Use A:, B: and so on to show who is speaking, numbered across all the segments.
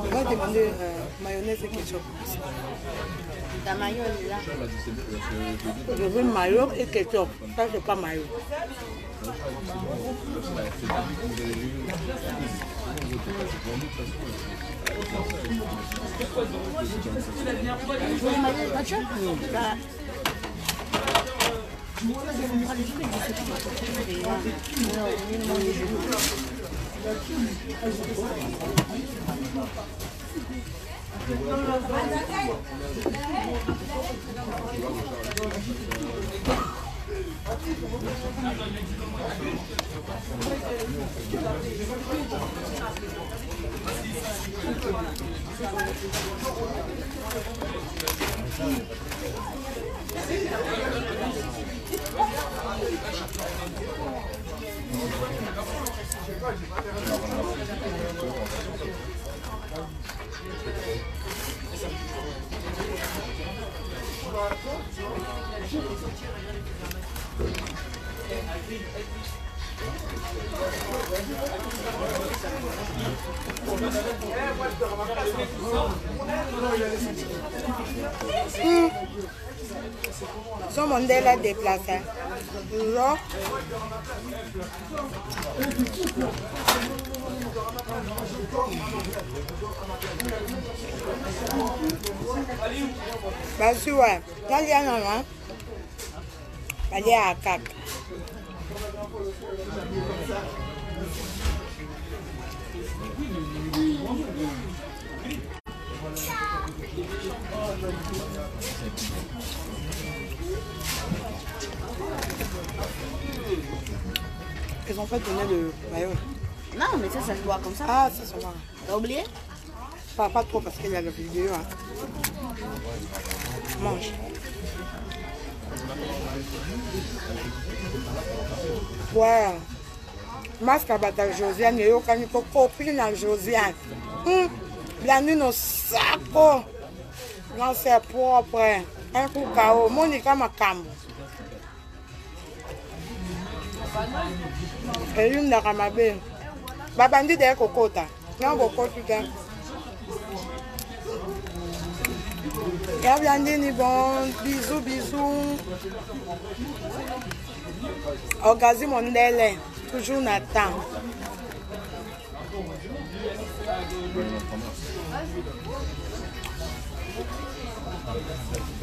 A: On va demander mayonnaise et ketchup.
B: Ta maillot est là.
A: Je veux maillot et ketchup. Ça, c'est pas maillot.
B: Vous voulez maillot et ketchup? Là.
A: Son modèle a déplacé. Là. Vas-y, ouais. Là, il y a un an. Il y a un cac. Ils ont fait donner le maillot.
B: Non, mais ça se voit comme ça.
A: Ah, ça se voit.
B: T'as oublié?
A: Pas trop parce qu'il y a la vidéo. Hein. Mange. Ouais. Masque à bataille Josiane, il y a une copine à Josiane. La nuit, nos sacs. Non, c'est propre. Un coup KO. Monica Macambo. Et une de Ramabé. Babandi de Kokota. Non, Kokota. Gabiandini, bon, bisous, bisous. Orgazi Mondele, toujours Nathan.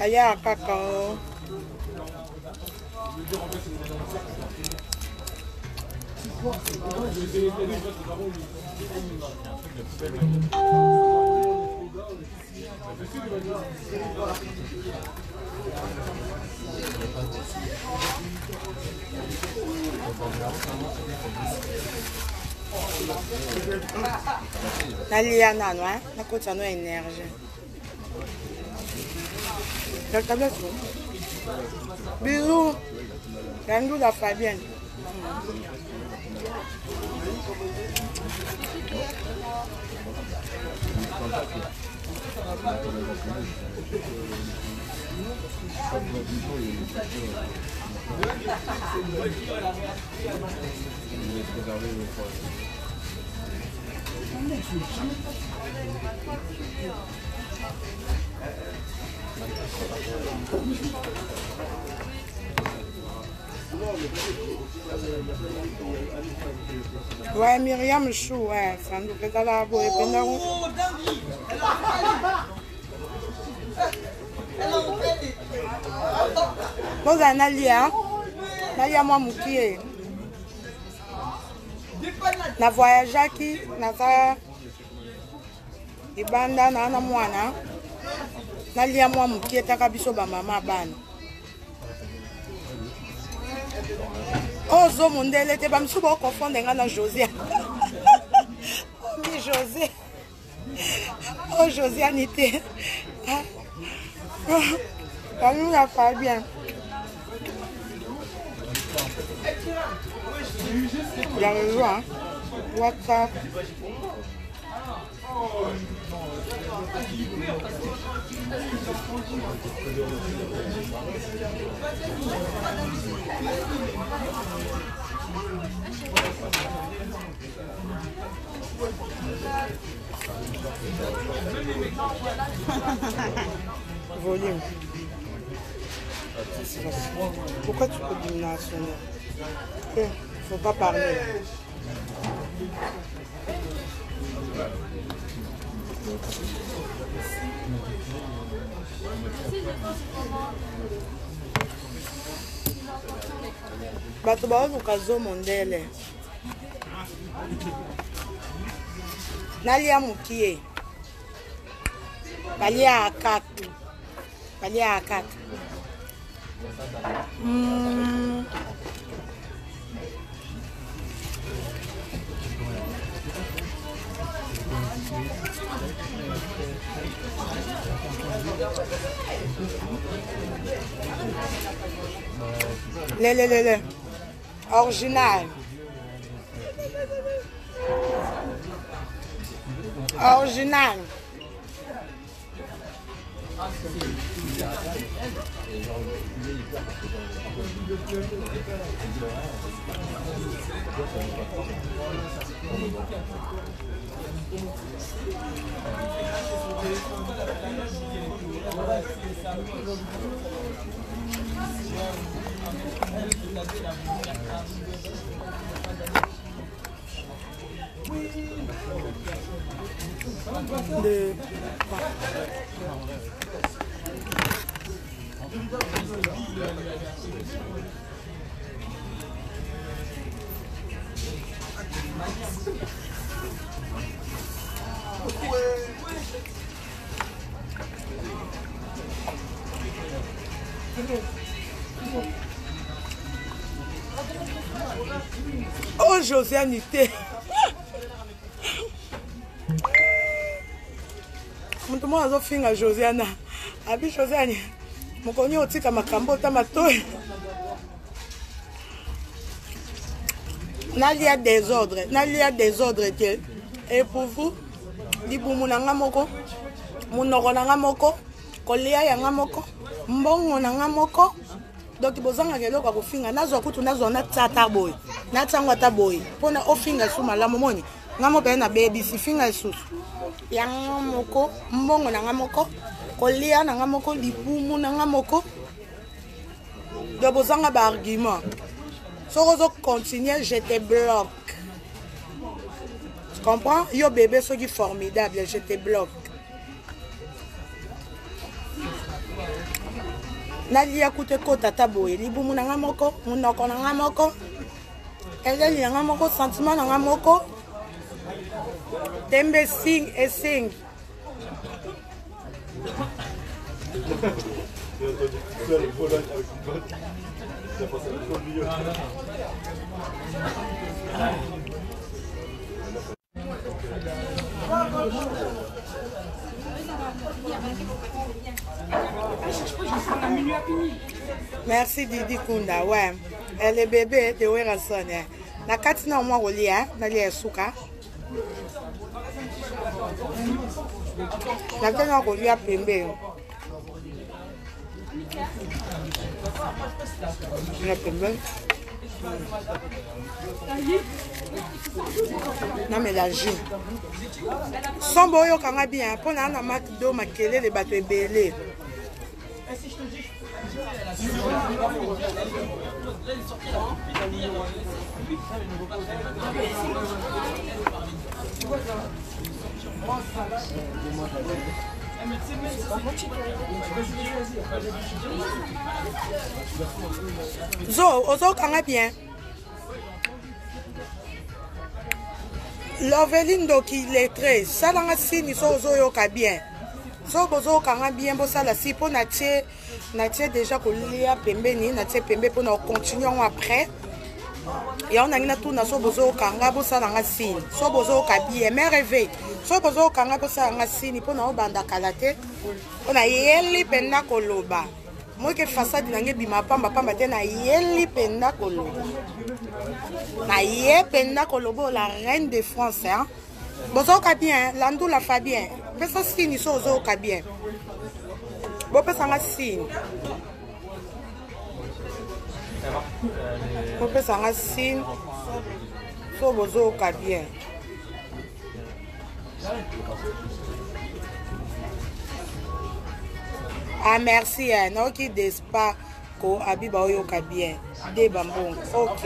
A: Aya cacao. Nalia nano, hein? Na côte no énergie. Bisous. Rendez-vous la Fabienne. Ouais, Myriam Chou, ouais, ça nous fait la boue et puis nous. Bon, Nalia, Nalia, moi, Moukié. Na voyage qui, na ça, ibanda na na mwana, Nalia, moi, Moukié, takabiso ba mama ban. Oh, zo mondele te ba msuba ko confondre ngana Josiane. Oh, mi José. Oh, Josiane te. Ça nous a fait bien. Il y a le jour, hein. WhatsApp. Volume. Pourquoi tu peux diminuer à son nom? Faut pas parler. Bato ba luka zo mondele. Nalia mukie. Balia akatu. Balia akatu. Le. Original. Original. Oh, Josianité. Mtu mwana zo finga Josiana. Abi Josiane. Mkonyo otika makambo tamatoi. Nalia désordre. Nalia désordre que. Et pour vous, libu munanga moko. Munoko nanga moko. Kolia yanga moko. Mbongo nanga moko. Donc bozanga keloko kofinga nazo kutu nazo na tata boy. Na tangwa ta boy. Pona ofinga suma la momoni. Ngamo pe na baby si finga susu. Yanga moko, mbongo nanga moko. Kolia nanga moko, libumu nanga moko. De bozanga ba argument. Si on continue, je te bloque. Tu comprends? Yo bébé, ce qui est formidable, je te bloque. Nalia koute kota taboye, libumu nanga moko, munoko nanga moko. Eleli nanga moko, sentiment nanga moko. Tembe sing et sing. Merci Didi Kunda, ouais. Elle est bébé de Werason. Na katina mwa rolia, na lia suka. Na tena rolia pembe. Na pembe. Non mais la jus. Son boyo kanga bien. Pour na McDo makele les bateaux belé. Zo, ozo kanga bien. L'oveline do qui lettré, ça dans la signe so ozo yoka bien. So bozo kanga bien bo ça la si po na tie déjà ko lia pembe ni na tie pembe po na continuer après. Et on a une tourne so bozo kanga bo ça dans la signe. So bozo ka bien mais réveil. So bozo kanga bo ça dans la signe po na obanda kalate. On a yeli penda koloba. Moi que façade nange bima pamba pamba te na yeli penda koloba. Na ye penda koloba la reine de France hein. Bozoka bien, Landou la fa bien. Pesa signe so zoka bien. Bo pesa nga signe. Bo pesa nga signe. So bozoka bien. Ah merci hein, non qui despa ko abiba oyoka bien. De bambon. OK.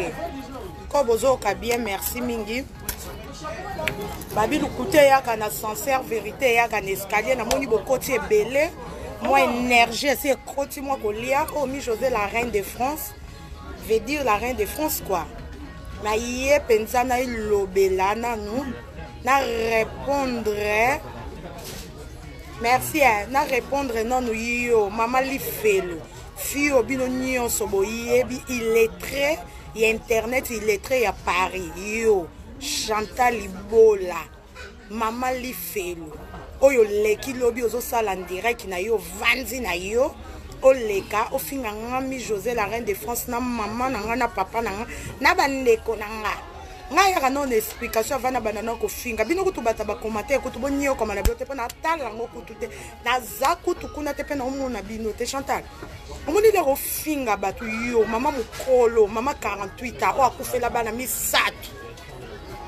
A: Ko bozoka bien, merci mingi. Babi lukuté yaka na sincère vérité yaka na escalier na moni bokoti ebele. Moi énergie c'est koti moi kolia ko mi José la reine de France. Veut dire la reine de France quoi. Na yé pensa na lobela na nous na répondre. Merci na répondre non nous yo mama li felo. Fio bino nyonso boyebi illettré, il y a internet illettré à Paris yo. Chantal Libola, Mama Lifelo. Oyo leki lobi ozo sala en direct na yo vanzi na yo. O leka o finga ngami José la reine de France na mama na nga na papa na nga na bandeko na nga. Nga ya non explication vana banana ko finga bino kutu bata ba commentaire kutu bonyo comme na biote na tala ngo kutu te na za kutu kuna te pe na omo na bino te Chantal. Omoni le ko finga batu yo mama mukolo mama 48 ans o akufela bana misatu.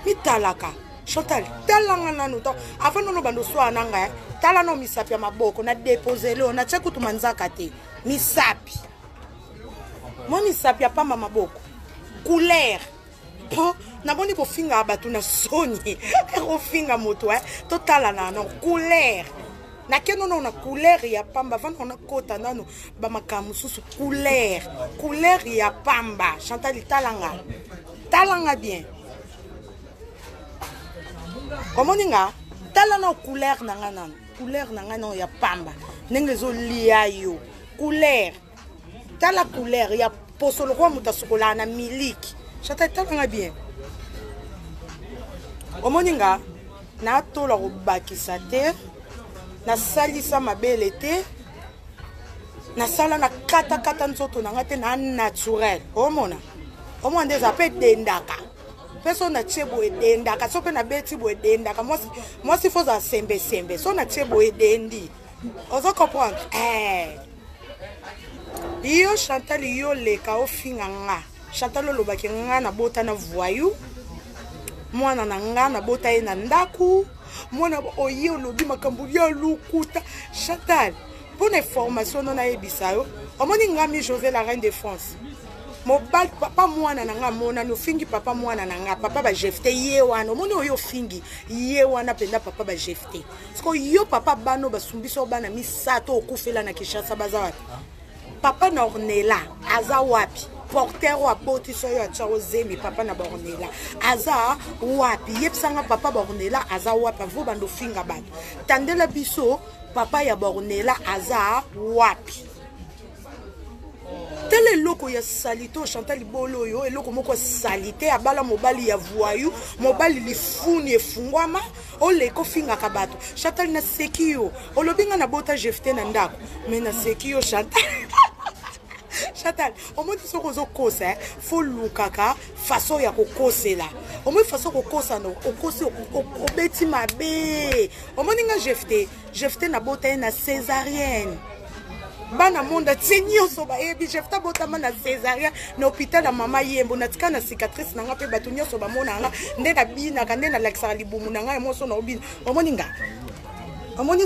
A: Mitalaka Chantal talanga nanu to avant no bando so ananga tala no misapi ya maboko na déposer le na tshekutu manzaka te misapi mo misapi ya pamba maboko couleur po na boni po finga abatu na soni ko finga moto to tala na no couleur na keno no na couleur ya pamba avant on a kota nanu ba makamu susu couleur ya pamba Chantal talanga bien. Comment ninga tala na couleur nanga no ya pamba nenge zo lia yo couleur tala couleur ya posolo kwa mutasokola na miliki Chantal tala bien omoninga na tola ko bakisa te na salisa mabele te na sala na kata nzoto nanga te na naturel omona ndeza pe dendaka personne na tshebo edenda ka sope na beti bo edenda ka moi si faut za sembe so na tshebo edendi ozo comprendre yo Chantal yo leka o finga nga Chantal lo ba ke nga na bota na voyou mwana na nga na bota e na ndaku mwana oyo lobi makambu ya lukuta Chantal bonne information na ebisa yo omoni ngami José la reine de France. Mobile papa mwana nanga mona no fingi papa mwana nanga papa ba jefte ye wana moni oyo fingi ye wana penda papa ba jefte sko yo papa bano basumbiso bana misato okufela na Kinshasa baza wapi papa na Ornella aza wapi porteur wa boti so yo atcha ozemi papa na Ornella aza wapi yepsanga papa ba Ornella aza wapi vo bando finga bana tandela biso papa ya Ornella aza wapi. Tele loko ya salito Chantal Libolo yo eloko moko salite abala mobali ya voyou mobali lifuni efungwama oleko finga kabato Chantal na sekio olobinga na bota jefte na ndako mais na sekio Chantal omoni soko zo kosa fo lukaka façon ya kokosela omoni façon kokosa no okosi obeti mabe omoni nga jefte na bota na césarienne bana monda tsenyo so ba ebi jefta botama na césarienne na hôpital la mama yembo na tika na cicatrice nanga pe batunyo so ba mona nga nde na bina ka nde na laksa libumu nanga emoso na obina omoni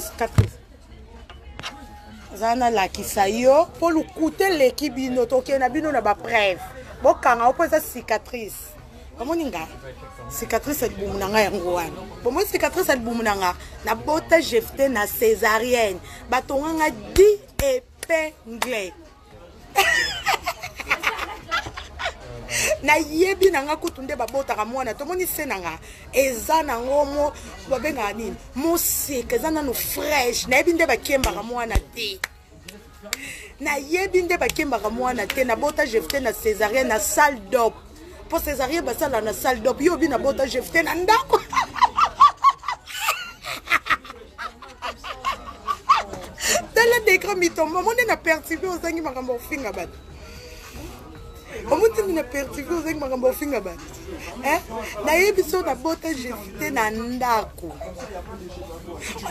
A: cicatrice zana lakisa yo po lukute leki bino toke na bino na ba preuve bokanga opoza cicatrice omoni cicatrice libumu nanga yango wana bomo cicatrice libumu nanga na bota jefte na césarienne batonga nga 10 épinglés na yebi nanga kutunde babotaka mwana tomoni se nanga eza nango mo babenga nini mosika eza nano fresh na yebi nde bakembaka mwana te na yebi nde bakembaka mwana te na bota jefte na césarienne na salle d'op po césarienne basala na salle d'op yo bi na bota jefte na ndako tala d'écran mitombo monde na perturbé ozangi makambo ofinga bato omuntu na perturbé ozangi makambo ofinga bato nayebi so na bota jefute na ndako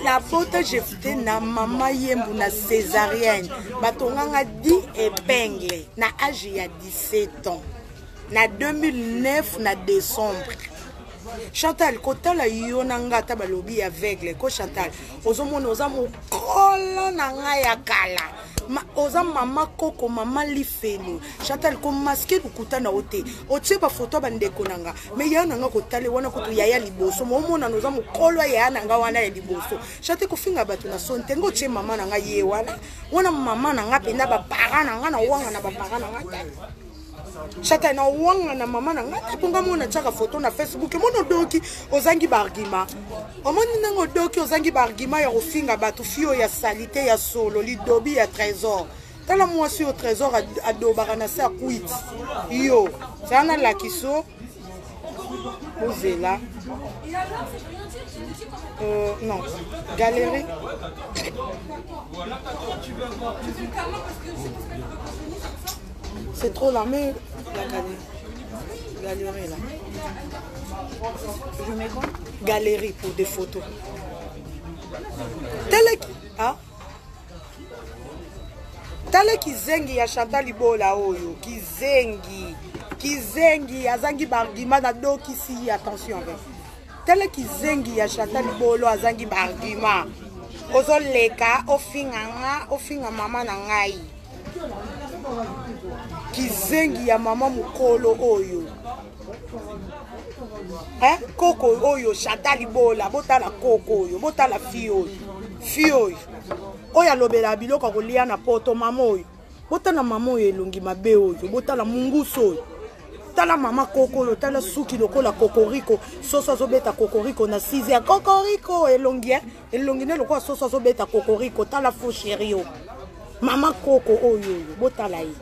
A: na bota jefute na mama yembu na césarienne batonganga 10 épingles na âge ya 17 ans na 2009 na décembre. Chantal, kotala yo na ngata balobi aveugle ko Chantal ozomona oza mokolo na nga ya kala oza mama koko mama lifelo Chantal ko masque kukutana ote otie ba photo bandeko nanga me ya nanga kotale wana kutu yaya liboso momona oza mokolo ya nanga wana ya liboso Chantal kofinga batu na sonte ngo tie mama nanga ye wana mama nanga penda ba parents nanga na wanga na ba parents nanga Chata na wanga na mama na ngata ponga mona chaka photo na Facebook mono doki ozangi bargima omoni nango doki ozangi bargima ya kofinga batu fio ya salite ya solo lidobi ya trésor tala mwasi au trésor adobaka na sa kuit yo sana la kiso ozela non galerie c'est trop la mais la galerie là.
B: Je mets quoi?
A: Galerie pour des photos. Telle ah telle kizengi ya Chantal Libola oyo kizengi azangi bargima na doki si attention avec. Telle kizengi ya Chantal Libola azangi bargima. Ozo leka ofinga mama na ngai. Kizengi ya mama mukolo oyo koko oyo Chantal Libola botala koko oyo botala fio oyo alobela biloko kolia na poto mama oyo botala mama oyo elongi mabe oyo botala munguso oyo tala mama koko oyo tala suki lokola kokoriko soso azobeta kokoriko na 6 ya kokoriko elongi ne lokola soso azobeta kokoriko tala fo chéri mama koko oyo botala ye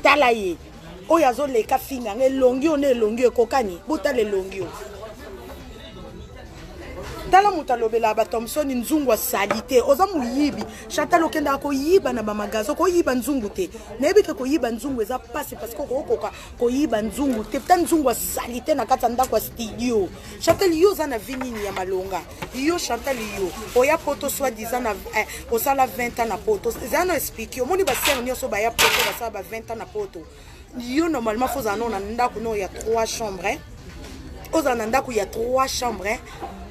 A: tala ye oyo azoleka finga elongi one elongi ekokani botala elongi tala moto alobela ba Thomson nzungu asalite oza muyibi Chantal okenda koyiba na bamagazo koyiba nzungu te nayebi ke koyiba nzungu eza pasi parce que okoka koyiba nzungu te putain nzungu asalite na kata ndako studio Chantal yo za na vinini ya malonga yo Chantal yo oya poto soit disant na osala 20 ans na poto za na explique yo moni ba sœur nyoso ba ya poto ba sa ba 20 ans na poto yo normalement faut za na ndako no ya 3 chambres ozana ndako ya 3 chambres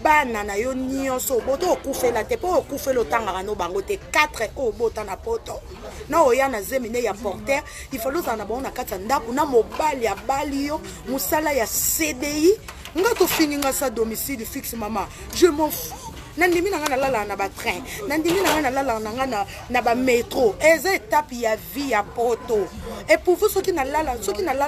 A: bana na yo nyonso boto okufela te po okufela otangaka no bango te 4 o bota na poto na oya na zemine ya porter il faut lozana bona kata ndako na mobali ya bali yo musala ya CDI ngato fininga sa domicile fixe mama je m'en fous nandimi na ngana lala na ba train nandimi na ngana lala na ngana na ba métro eza étape ya vie ya poto et pour vous soki na lala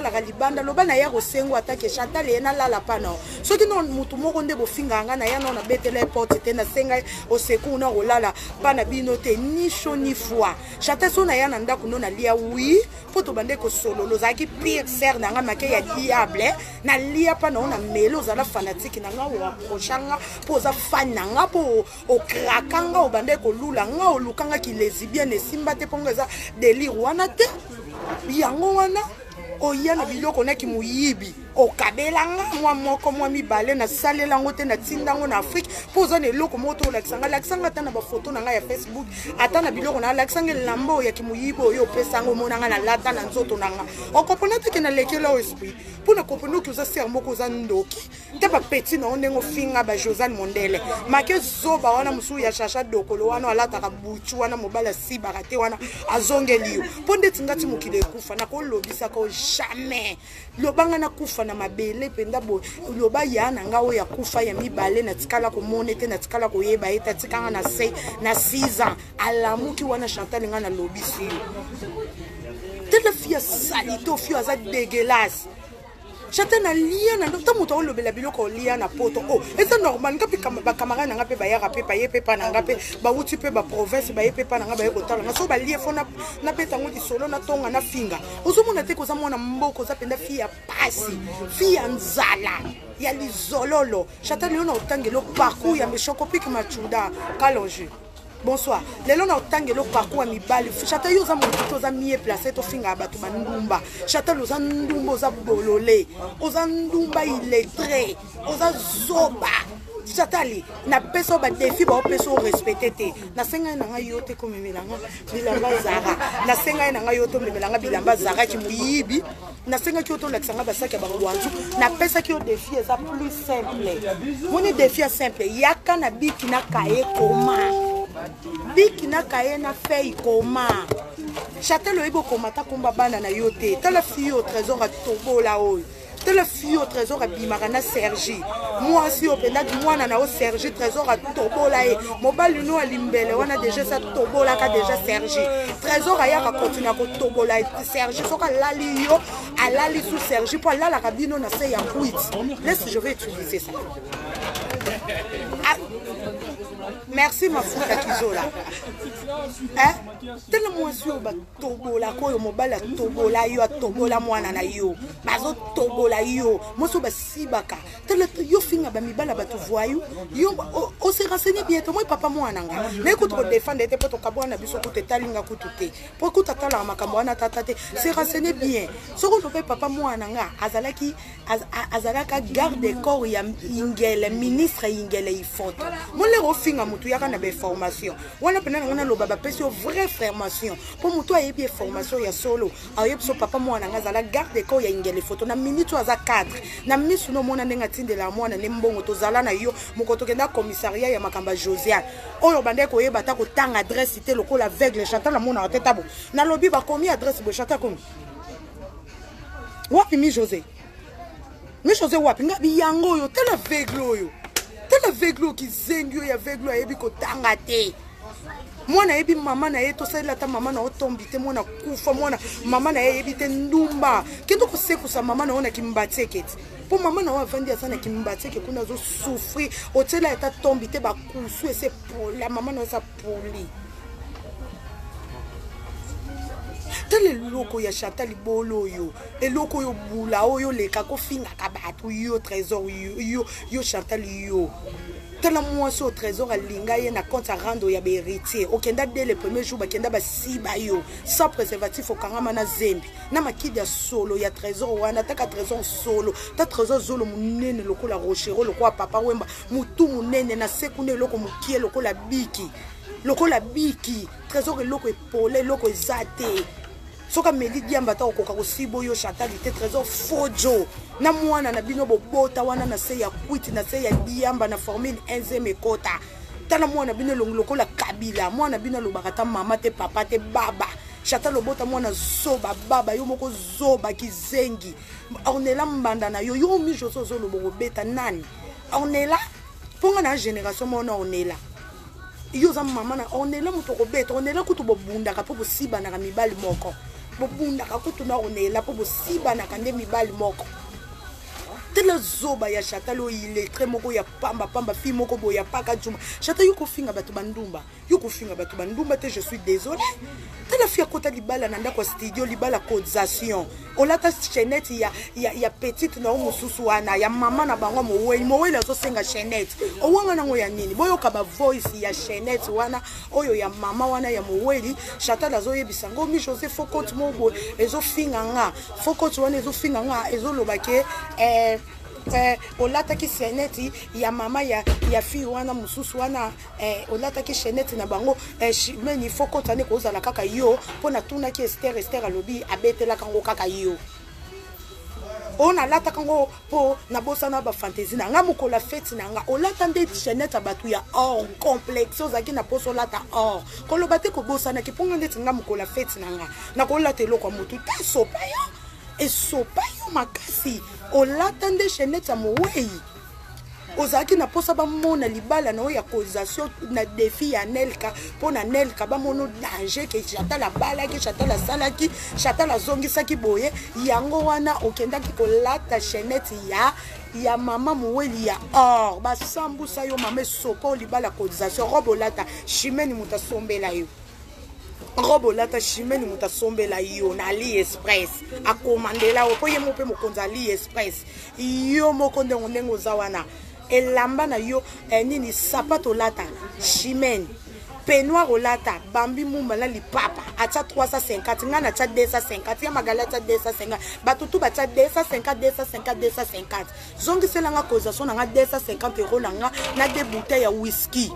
A: ga libanda loba na ya kosengo atake Chantal ena lala pana soki no mutu moko nde bofinga ngana ya no na betele porte te na senga o seku na rolala pana bino te ni chaud ni froid Chantal so na ya na ndako no na lia oui poto bande ko solo lozaki pire ser na ngama ke ya diable na lia pana ona melo za la fanatique na nga wa prochanga poza fan na nga o krakanga o bande ko lula nga o lukanga ki lesbienne esimba te pongo eza délire wana te yango wana oya na biloko na ki muyibi o kabelanga mwa moko mwa mibale na salelango te na tindango na Afrique poza ne loko moto laksanga ta na ba photo na nga ya Facebook ata na biloko na laksanga lambo ya ki muyibi oyo pesango monanga na lata na nzoto nanga o kopona te ke na lekela o esprit pona kopona que za ser moko za ndoki te ba petit na ondengo finga ba Josane Mondele make zoba wana musu ya Chacha Dokolo wana alata ka buchu wana mobala si barate wana azongeliyo ponde tingati mukile kufa na ko lobisa ko jamais lobanga na kufa na mabele penda bo loba ya na nga oya kufa ya mibale na tikala ko monete na tikala ko yeba eta tikanga na 6 ans alamuki wana Chantal nga na lobisi telle fille salito fille aza dégueulasse Chantal na lia na ndo moto o lobela biloko lia na poto oh c'est normal ngapi ba camarade nga pe ba ya pe pa ye pe pa na nga pe ba uti pe ba province ba ye pe pa na nga ba ye ko tala nga so ba lie fo na peta ngoti solo na tonga na finga ozomona te ko za mwana mboko za penda fille ya pasi fille ya nzala ya lizololo Chantal yo na otangelo parcours ya meshoko piki machuda kalonje bonsoir lelo na otangelo parcours mi bali chata yo za moto za mieux placé to finga batu bandumba chata lo za ndumba za bololé oza ndumba illettré oza zoba chatali na peso ba défi ba peso respecté te na senga na nga yote ko memelanga bilamba zara na senga na nga yoto memelanga bilamba zara ki muyibi na senga ki yoto laksanga ba saka ba wanzu na pesa ki yo défi eza plus simple moni défi simple yaka na biki na kaye koma biki na kaye na fei koma chatelo ebo koma ta komba bana na yote tala fille au trésor a tobo la oyo le fille au trésor à Bimarana Sergi. Moi aussi au pénal moi na au Sergi trésor à Tobola et mobile nous à Limbele on a déjà ça Tobola qui déjà Sergi. Trésor à Yaka continue à Tobola et Sergi so ka lali yo à lali sous Sergi pour là la cabine na say ya quit. Laisse je vais utiliser ça. Ah. Merci ma fouta kizola. Hein? Tellement sûr ba Tobola ko yo mobile Tobola yo Tobola mwana na yo. Bazo Tobola yo. Moso ba sibaka. Tele yo finga ba mibala ba tu voyou. Yo on se renseigner bientôt moi papa mwana nga. Na écoute ko défendre te poto kabwana biso ko te talinga kututé. Pour ko tatala makambo na tatate. Se renseigner bien. Soko to papa mwana nga azalaka garde corps ya ingele ministre ingele ifoto. Mon le rofinga mutu yaka na be formation. Wana pena ngana lo baba pesio vraie formation. Pour mutu ayebi formation ya solo. Ayeb so papa mwana nga zala garde corps ya ingele photo na minute aza cadre. Na misu no mona ndenga tindela mwana ne mbongo to zala na yo mokoto kenda commissariat ya makamba Josiane. Oyo bande ko yeba ta ko tanga adresse te lokola aveugle chantal la mona teta bo. Na lobi ba komi adresse bo chantal komi. Wapi mi José? Mi José wapi ngabi yango yo tela aveugle yo. Tela aveugle ki zengyo ya aveugle ayebi ko tanga te. Mwana ebi mama na yeto sa ta mama na otombite mwana kufa mwana mama na yebi te ndumba kendo ko sekusa mama na ona kimbateketi po mama na wavandi asana kimbateke kuna zo souffrir otela eta tombite ba kusu ese pola mama na sa poli tele loko ya Chantal bolo yo eloko yo bula oyo leka ko finga ka batu yo trésor yo Chantal yo. Tala moi au trésor à linga ye na compte à rando ya héritier okenda dès le premier jour bakenda ba siba yo sans préservatif okangama na zembi na makidi ya solo ya trésor wana taka trésor solo ta trésor zolo munene lokola rochero lokola papa wemba mutu munene na sekune loko mukie lokola biki trésor loko epole loko ezate soka meli diamba ta okoka kosibo yo Chantal ite trésor fojo na mwana na bino bobota wana na se ya kwiti na se ya diamba na formule 1e mekota tana mwana bino lokola kabila mwana bino lobakata mama te papa te baba Chantal lobota mwana zoba baba yo moko zoba kizengi on est là mbanda na yo yo mi joso zo lobo beta nani on est là ponga na génération mona on est là yo za mama na on est là muto beta on est là kutu bobunda ka po bosiba na mibali moko bobunda ka kutu na on est là po bosiba na kande mibali moko tela zoba ya Chantal il est très moko ya pamba fi moko boya paka juma Chantal yuko finga batu bandumba te je suis désolé tela fi akota libala nanda kwa studio libala cotisation olata chaînette ya petite na mususu wana ya mama na bango mowe zo senga chaînette owanga nango ya nini boyo ka ba voice ya chaînette wana oyo ya mama wana ya mowe Chantal azo yebisa ngo mi José Fokot mobo ezo finga nga Fokot wana ezo finga nga ezo lobake olata ki chaînette ya mama ya fi wana mususu wana olata ki chaînette na bango meni Fokot ane ko zala kaka yo pona tuna ki Esther alobi abetela kango kaka yo on a lata kango po na bosa na ba fantasy na nga mukola fête na nga olata nde chaînette abatu ya or complexe ozaki na poso lata or kolobate ko bosa na ki ponga nde nga mukola fête na nga na kolata eloko mutu ta sopa yo esopa yo makasi olata nde chaînette amowei ozaki na posa ba mona libala na ya causation na défi ya Nelka pona Nelka ba mono danger ke Chantal la bala ke Chantal la salaki Chantal la zongisaki boye yango wana okenda ki kolata chaînette ya mama moweli ya or ba sambusa yo mama sopo libala causation robolata chimeni mutasombela yo robolata chimeni mutasombela yo na AliExpress akomandela opoye mope mokonza AliExpress yo mokonde ndengo zawana elamba na yo nini sapato lata chimeni peignoir olata bambi mumba na lipapa acha 350 ngana acha 250 ya magala acha 250 batutu bacha 250 zongi selanga causation nga 250 euros nanga na deux bouteilles ya whisky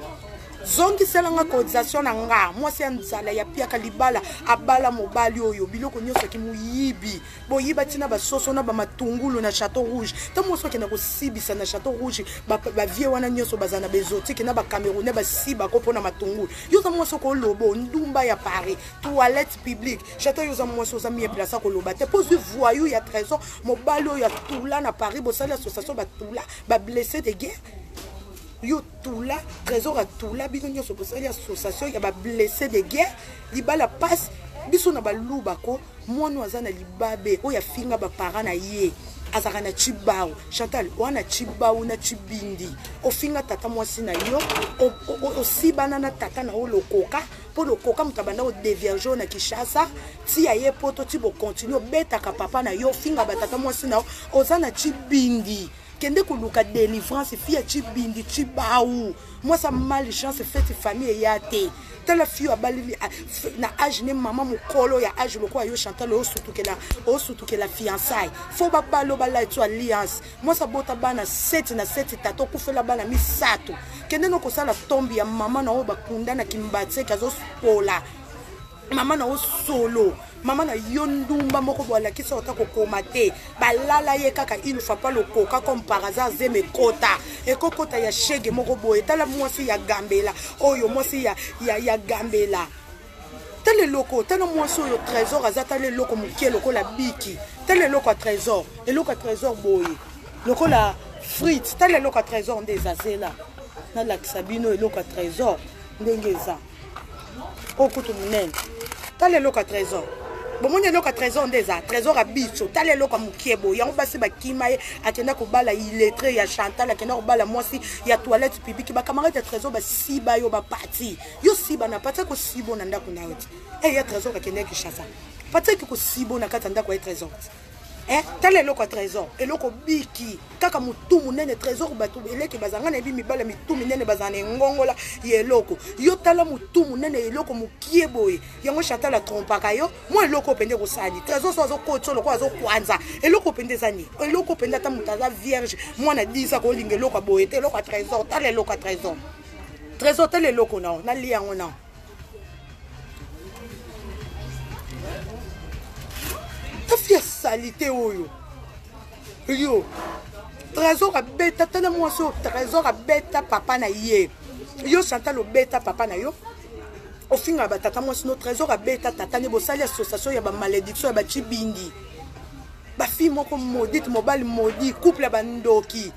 A: zongi selanga cotisation nga mwasi nzala ya pia kalibala abala mobali oyo biloko nyoso ki muyibi boyiba tina basoso na ba matungulu na Château Rouge ta mwoso ki na ko sibisa na Château Rouge ba vie wana nyoso bazana bezotiki na ba Camerounais ba siba ko pona matungulu yo za mwoso ko lobo ndumba ya Paris toilette publique Château yo za mwoso za mi place ko loba te pose voyou ya trésor mobali oyo ya tula na Paris bo sala association ba tula ba blessé de guerre yo tula trésor a tula bino nyoso posali association ya ba blessé de guerre libala passe biso na baluba ko mwana azana libabe o ya finga ba parents na ye azaka na chibao Chantal wana chibao na chibindi ofinga tata mwasi na yo osibana na tata na olokoka po lokoka mutabanda o devierge na Kishasa ti aye poto ti bo continue betaka papa na yo finga ba tata mwasi na ozana chibindi kende kuluka délivrance fille chibindi chibao moi ça malchance fait famille yate telle fille abali na âge ne maman mukolo ya âge loko yo Chantal o sutu ke la fiançailles faut ba balo bala tu alliance moi ça bota bana 7 na 7 tato kufela bana misato kende no kosala tombi ya mama na o bakunda na kimbatse kazo spola mama na o solo mama na yondumba moko bola kisa otako komate balala ye kaka il faut pas le coca comme par hasard zeme kota e kokota ya shege moko boye tala mwasi ya gambela oyo mwasi ya gambela tele loko tala mwasi oyo trésor azata le loko mukie loko la biki tele loko a trésor et loko a trésor boye loko la frites tele loko a trésor des azela na la sabino et loko a trésor ndengeza okutu munene tele loko a trésor bomonye loka trésor ndeza trésor a bicho tale loka mukiebo yango basi bakima ye akenda ko bala illettré ya Chantal akenda ko bala mwasi ya toilette publique ba camarade ya trésor ba siba yo ba parti yo siba na pata ko sibo na ndako na yote ya trésor akenda ki Kishasa pata ko sibo na kata ndako ya trésor tale loko trésor eloko biki kaka mutu munene trésor batu eleke bazanga na bi mibala mitu minene bazana ngongola yeloko yo tala mutu munene eloko mukieboye yango Chantal la trompaka yo mo eloko pende ko sali trésor so ko loko azo kwanza eloko pende zani eloko pende ta mutaza vierge mo na disa ko linge eloko boye te eloko trésor tale loko trésor tale eloko na liango na fia salité oyo yo trésor a beta tana mwaso trésor a beta papa na ye yo Chantal o beta papa na yo o finga ba tata mwaso no trésor a beta tata ne bosali association ya ba malédiction ya ba chibindi ba fille moko maudite mobile maudit couple ba ndoki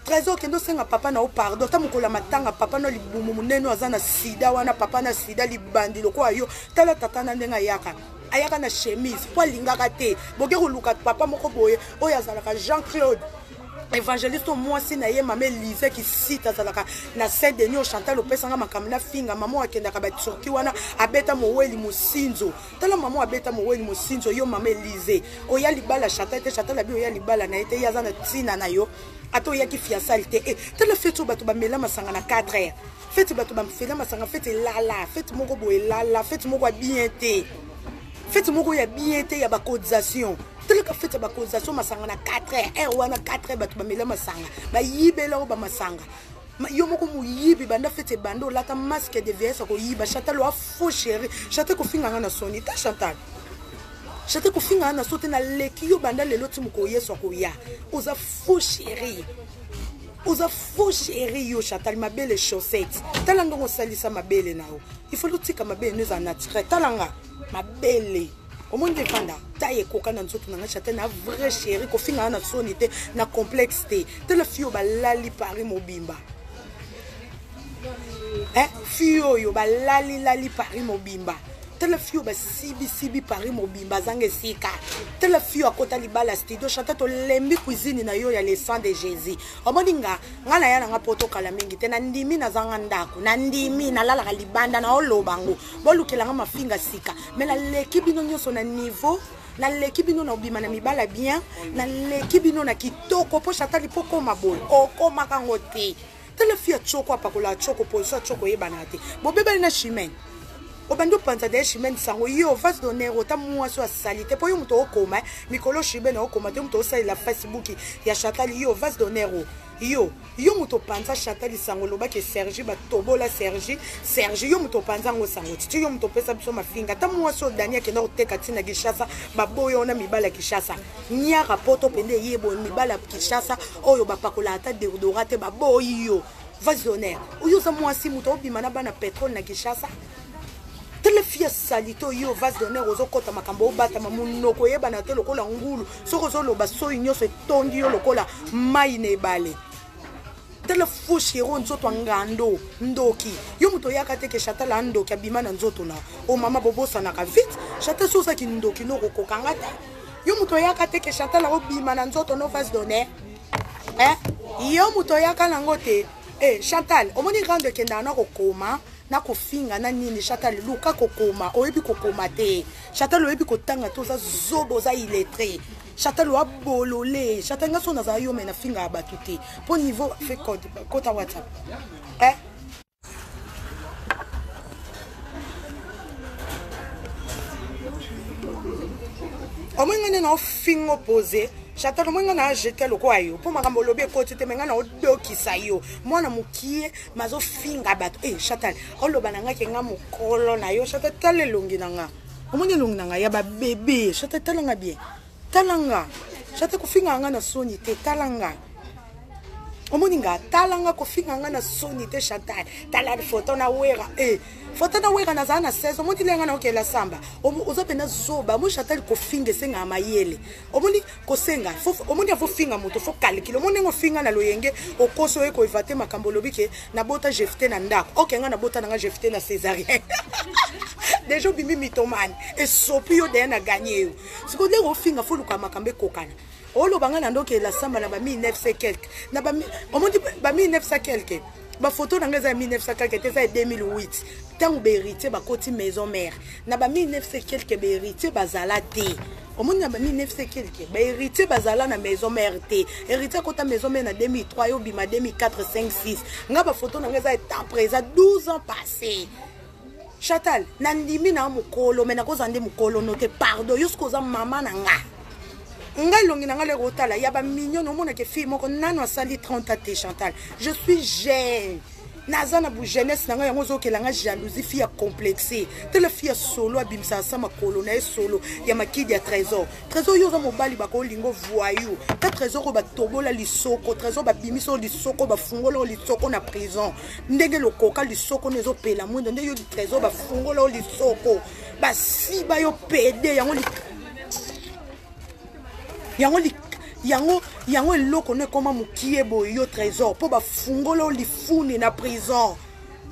A: trésor kendo senga papa na o pardon ta mukola matanga papa no libumu muneno azana sida wana papa na sida libandi loko ayo tala tata na ndenga yaka ayaka na chemise po lingaka te boke koluka papa moko boye oyo azalaka Jean-Claude évangéliste mwasi na ye mama Elise ki site azalaka na Saint-Denis au Chantal opesanga makambo na finga mama akendaka ba Turki wana abeta moweli musinzo tala mama abeta moweli musinzo yo mama Elise oya libala Chantal te Chantal abi oya libala na ete yazana tina na yo ato ya ki fiancalité tala fête bato ba mela masanga na 4 heures fête bato ba mfela masanga fête lala fête moko boye lala fête moko bien te fête moko ya bien te ya ba cotisation tele ka fête ba cotisation masanga na 4 heures wana 4 heures bato ba mela masanga ba yibela ba masanga yo moko muyibi banda fête bando lata masque de VS ko yiba Chantal wa faux chéri Chantal ko finga na soni ta Chantal Chantal ko finga na sote na leki yo banda lelo ti muko yeso ko ya oza faux chéri yo Chantal ma belle chaussette talanga ngo salisa ma belle nao il faut lutika ma belle nous en naturel talanga ma belle au monde defanda taille koka na nzoto na Chantal na vrai chéri ko finga na sonité na complexité tele fio ba lali Paris mobimba fio yo ba lali Paris mobimba tele fio ba sibi Paris mobimba zange sika tele fio akota libala studio Chantal to lembi cuisine na yo ya le sang de Jésus omoninga ngana yana nga poto kala mingi te na ndimi na zanga ndako na ndimi na lala libanda na olobango bolukela nga mafinga sika mais na l'équipe no nyoso na niveau na l'équipe no na obima na mibala bien na l'équipe no na kitoko po Chantal poko maboy okoma kango te tala fia choko apakola choko position choko yebanate bobebali na chimene obando panza de chimene sango yo vase d'honneur ota mwasi wa salite po yo muto okoma mikolo chimene okoma te muto osali la Facebook ya Chantal yo vase d'honneur yo muto panza Chantal sango lobaki Sergi batobola Sergi yo muto panza ngo sango titi yo muto pesa biso mafinga ta mwasi odania kenda oteka tina Kishasa baboyo na mibala Kishasa nya rapoto pende yebo mibala Kishasa oyo bapakola ata deodorant te baboyo vase d'honneur oyo za mwasi muto obima na bana pétrole na Kishasa tele fia salito yo vase d'honneur ozokota makambo obata mamunoko yebana te lokola ngulu soko zoloba so inyoso etondi yo lokola mai ne bale tele fushi ro nzoto ngando ndoki yo muto yakate ke Chantal ndoki abima na nzoto na o mama bobosa na ka vite Chantal sosa ki ndoki no kokanga te yo muto yakate ke Chantal obima na nzoto no vase d'honneur yo muto yakala ngote Chantal omoni grande kenda na kokoma na kofinga na nini Chantal luka kokoma oyebi kokoma te Chantal oyebi kotanga to za zobo za illettré Chantal wa bolole Chantal ngaso na za yo mena finga abatu te po niveau fait code kota WhatsApp omengene na fingo posé Chantal mwenga na jeter le kwa yo po makambo lobe koti te menga na odokisa yo mwana mukie mazo finga bato Chantal oloba nanga ke nga mukolo na yo Chantal tale longi nanga omoni longi nanga ya ba bébé Chantal talanga bien talanga Chantal kufinga nga na soni te talanga omoni nga talanga kufinga nga na soni te Chantal tala photo na wera foto na wera na zana 16 omoni lenga na okela samba ozopenda zoba mo Chantal kofinga senga mayele omoni kosenga omoni afo finga moto fo calcul omoni ngo finga na loyenge okoso eko evate makambo lobike na bota jefte na ndako okenga na bota nga jefte na césarien déjà bimi mitomane et sopio de na gagner siko le ofinga fo luka makambe kokana olo banga na ndoke la samba na ba 1900 quelque na ba omoni ba 1900 quelque ba photo na ngeza 1900 quelque te za 2008 tant héritier ba koti maison mère na ba 1900 quelque ba héritier bazala te omoni na ba 1900 quelque ba héritier bazala na maison mère te héritier kota maison mère na 2003 yo bima 2004 5 6 nga ba photo na ngeza temps présent 12 ans passés Chantal nandimi na mukolo mena ko zande mukolo note pardon yusko za mama na nga ngai longi na ngale rotala ya ba mignon no mona ke fille moko nano asali 30 ans Chantal je suis jeune nazana bu jeunesse na nga yango zokela nga jalousie fille complexée telle fille solo abimsa sama kolo na solo ya makidi ya trésor yo za mobali bako lingo voyou ta trésor ba tobola lisoko trésor ba bimiso lisoko ba fungolo lisoko na prison ndenge lokoka lisoko nezo pela mwendo ndenge yo trésor ba fungolo lisoko ba si ba yo pede yango eloko ne koma mukie boyo yo trésor po ba fungolo lifuni na prison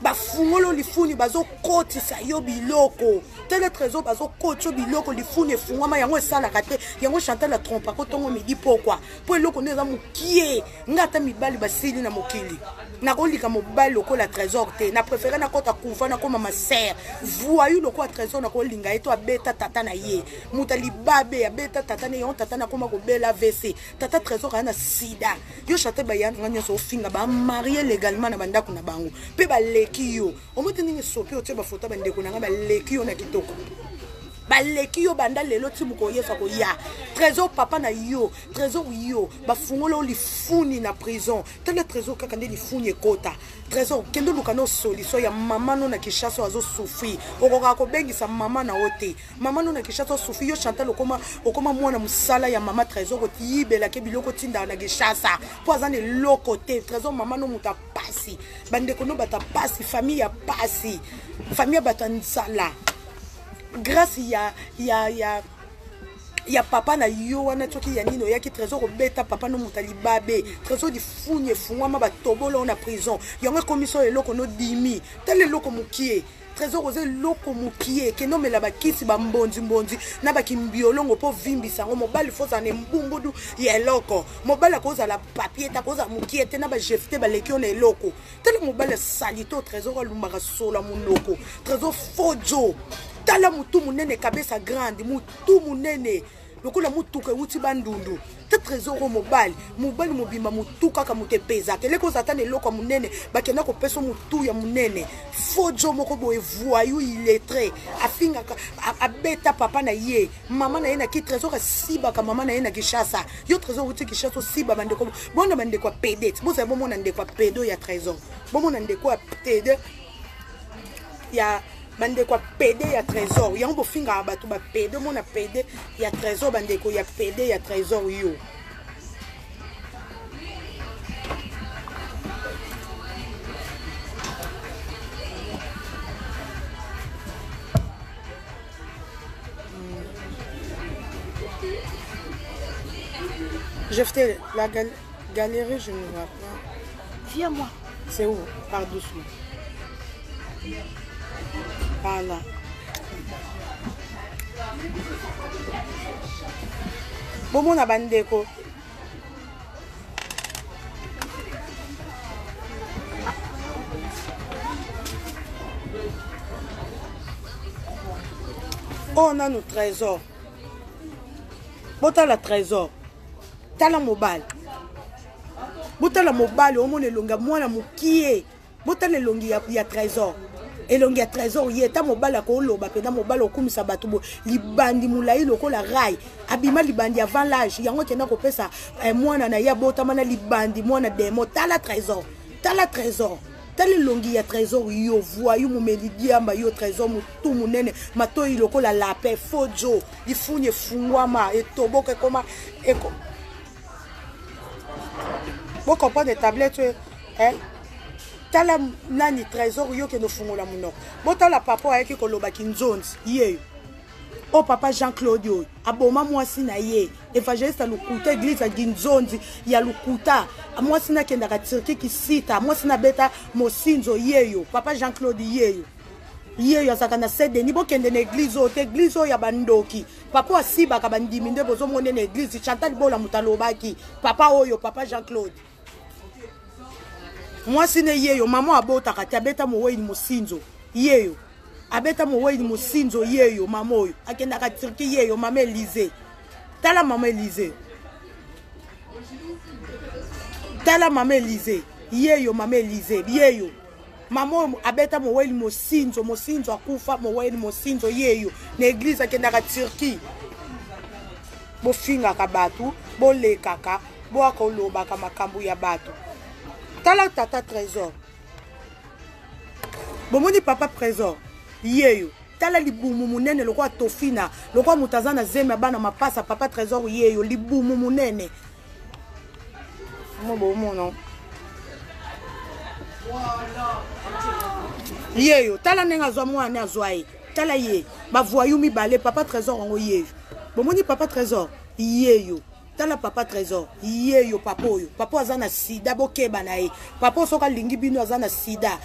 A: ba fungolo lifuni bazo kotisa yo biloko tele trésor bazo kotio biloko lifuni efungwama yango esalaka te yango Chantal la trompa ko tongo midi pourquoi po eloko ne za mukie ngata mibali basili na mokili na kolika mobali lokola trésor te na préféré na kota kuva na koma ma sœur voyou lokola trésor na kolinga eto abeta tata na ye mutali babe abeta tata na yon tata na koma ko bela VC tata trésor ana sida yo Chantal ba yana nganya so finga ba marier légalement na bandako na bango pe ba leki yo omote ningi sopi o teba photo ba ndeko na nga ba leki yo na kitoko baleki yo banda lelo ti muko yefa ko ya trésor papa na yo trésor yo ba fungolo lifuni na prison tele trésor kaka nde lifuni ekota trésor kendo lukano solution ya mama no na Kishasa azo souffrir okoka ko bengisa mama na ote mama no na Kishasa souffrir yo Chantal okoma mwana musala ya mama trésor otibela ke biloko tinda na Kishasa po azane loko te trésor mama no muta pasi bande kono bata pasi famille ya pasi famille bata nsala grâce ya papa na yo wana toki ya nino yaki trésor obeta papa no mutali babe trésor di funye fungwama ba tobolo na prison yango commission eloko no dimi tele loko mukie trésor oze loko mukie ke no mela ba kisi ba mbonzi na ba kimbiolongo po vimbisa ngo mobali foza ne mbumbudu ya eloko mobali koza la papier ta koza mukie te na ba jefte ba lekio na eloko tele mobali salito trésor alumbaka sola munoko trésor fojo tala mutu munene kabesa grande mutu munene lokola mutuka uti bandundu te trésor mobali mobimba mutuka ka mutepeza kele ko zatane loko munene bakena ko peso mutu ya munene fojo moko boye voyou illettré afinga abeta papa na ye mama na ye na ki trésor siba ka mama na ye na Kishasa yo trésor uti Kishasa siba bandeko bona bandeko pedet boza bomona ndeko pedo ya trésor bomona ndeko pedo ya bandeko PD ya trésor yango bofinga bato ba PD mona PD ya trésor bandeko ya PD ya trésor yo Je fais la galerie, je ne vois pas.
B: Viens moi.
A: C'est où? Par doucement. Voilà. Bon, mon abandeko. Oh, on a nos trésors. Bon, t'as le trésor. T'as la mobile. Bon, t'as la mobile. On a le longa. Moi, la moukie. Bon, t'as le longi ya trésor. Elongi ya trésor yeta mobala ko loba pena mobala okumisa bato bo libandi mulai lokola rai abima libandi avant l'âge yango kena ko pesa mwana na ya bota mana libandi mwana demo tala trésor tala longi ya trésor yo voyou mumelidi amba yo trésor mutu munene matoi lokola la paix fojo ifunye fungwama etoboke koma eko boko pas de tablette tala nani trésor yo ke no fungola munoko botala papa ayeki koloba kinzonzi ye o papa Jean-Claude yo aboma mwasi na ye evangeliste lukuta église ginzonzi ya lukuta mwasi na kenda ka tirki kisita mwasi na beta mosinzo yeyo papa Jean-Claude yeyo azaka na sede ni bokende na église o ya bandoki papa asiba ka bandimi nde bozo mone na église Chantal bola mutalobaki papa oyo papa Jean-Claude moi si ne yeyo maman abota kati abeta mowe ni mosinzo yeyo abeta mowe ni mosinzo yeyo mama oyo akenda ka Turki yeyo mama Elise tala mama Elise yeyo mama Elise yeyo mama abeta mowe ni mosinzo akufa mowe ni mosinzo yeyo na église akenda ka Turki bo finga ka batu bo lekaka bo akoloba ka makambu ya batu. Tala tata trésor. Bomoni papa trésor. Yeyo. Tala libumu munene lokwa tofina. Lokwa mutazana zeme bana mapasa papa trésor yeyo. Libumu munene. Mono. Yeyo. Tala nenga zwa mwane azwaye. Tala ye. Ba voyou mi balé papa trésor ngo yeyo. Bomoni papa trésor. Yeyo. Tala papa trésor yeyo papoyo papa azana sida bokeba na ye papa soka lingi bino azana sida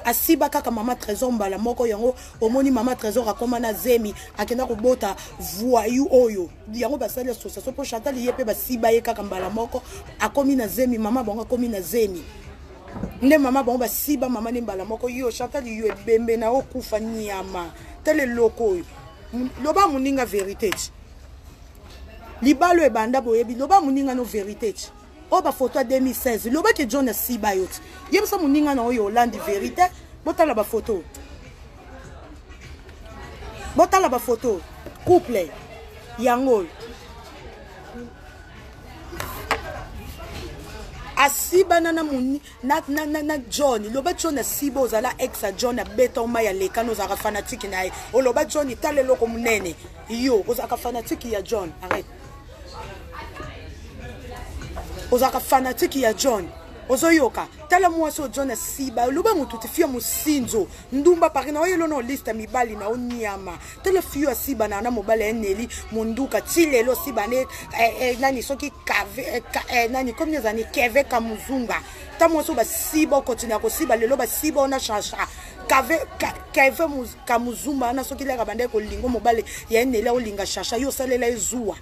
A: asiba kaka mama trésor mbala moko yango omoni mama trésor akoma na zemi akenda kobota voyou oyo yango basali association po Chantal yepe basiba ye kaka mbala moko akomi na zemi mama bango akomi na zemi nde mama bango basiba mama ne mbala moko yo Chantal yo ebembe na okufa nyama tele loko loba muninga vérité libalo ebanda boyebi loba muninga no vérité o ba photo 2016 loba ke John asiba yoti yebisa muninga na oyo Hollande vérité botala ba photo couple yango asiba na muni na John loba John asiba ozala ex John abeta ya lekano za fanatique na ye o loba John tale loko munene yo ozaka fanatique ya John arrête ozaka fanatique ya John ozoyoka tala mwaso John asiba loba mutu tifia musinzo ndumba parina oyelo no lista mibali na onyama tele fio asiba na mobali eneli munduka tilelo siba ne nani soki kave nani comme zani keve kamuzunga tamwaso basiba continue ko siba lelo basiba ona chacha kave kamuzumba na soki leka bande ko lingo mobali ya eneli olinga chacha yo salela ezuwa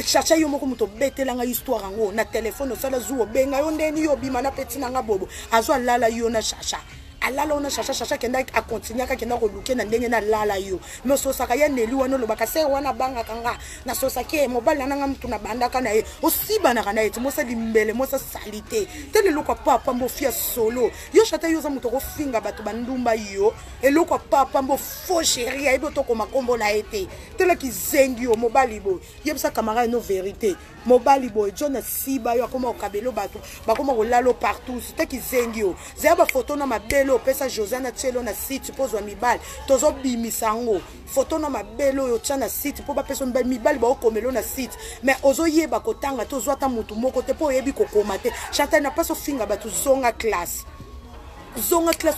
A: chacha yo moko muto betela nga histoire ngo na téléphone osala zuo benga yo ndeni yo bima na petit na nga bobo azwa lala yo na chacha alala ona chacha kenda a continuer ka kenda ko luke na ndenge na lala yo mais sosaka ya neli wana lobaka se wana banga kanga na sosaki mobali nanga mtu na bandaka na ye osiba na kana eti mosa limbele mosa salite tele loko papa mbo fia solo yo chata yo za muto ko finga bato bandumba yo eloko papa mbo faux chéri aibo to ko makombo na ete tele ki zengi yo mobali bo yebisa camarade no vérité mobali bo John siba yo akoma okabelo bato bakoma ko lalo partout c'était ki zengi yo zeba photo na mabelo pesa Josiane Tchelo na site pose wa mibali tozo bimisango photo na mabelo yo tcha na site po ba pesa mibali ba okomelo na site mais ozo yeba kotanga tozo ata mutu moko te po yebi kokoma te chata na paso finga bato zonga classe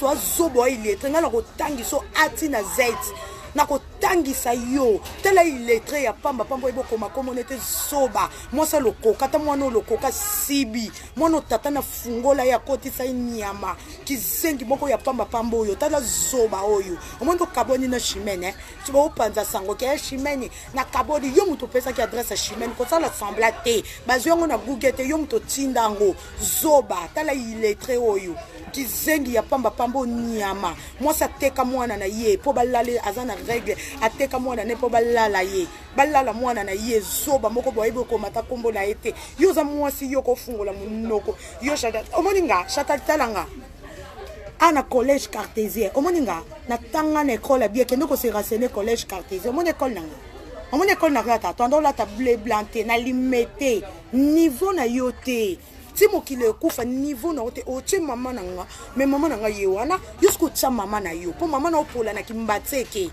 A: wa zobo iletre ngala kotangi so ati na zait na kotangisa yo tela iletre ya pamba ebo koma komonete soba mosa lokoka ta mwana lokoka sibi mwana tata na fungola ya koti sa nyama kizengi moko ya pamba oyo tala zoba oyo omondo kaboni na chimene tuba opanza sango ke chimene na kaboni yo muto pesa ki adresse ya chimene ko sala sembla te bazongo na gugete yo muto tindango zoba tala iletre oyo kizengi ya pamba nyama mosa teka mwana na ye po balale azana règle ateka mwana ne po balala ye balala mwana na ye zoba moko boyebo ko mata kombo na ete yo za mwasi yo ko fungola munoko yo shata omoninga shata talanga ana collège cartésien omoninga na tanga na école bien kendo ko se renseigner collège cartésien mon école nanga mon école na rata tando la table blanche na limité niveau na yote ti mokile kufa niveau na ote oche mama nanga mais mama nanga ye wana jusqu'au tcha mama na yo po mama na opola na kimbateke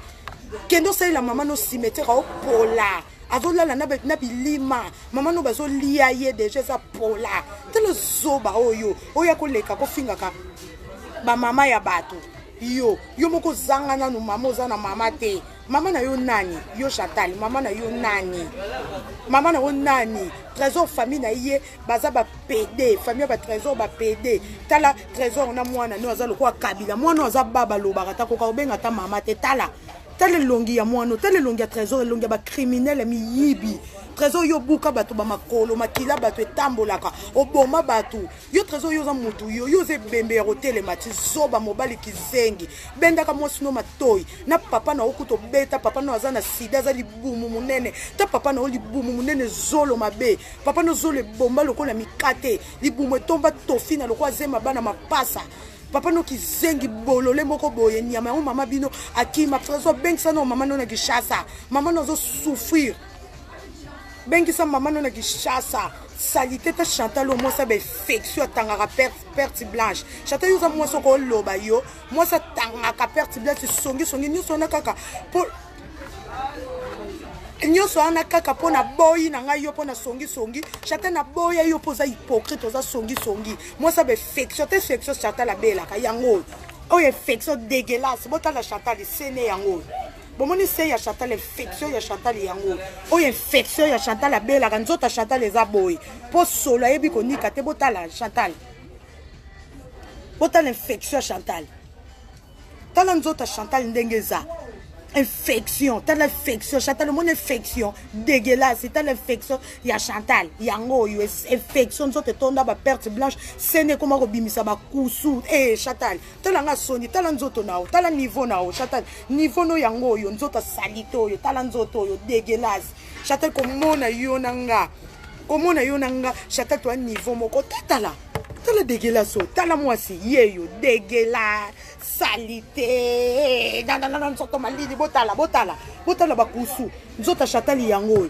A: kendo sai la mama no cimetière opola azolala na bilima mama no bazo lia ye déjà sa pola telo zoba oyo oya koleka ko finga ka ba mama ya bato yo moko zanga na no mama ozana mama te mama na yo nani yo Chantal mama na yo nani trésor famille na ye baza ba PD famille ba trésor ba PD tala trésor na mwana no azalo kwa kabila mwana aza baba lobaka ta ko ka obenga ta mama te tala longi ya mwana tala longi ya trésor longi ya ba criminel mi yibi trésor yo buka bato ba makolo makila bato etambolaka oboma bato yo trésor yo za mutu yo ze bembe ya hotel mati zoba mobali kizengi bendaka mwasi no matoi na papa na okuto beta papa no azana sida za libumu munene ta papa na libumu munene zolo mabe papa no zolo bomba lokola mikate libumu etomba tofina lokola zema bana mapasa papa no kizengi bolole moko boye nyama ya mama bino akima trésor bengisa no mama no na kishasa mama no zo souffrir bengisa mama no na kishasa salité ta Chantal au moins ça be affection tangaka perte blanche Chantal yo za moi soko loba yo moi ça tangaka perte blanche songi nyoso na kaka po nyoso ana kaka pona boyi na ngai yo pona songi Chantal na boya yo poza hypocrite oza songi moi ça be affection te affection Chantal la bela ka yango o affection dégueulasse bota la Chantal sene yango bomoni se ya Chantal infection ya Chantal yango o infection ya Chantal abela kanzota Chantal eza boy po solo yebi konika te botala Chantal botala infection ya Chantal tala nzota Chantal ndengeza infection tala infection Chantal mon infection dégueulasse tala infection ya Chantal yango yo infection nzote tonda ba perte blanche sene koma ko bimisa ba kusu Chantal tala nga soni tala nzoto nao tala niveau nao Chantal niveau no yango yo nzota salito yo tala nzoto yo dégueulasse Chantal komona yo nanga Chantal to niveau moko tala dégueulasse tala mwasi yeyo dégueulasse salité non nzoto malidi botala bakusu nzota Chantal yango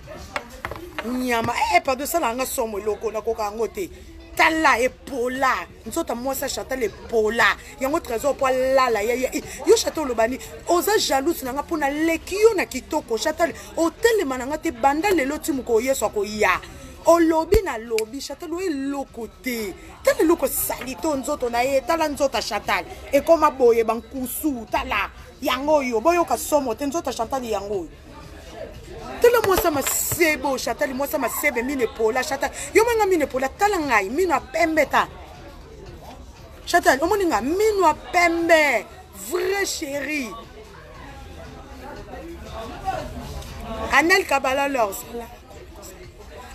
A: nyama pardon sala nga somo loko na koka ngote tala epola nzota mwasa Chantal epola yango trésor po lala yo Chantal lobani oza jalouse nanga pona leki yo na kitoko Chantal otelema nanga te banda lelo timuko yeso ko ya olobi na lobi Chantal we lokote tala loko salito nzoto na ye tala nzota Chantal e koma boye bankusu tala yango yo boyo ka somo te nzota Chantal yango tala mwasa masebo Chantal mwasa masebe mine pola Chantal yo manga mine pola tala ngai mino apembe ta Chantal omoninga mino apembe vrai chéri Anel Kabala lors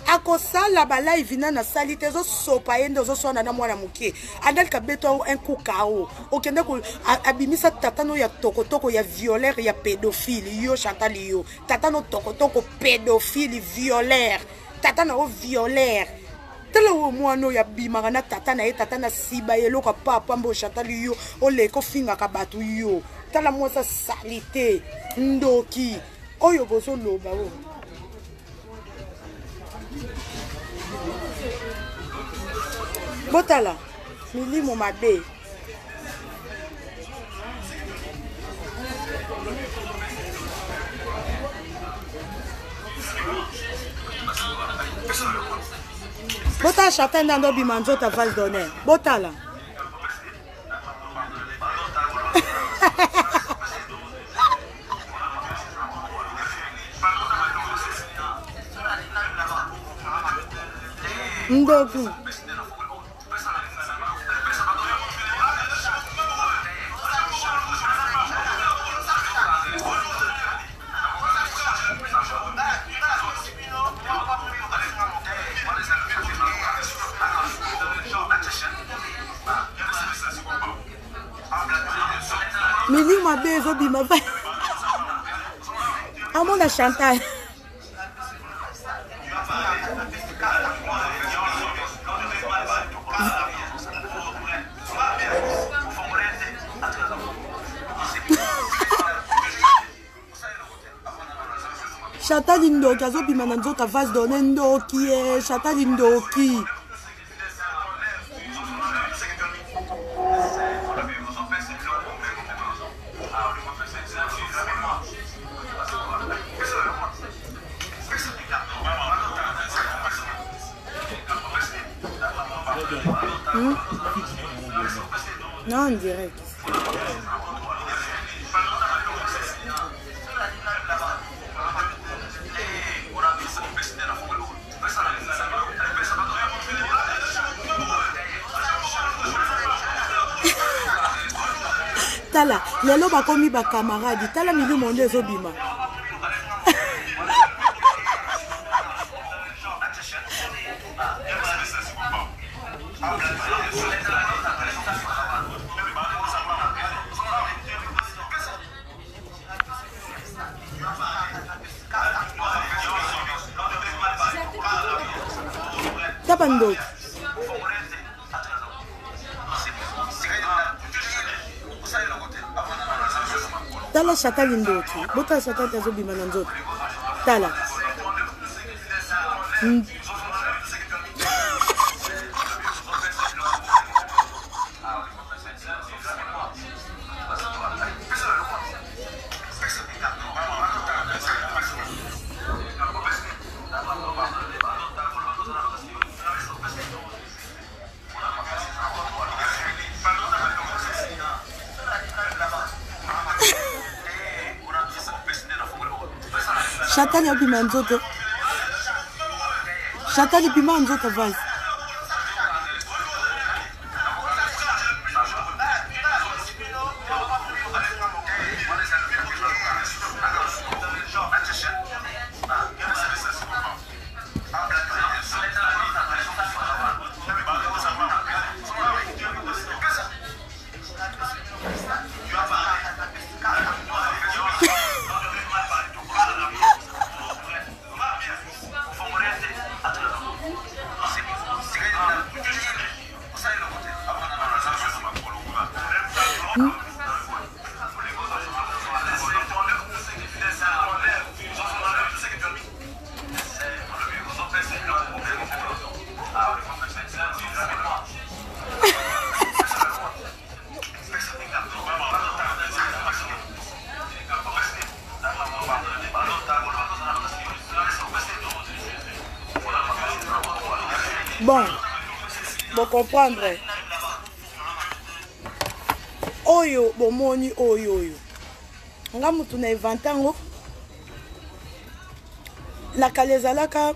A: akosala balive na sali te ezosopa ye nde ozoswana na mwana moke andalika beto un coup kao okende abimisa tatano ya tokotoko ya violaire ya pédophile yo Chantal yo tatano tokotoko pédophile violaire tatano violaire tala wo mwana ya bimaka na tata na ye tata na siba eloko papa mbo Chantal yo oleko fingaka bato yo tala mwasa salite ndoki oyo bozoloba o botala milimo mabe botala Chantal ndando bima nzota vase d'honneur botala ndoku Mili mabe ezobima va amona Chantal Chantal ndoki azobima na nzoka vase d'honneur ndoki Chantal ndoki Non, en direct. Tala, lelo bakomi ba camarade, tala mili monde ezobima. Tabando. Tala Chantal ndoki. Bota Chantal tazobima na nzoto. Tala. Chantal ya bima nzoto. Chantal bima nzoto vai. Bon, vous comprendre. Oyo, bon moni oyo. On a mutu na evantango. La kalezalaka,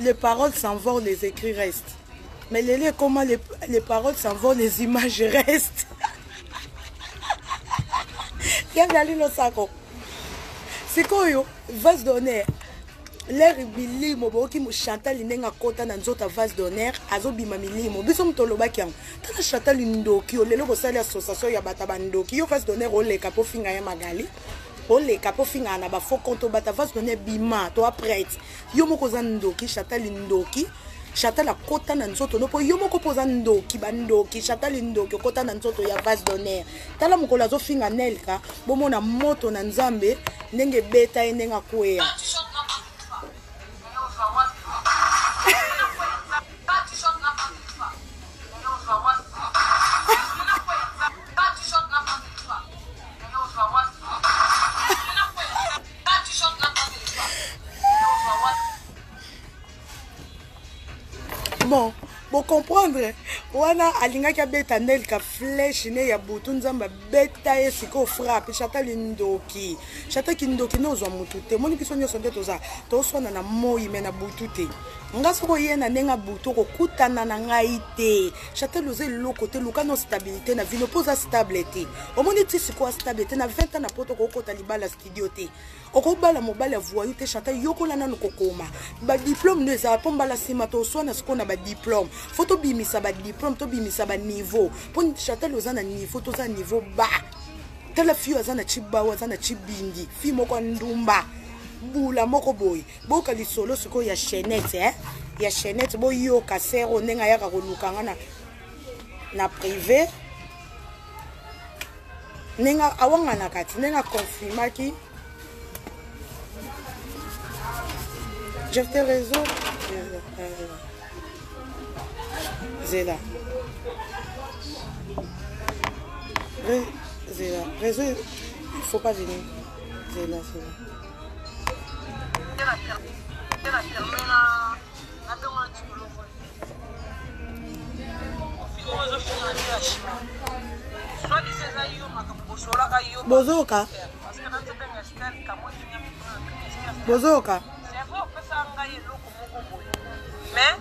A: les paroles s'envolent, les écrits restent. Mais comment les paroles s'envolent, les images restent. C'est quoi, vase d'honneur. l'air bilimo boki mo Chantal Nenga kota na nzota vase d'honneur azobima milimo biso mtoloba kiam tala Chantal Ndoki olelo ko sala association ya bata bandoki yo vase d'honneur oleka po finga ya magali oleka po finga na ba faux compte bata vase d'honneur bima to prête yo moko za Ndoki Chantal Ndoki Chantal a kota na nzoto no po yo moko poza Ndoki bandoki Chantal Ndoki kota na nzoto ya vase d'honneur tala mokolo zo finga nelka bomona moto na nzambe ndenge beta endenga kwea Bon comprendre wana alinga ka beta ndel ka flèche ne ya butu nzamba beta esiko frappe Chantal Ndoki no zo mutu te moni biso nyoso nde toza to sona na moi mena butu te nga soko yena nenga butu ko kutana na ngai te Chantal oze loko te luka no stabilité na vino poza stabilité omoni ti siko stabilité na 20 ans na poto ko kota libala studio te okobala mobala voyou te Chantal yokola nanu kokoma ba diplôme ne za pomba la sima to sona siko na ba diplôme photo bimisa ba diplôme to bimisa ba niveau pon Chantal ozana niveau to za niveau ba tala fio azana chiba wazana chibindi fi moko ndumba bula moko boy boka lisolo siko ya chaînette ya chaînette boyo kasero nenga ya ka kolukanga na privé nenga awanga na kati nenga confirmaki je te réseau Zéla réseau il faut pas venir Zéla Bozoka
C: mais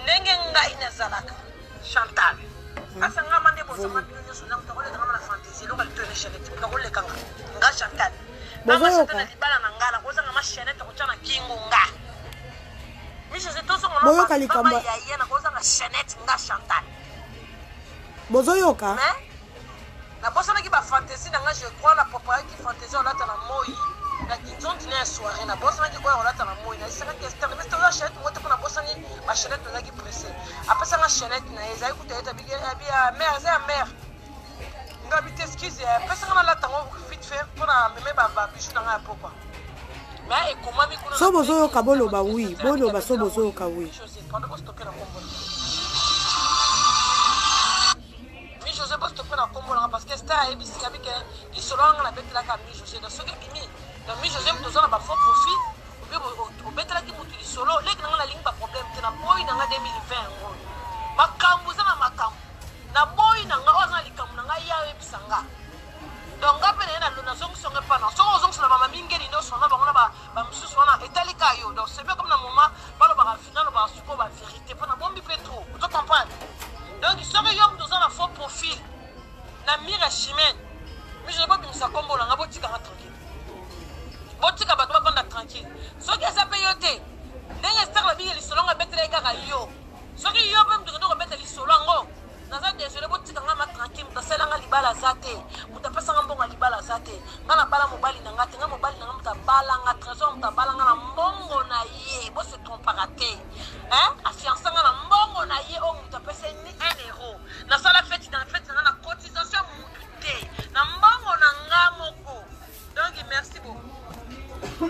C: ndenge ngai nazalaka Chantal asa nga mande bozama bino sona mtakole kama na fantasy loka litone Chanette mtakole kanga nga Chantal baba Chantal libala na ngala koza nga ma Chanette ko tshana kingo nga misho zetoso ngoma
A: boyoka likamba
C: ya yena koza nga Chanette nga Chantal
A: bozoyoka
C: na bosana ki ba fantasy nga je crois la papa qui fantasy on lata na moi na kinzon tine soirée na bosana ki ko on lata na moi na saka que c'était mais to la Chanette moto na bosani ba Chanette na ki pressé après ça nga Chanette na ezai kuteta bi mère za mère nga bi t'excuse après ça nga la tango vite faire pour na meme ba bichu na nga papa mais et comment mi kuna
A: so bozoyoka boloba oui boloba so bozoyoka oui
C: José bosse te prendre en combo parce que c'était à ABC avec il se rend la bête là comme José dans ce qui bimi donc José me donne ba faux profit au bête là qui mutili solo les que na ligne pas problème que na boy na 2020 makambu za na makambu na boy na nga oza likambu na nga ya ebisanga donc ngapene na lona zongo songa pa na zongo sur la mama mingeli no sona ba ngona ba msusu wana etalika yo donc c'est bien comme na moment ba lo ba final ba suko ba vérité pa na bombi petro tu comprends. Donc, il serait yom dans un faux profil. Na mire chimène. Mais je ne sais pas si ça combo là, botika tranquille. Botika batba banda tranquille. Ce qui ça payoté. N'est star la vie les solon a bête les gars yo. Ce qui yo même de nous remettre les solongo. Dans un désolé botika ngama tranquille, mutasela nga libala zate. Mutapasa ngambonga libala zate. Ngana bala mobali na ngate, ngama mobali na ngata bala nga trésor mutabala nga na mbongo na ye. Bo se trompe raté. Hein? Affiançant nga na mbongo na ye o mutapesa ni 1 euro. Na sala fête dans fête na cotisation mututé. Na mbongo na ngamoko. Donc merci beaucoup.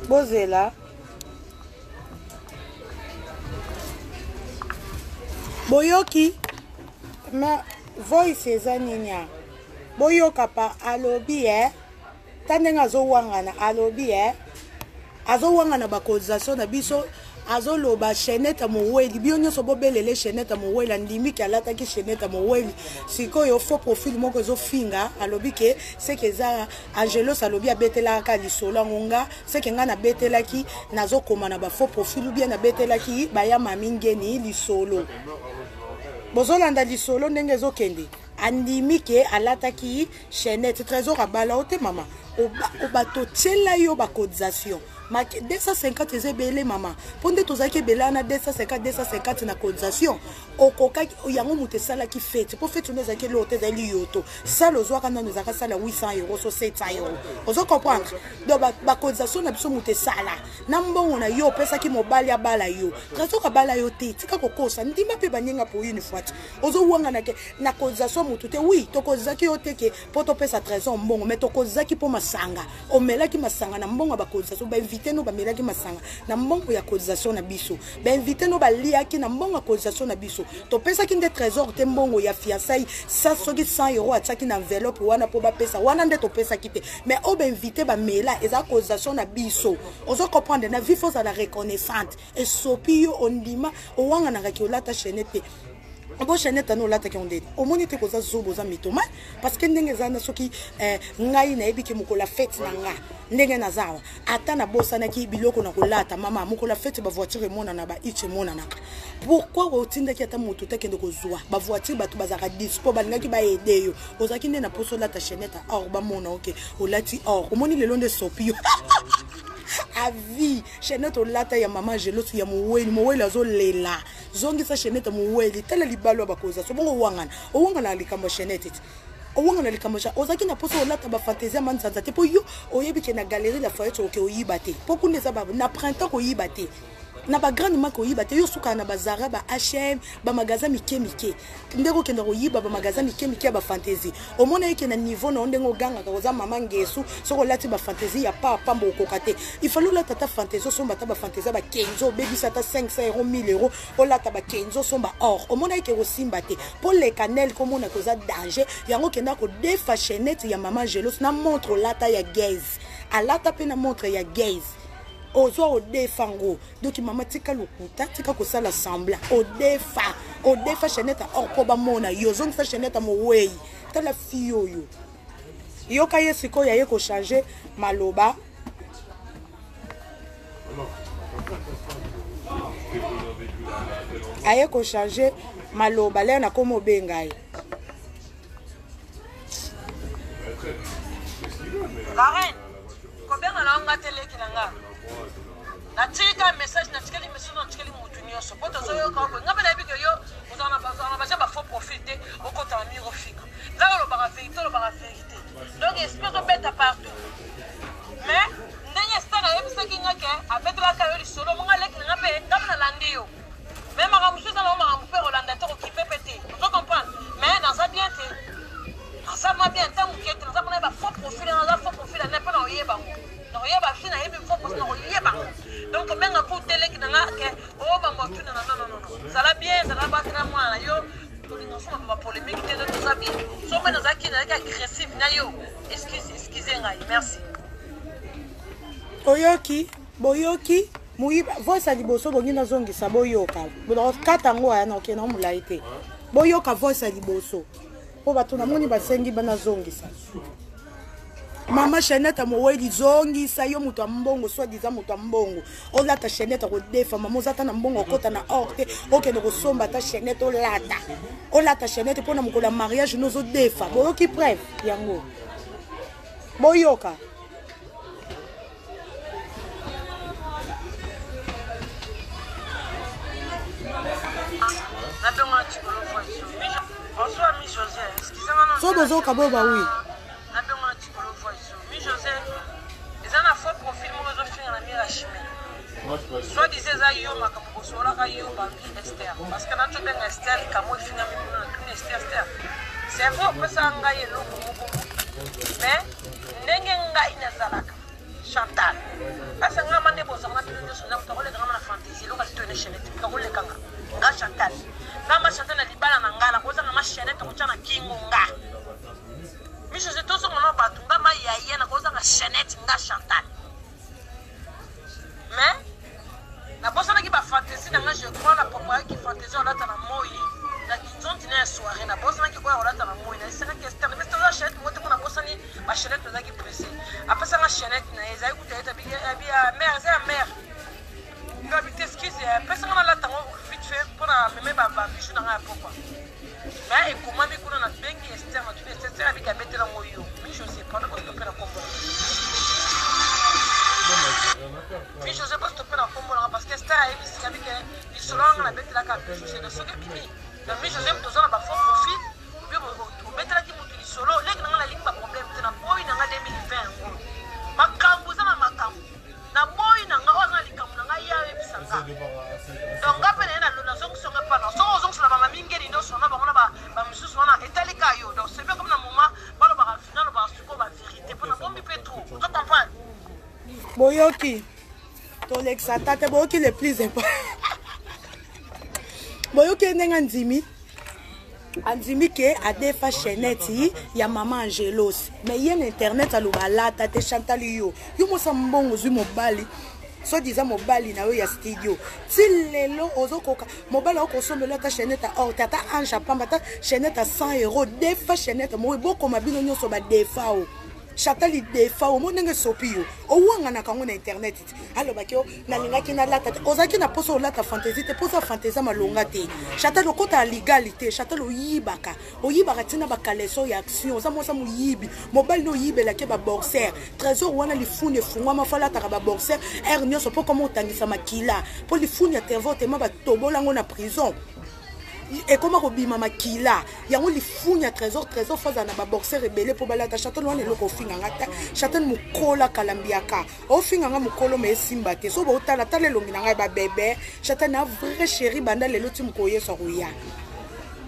A: Bozela boyoki ma voice eza nini ya boyoka pa alobi tandenga azowangana alobi azowangana bacotisation na biso azoloba Chanette Moweli bio nyonso bobelele Chanette Moweli ndimi ki alataki Chanette Moweli sikoyo faux profil moko ezofinga alobi ke seke eza Angelos alobi abetelaka lisolo ngonga seke nga na betelaki nazokoma na ba faux profil ou bien na betelaki bayama mingeni lisolo bozolanda lisolo ndenge ezokende andimi ke alataki chaînette trésor abala ote mama obato tiela yo ba cotisation ma 250 ezebele mama ponde tozaki belana 250 na cotisation okoka yango muté sala ki fête po fête nous zaki lote zali yoto sala ozwaka nanu zaka sala 800 euros so 700 euros ozo comprendre donc ba cotisation na biso muté sala na mbongo na yo pesa ki mobali abala yo trésor abala yo te tika kokosa ndima pe banyenga pour une fois ozo wanga na cotisation mutu te oui to cotisaki yo te ke po to pesa trésor mbongo mais to cotisaki po masanga omelaki masanga na mbongo ba cotisation ba invité no ba melaki masanga na mbongo ya cotisation na biso ba invité no ba liaki na mbongo ya cotisation na biso to pesa ki nde trésor te mbongo ya fiançailles ça soki 100 euros ataki na enveloppe wana po ba pesa wana nde to pesa ki te mais o ba invité ba mela eza cotisation na biso ozo comprendre na vie faut à la reconnaissante et sopi yo ondima o wanga na ki olata chaînette Bo chaînette no lata ki ondé o moni te koza zobo za mitoma parce que ndenge zana soki ngai na ebiki mukola fête na nga ndenge na zawa ata na bosa na ki biloko na kolata mama mukola fête ba voiture mona na ba iche mona na pourquoi otinda ki ata moto te kende kozwa ba voiture batu bazaka dispo ba ngaki ba aider yo ozaki nde na poso lata chaînette or ba mona OK o lati or o moni le long de sopio à vie chaînette o lata ya mama jelosi ya muweli azo lela zongi sa chaînette muweli tele libalo bakoza so bongo wangana likamba chaînette owangana likamba cha ozaki na poso o lata ba fantaisie manzanza te po yo oyebi ke na galerie la foyer oke oyibate po kuneza ba na printemps ko yibate na ba grande marque oyibate yo suka na bazara ba H&M ba magasin mike ndeko kenda oyiba ba magasin mike ba fantaisie o mona yeke na niveau na ndengo ganga ka koza mama ngesu soko lati ba fantaisie ya papa mbo kokate il faut la tata fantaisie so mbata ba fantaisie ba kenzo baby sata 500 euros 1000 euros o lata ba kenzo so ba or o mona yeke rosimba te pour les canels comme on a koza danger yango kenda ko defa chaînette ya mama jelos na montre lata ya gaze alata pe na montre ya gaze ozo odefango donc mama tika lokuta tika ko sala sembla odefa chaînette or ko ba mona yo zong sa chaînette mo wei ta la fille yo kaye siko ya ko changer maloba aye ko changer maloba le na komo bengai
C: la reine combien na nga tele kinanga na tika message na tikeli message na tikeli mutu nyoso poto zoyo ka ko ngabela biko yo uzana ba faux profiter au compte en miro fika là lo ba vérité donc espère que bête partout mais ndenge stana yebisa kinga ke avec la kayo solo monga leki ngabe ngabela landio même ma musu za ma mu faire Rolanda to ki pepete vous comprenez mais dans ça bien fait ça m'a bien tant que tu nous as pas faux profil n'a pas oyeba no yeba fina yebi faux profil no yeba donc même pour télé qui nga ke o ba motu non ça la bien ça la battre moi yo nous sommes pas polémique de tout ça bien so mais dans ça qui est agressif na yo excusez ngai merci
A: boyoki muiba voice ali boso bongi na zongi sa boyoka bo katango ya na okena mulaite boyoka voice ali boso po batuna moni basengi bana zongi sa mama chaînette mo weli zongi sa yo mutu ambongo soit disant mutu ambongo o lata chaînette ko defa mama zata na mbongo kota na orte okende ko somba ta chaînette o lata chaînette pona mukola mariage nozo defa boyoki preuve yango boyoka so bozo kaboba oui
C: José, ils ont un faux profil, moi je suis en la chimie. Soit disais ça, yo, ma capo, soit là, yo, banque Esther. Parce que dans tout le Esther, il y a moi, finalement, Esther. C'est vrai, on peut s'engager l'eau, mais n'enga inazalaka. Chantal. Parce que nous avons besoin de la fantaisie, nous avons une chaînette, nous avons le kanga. Nga Chantal. Nga Chantal na libala na ngala, koza nga chaînette, koza na kingonga. Mais je sais tout ce qu'on a battu, nga ma yaya na koza nga chaînette, nga Chantal. Mais la personne qui va fantaisie, je crois la propre qui fantaisie, on a dans la moïe. La qu'ils ont dîné à soirée, la personne qui voit on a dans la moïe. C'est vrai que c'est mais c'est la chaînette, moi on a personne ma chaînette là qui pressé. Après ça la chaînette, ils a écouté ta bien mère, c'est la mère. Il va vite excuser, personne là tant vite fait pour na meme ba bichu na nga pourquoi. Mais comment mi kuna na bengi externe tu sais c'est avec abetela moyo. Mi je sais pas parce que pena kombo. Mi je sais pas stopper na kombo parce que c'est ABC avec ils sont là na betela ka bichu c'est de ce que bimi. Donc mi je sais que tozana ba fond profit. Au betela ki mutu solo les na la ligne pas problème na boy na 2020. Makambu za makambu. Na boy na nga ona likamu na nga yawe bisanga. Donc ngapene na lona zongisonga pa na so zongisa ba mingeri ndo sona ba ngona ba misusu wana etalika yo. Donc c'est bien comme na moment balo ba final ba suko ba vérité pour na bombi petro. Tu comprends?
A: Boyoki. To l'exata te boyoki le plus important. Boyoki nenga ndimi. Andimi ke adefa cheneti ya mama Angelos mais yen internet alubalata te Chantal yo mosa mbongo zwi mobali so disant mobali na yo ya studio ti lelo ozokoka mobali okosomela ta cheneta or tata anja pamba ta cheneta 100 € defa cheneta mo boko mabino nyonso ba defa o Chantal defa o monenge sopio o wanga na kango na internet alo bakyo na lingaki na lata ozaki na poso lata fantasy te poso fantasy malonga te Chantal okota legalité Chantal oyibaka tina bakaleso ya action za mosa muyibi mobile no yibela ke ba boxer trésor wana lifune fungwa mafala ta ba boxer nyoso po komo tangisa makila po lifune tervote ma ba tobolango na prison. Et comment robima makila yango lifunya trésor faza na ba boxer rebelle po balata Chantal wana eloko finga ngata Chantal mukola kalambiaka o finga nga mukolo me simba te so ba utala talelongi na ngai ba bébé Chantal na vrai chéri banda lelo ti mukoye so ruya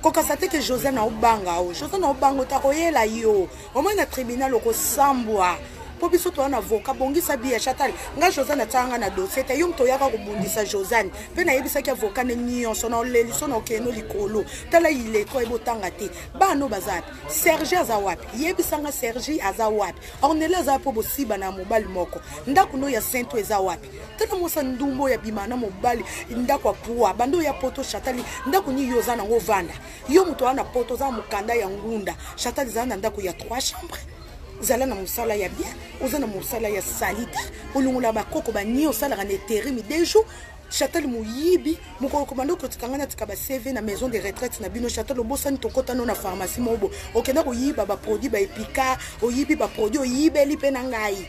A: koka sate ke José na obanga o José na obango ta koyela yo o mo na tribunal ko sambwa po biso to na avocat bongisa biya Chantal nga José na tanga na dossier te yum to yaka ko bundisa Josane pe na yebisa ke avocat ne nyonso na leli so na okeno likolo tala ile to ebotanga te bano bazapi Serge azawapi yebisa nga Serge azawapi ornele azapo bosiba na mobali moko ndako no ya Saint ezawapi tala mosa ndumbo ya bimana mobali ndako apua bando ya poto Chantal ndako ni yoza na ngovanda yo muto ana poto za mukanda ya ngunda Chantal zana ndako ya 3 chambres zala na musala ya bien ozana musala ya salite olungula bakoko bani osala na terimi dejo Chantal muyibi mukolo komando ko tikangana tikaba CV na maison de retraite na bino Chantal obosani tokota no na pharmacie mobo okenda ko yiba ba produit ba epika oyibi ba produit oyibeli pe na ngai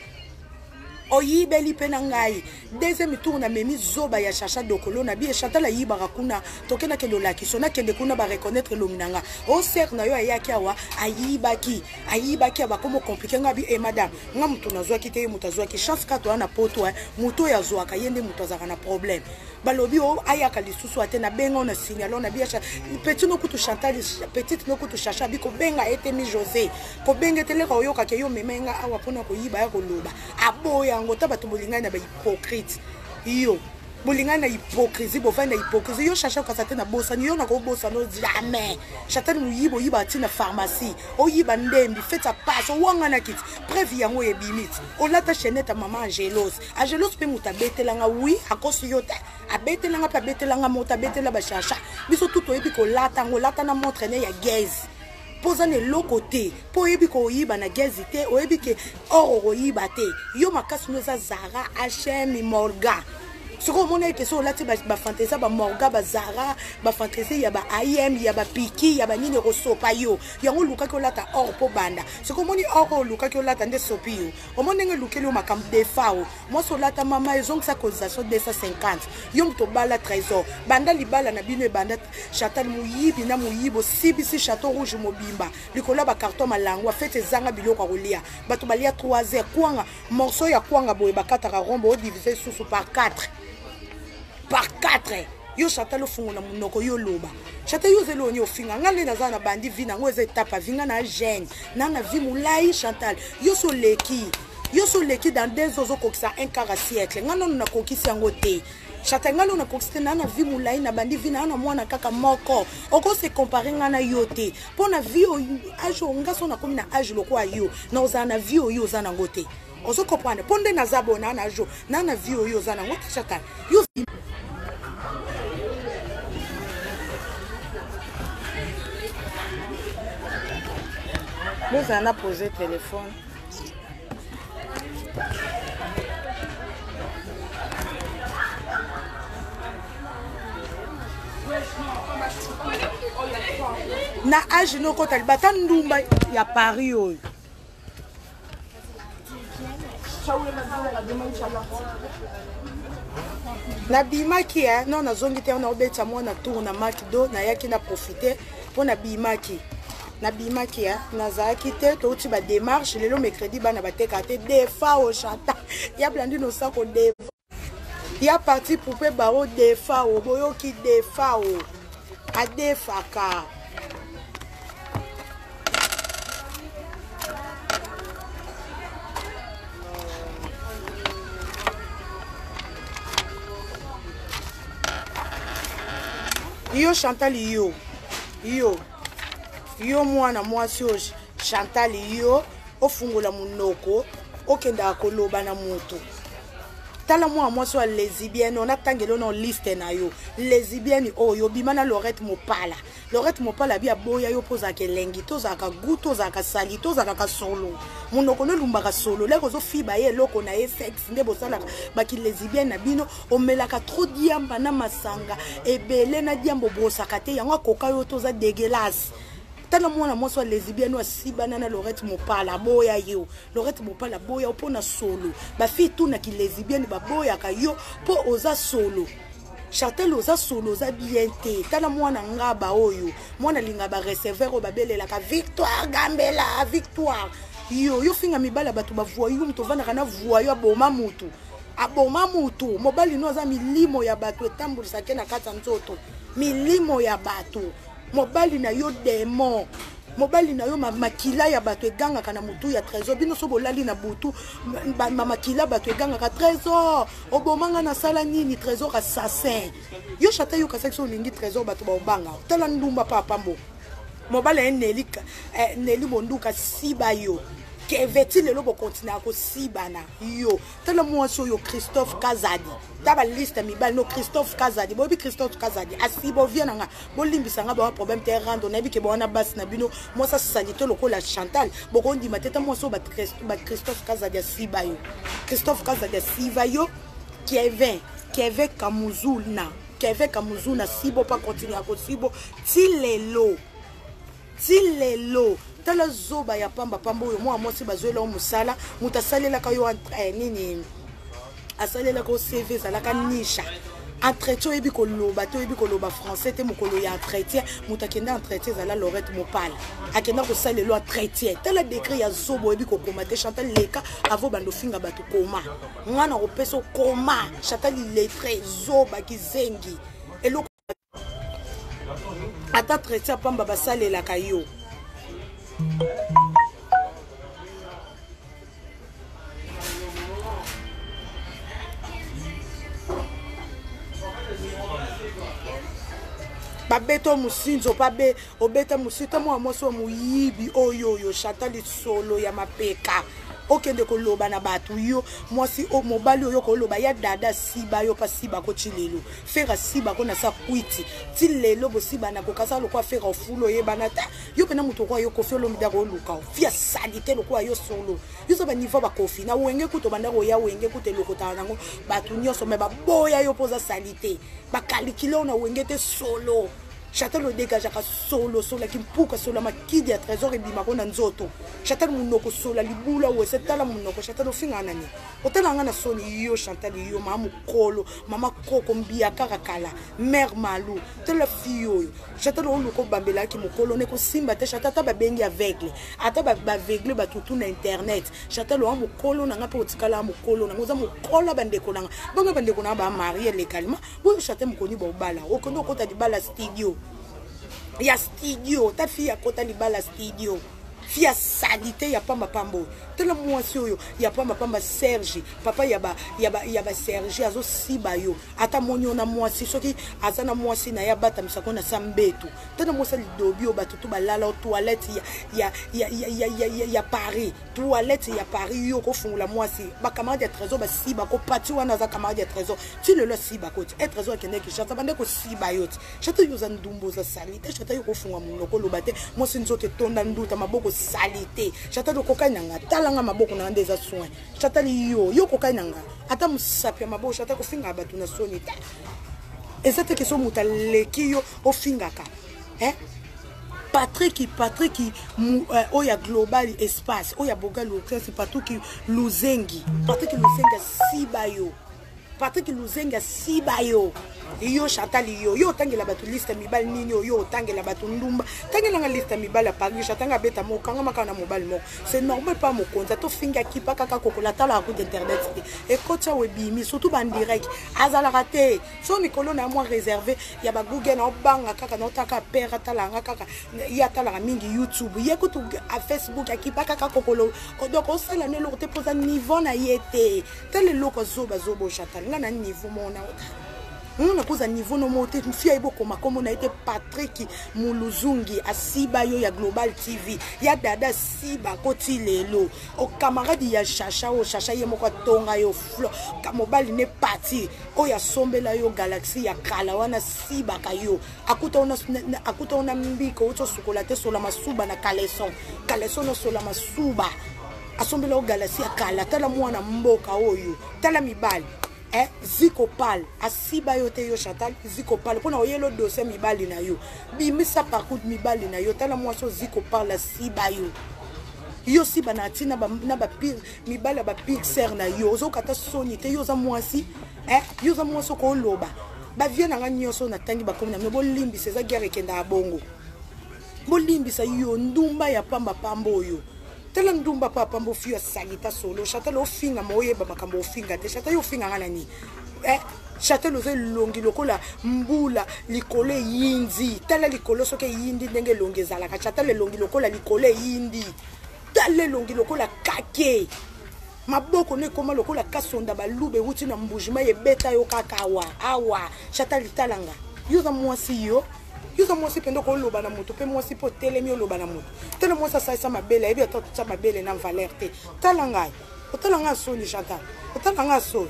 A: oyibeli pe na ngai deuxième tour na memi zoba ya Chacha dokolo na bi Chantal ayiba rakuna tokena ke lolaki sona kende kuna ba reconnaître lominanga o ser na yo ayaki awa ayibaki ba komo compliquer ngabi e madame nga mutu nazwaki te mutu azwaki chance ka to na poto mutu ya zwaka yende mutu azaka na problème balobi o ayaka lisusu ate na benga na signalo na biacha petit no kutu Chantal petite no kutu Chacha biko benga etemi José ko benga tele ka oyoka ke yo memenga awa pona ko yiba ya koloba aboya ngota bato bolingana ba hypocrite yo bolingana hypocrisie bovanda hypocrisie yo Chacha ka satena bosa yo na ko bosa no jamais Chantal muyibo yiba tina pharmacie o yiba ndembi feta passe wanga na kit preuve yango e bimit o lata cheneta mama Angelos pe mutabetelanga oui akosi yo ta abetelanga pa betelanga mota betela ba Chacha biso tuto ebi ko lata ngolata na montre ne ya gaz posa ne lokote po ebi ko yiba na gazite o ebi ke oro yiba te yo makasi no za Zara H&M Morgan soko mona ke so lati ba fantasia ba Morgan ba Zara ba fantasia ya ba IM ya ba Piki ya ba nini rosopa yo yango luka ko lata or po banda soko moni or luka ko lata nde sopi yo o mona nge lukeli o makam defao mo so lata mama ezong sa cotisation 250 yo mto bala trésor banda libala na bino e banda Chantal muyibi na muyibo CBC Château Rouge mobimba likola ba carton malangwa fete zanga biloko kolia bato balia 3h kwanga morceau ya kwanga boye bakataka rombo o diviser sous par 4 yo Chantal fungo na munoko yo loba Chantal yo zelo nyo finga ngale na zana bandi vina ngweze tapa vinga na jeune na vi mulai Chantal yo so leki dans des ozo kokisa un quart siècle ngano na kokisi yango te Chantal ngalo na kokisi na vi mulai na bandi vina na mwana kaka moko oko se comparer ngana yo te pona vi o ajo ngaso na komi na age loko ayo na ozana vi o yo zana ngote ozo comprendre ponde na zabo na na jo na vi o yo zana ngote Chantal yo Vous en a posé téléphone. na age noko talibata ndumba ya Paris oyo na bimaki non nazongi te na obeta mwana tour na makido na yaki na profiter pour na bimaki nazaki te touti ba démarche lelo mercredi bana bateka te defa au chata ya blandi no sako defa ya parti poupée baro defa o boyoki defa o a defaka yo Chantal yo mwana mwasi oje Chantal yo ofungola munoko okenda koloba na moto tala mwa mwasi wa lesbienne on a tangelo na liste na yo lesbienne oyo bimana Laurette Mopala bia boya yo poza kelengi tozaka gu tozaka sali tozaka solo munoko no lumbaka solo leko zo fiba ye loko na ye sex nde bosala baki lesbienne na bino omelaka trop diamba na masanga ebele na diambo bosaka te yango koka yo toza dégueulasse tala mwana mwasi wa lesbienne wa sibana na Laurette Mopala boya yo Laurette Mopala boya opona solo ba fi tu na ki lesbienne ba boya ka yo po oza solo Chantal oza solo oza bien te tala mwana ngaba oyo mwana linga ba receveur obabelela ka Victoire Gambela Victoire yo finga mibala batu ba voyou mto vana kana voyou aboma mutu mobali no za milimo ya batu etambulisa ke na kata nzoto milimo ya batu mobali na yo démon mobali na yo makila ya bato eganga kana mutu ya trésor bino so bolali na butu makila bato eganga ka trésor obomanga na sala nini trésor assassin yo chata yo kasekso lingi trésor bato ba obanga tala ndumba papa mbo mobali Nelly Bonduka siba yo keveti lelo bo continue ko sibana yo tala mwasi yo Christophe Kazadi taba liste mibali no Christophe Kazadi bobi Christophe Kazadi asibo viena nga bolimbisa nga ba problème te rando na bike bona bas na bino mosa salito lokola Chantal bokondi mateta mwasi ba Christophe Kazadi asiba yo Christophe Kazadi asiba yo Kevin Kamuzuna sibo pa continue ko sibo tilelo tala zoba ya pamba oyo mwa mwasi bazwela o musala mutasalela ka yo nini asalela ko CV zalaka nisha entretien ebi koloba to ebi koloba français te mokolo ya entretien mutakenda entretien zala Laurette Mopala akenda ko salelo entretien tala décret ya zobo ebi ko komate Chantal leka avo bando finga batu koma ngana ko peso koma Chantal lettre zoba kizengi eloko ata entretien pamba basalela ka yo babeto musinzo pabe obeta musita mwa moso muyibi oyo Chantal solo ya mapeka okende koloba na batu yo mwasi o mobali oyo koloba ya dada siba yo pa siba ko chilelo fera siba ko na sa kwiti tilelo bo siba na ko kasa lokwa fera ofulo ye banata yo pena muto kwa yo kofi lo mida ko luka fia salite lokwa yo solo yo so ba niveau ba kofi na wenge kuto banda ko ya wenge kute lokota nango batu nyoso me ba boya yo poza salite ba kalikilo na wenge te solo Chantal le dégage à solo qui pouka solo makidi à trésor et bimako na nzoto Chantal munoko solo libula ou c'est tala munoko Chantal au finga nani otala ngana soni yo Chantal yo mama kolo mama koko mbia karakala mère malou tela fille Chantal on loko bambela ki mokolo ne ko simba te Chantal ta ba bengi aveugle ata ba aveugle ba tutu na internet Chantal o mokolo na ngape otikala mokolo na ngoza mokolo bandeko na bonga bandeko na ba marier légalement bo Chantal mokoni ba bala okondo kota di bala studio ya studio ta fille ya kota libala studio fia salite ya pamba pambo tela mwasi oyo ya pamba Serge papa ya ba Serge azo siba yo ata monyo na mwasi soki azana mwasi na ya bata misako na sambetu tena mwasi lidobi o batutu balala o toilette ya Paris toilette ya Paris yo ko fungula mwasi ba camarade ya trésor ba siba ko pati wana za camarade ya trésor ti le siba ko ti trésor kende ki chata bande ko siba yo ti chata yo za ndumbo za salite chata yo ko funga munoko lobate mwasi nzote tonda nduta maboko salite chata do kokananga talanga maboko na ndeza soin chata yo kokananga ata musapya maboko chata ko finga batu na sonita ezate ke so mutaleki yo ofingaka Patrick oya global espace oya boga local c'est Patrick Luzengi sibayo Patrick Luzenga sibayo yo Chantal yo tangela batu liste mibali nini yo tangela batu ndumba tangela nga liste mibali à Paris chatanga beta mokanga makana mobile mo c'est normal pas mo konza to finga kipa kaka kokola tala ku internet et kocha webimi surtout ban direct azala raté so mikolo na moi réservé ya ba Google na banga kaka na taka pera tala nga kaka ya tala mingi YouTube yekutu à Facebook akipa kaka kokolo donc on sala ne lo te posa niveau na yete tele loko zoba Chantal nga na niveau mona on a cause niveau no moté fia iboko makomo na été Patrick Muluzungi asiba yo ya Global TV ya dada siba koti lelo o camarade ya Chacha ye moko tonga yo flo mobile ne parti o ya sombela yo Galaxy ya kala wana siba kayo akuta ona mbiko uto sukolate sola masuba na kaleson no sola masuba asombela o Galaxy ya kala tala mwana mboka oyo tala mibali Ziko pal asiba yo te yo Chantal Ziko pal pona oyelo dossier mibali na yo bimisa parcours mibali na yo tala mwaso Ziko pal asiba yo siba na tina na ba pire mibali ba pixer na yo zo kata soni te yo za mwasi yo za mwaso ko loba ba viena nga nyoso na tangi ba komina bo limbi seza guerre kenda bongo bo limbi sa yo ndumba ya pamba pambo yo tela ndumba papa mbo fio salita solo Chantal ofinga moye ba makambo ofinga te Chantal ofinga ngana ni Chantal oze longi lokola mbula likole yindi tela likolo soke yindi ndenge longi zala ka Chantal longi lokola likole yindi tela longi lokola kake maboko ne koma lokola kasonda balube wuti na mbujima ye beta yo kakawa awa Chantal talanga yuza mwasi yo yuza mwasi pendo ko loba na moto pe mwasi po telemi loba na moto tele mwasi sa mabele ebi atota mabele na valeur te talanga otalanga soni Chantal otalanga soni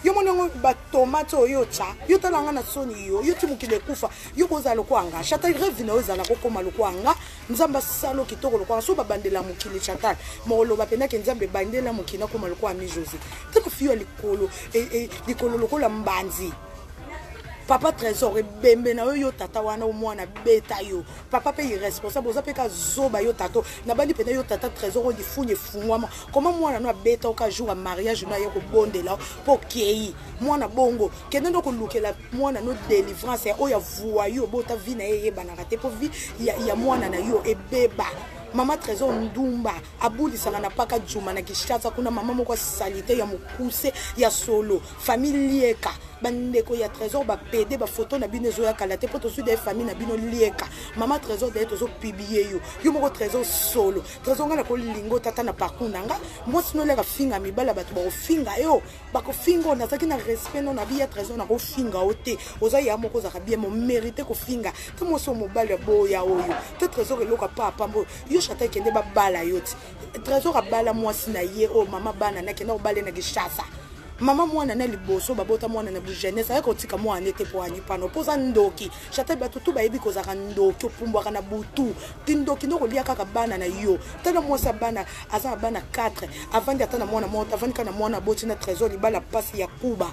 A: yo monengo ba tomate yo cha yo talanga na soni yo timukile kufa yo koza lokwanga Chantal revina ozala kokoma lokwanga nzamba salo kitoko lokwanga so babandela mukili Chantal mo loba pena ke nzambe bandela mukina koma lokwa mi José teko fiyo likolo lokola mbanzi Papa Trésor bembe na yo tata wana mwana beta yo papa pe irresponsable oza pe ka zoba yo tato na bandi pena yo tata Trésor di funye fungwama comment mwana no beta ka jour à mariage na yo ko bondela po kei mwana bongo kende ndo ko lukela mwana no délivrance o ya voix yo bota vi na ye banaka te po vi ya mwana na yo ebeba Mama Trésor ndumba abuli sangana paka juma na Kinshasa kuna mama moko salite ya mukuse ya solo famille lieka bandeko ya Trésor ba pede ba photo na binezo ya kalate poto su de famille na bino lieka Mama Trésor de tozo publier yo moko Trésor solo Trésor ngana ko lingo tata na parcours nanga moi sino le ka finga mibala batu ba finga yo ba ko fingo na zaki na respect no na biya Trésor na ko finga ote oza ya moko za bien mo mériter ko finga to mo so mobile boya oyo to Trésor eloka papa mbo yo Chantal kende ba bala yoti Trésor abala mwasi na ye o mama bana na kenda obale na Kinshasa mama mwana na liboso babota mwana na bujeunesse ayako tika mwana ete po ani pano poza ndoki Chantal batutu ba yebi kozaka ndoki opumbwa kana butu tindoki ndoko lia kaka bana na yo tana mwasa bana aza bana 4 avant d'atana mwana monta avant kana mwana boti na Trésor libala pasi ya kuba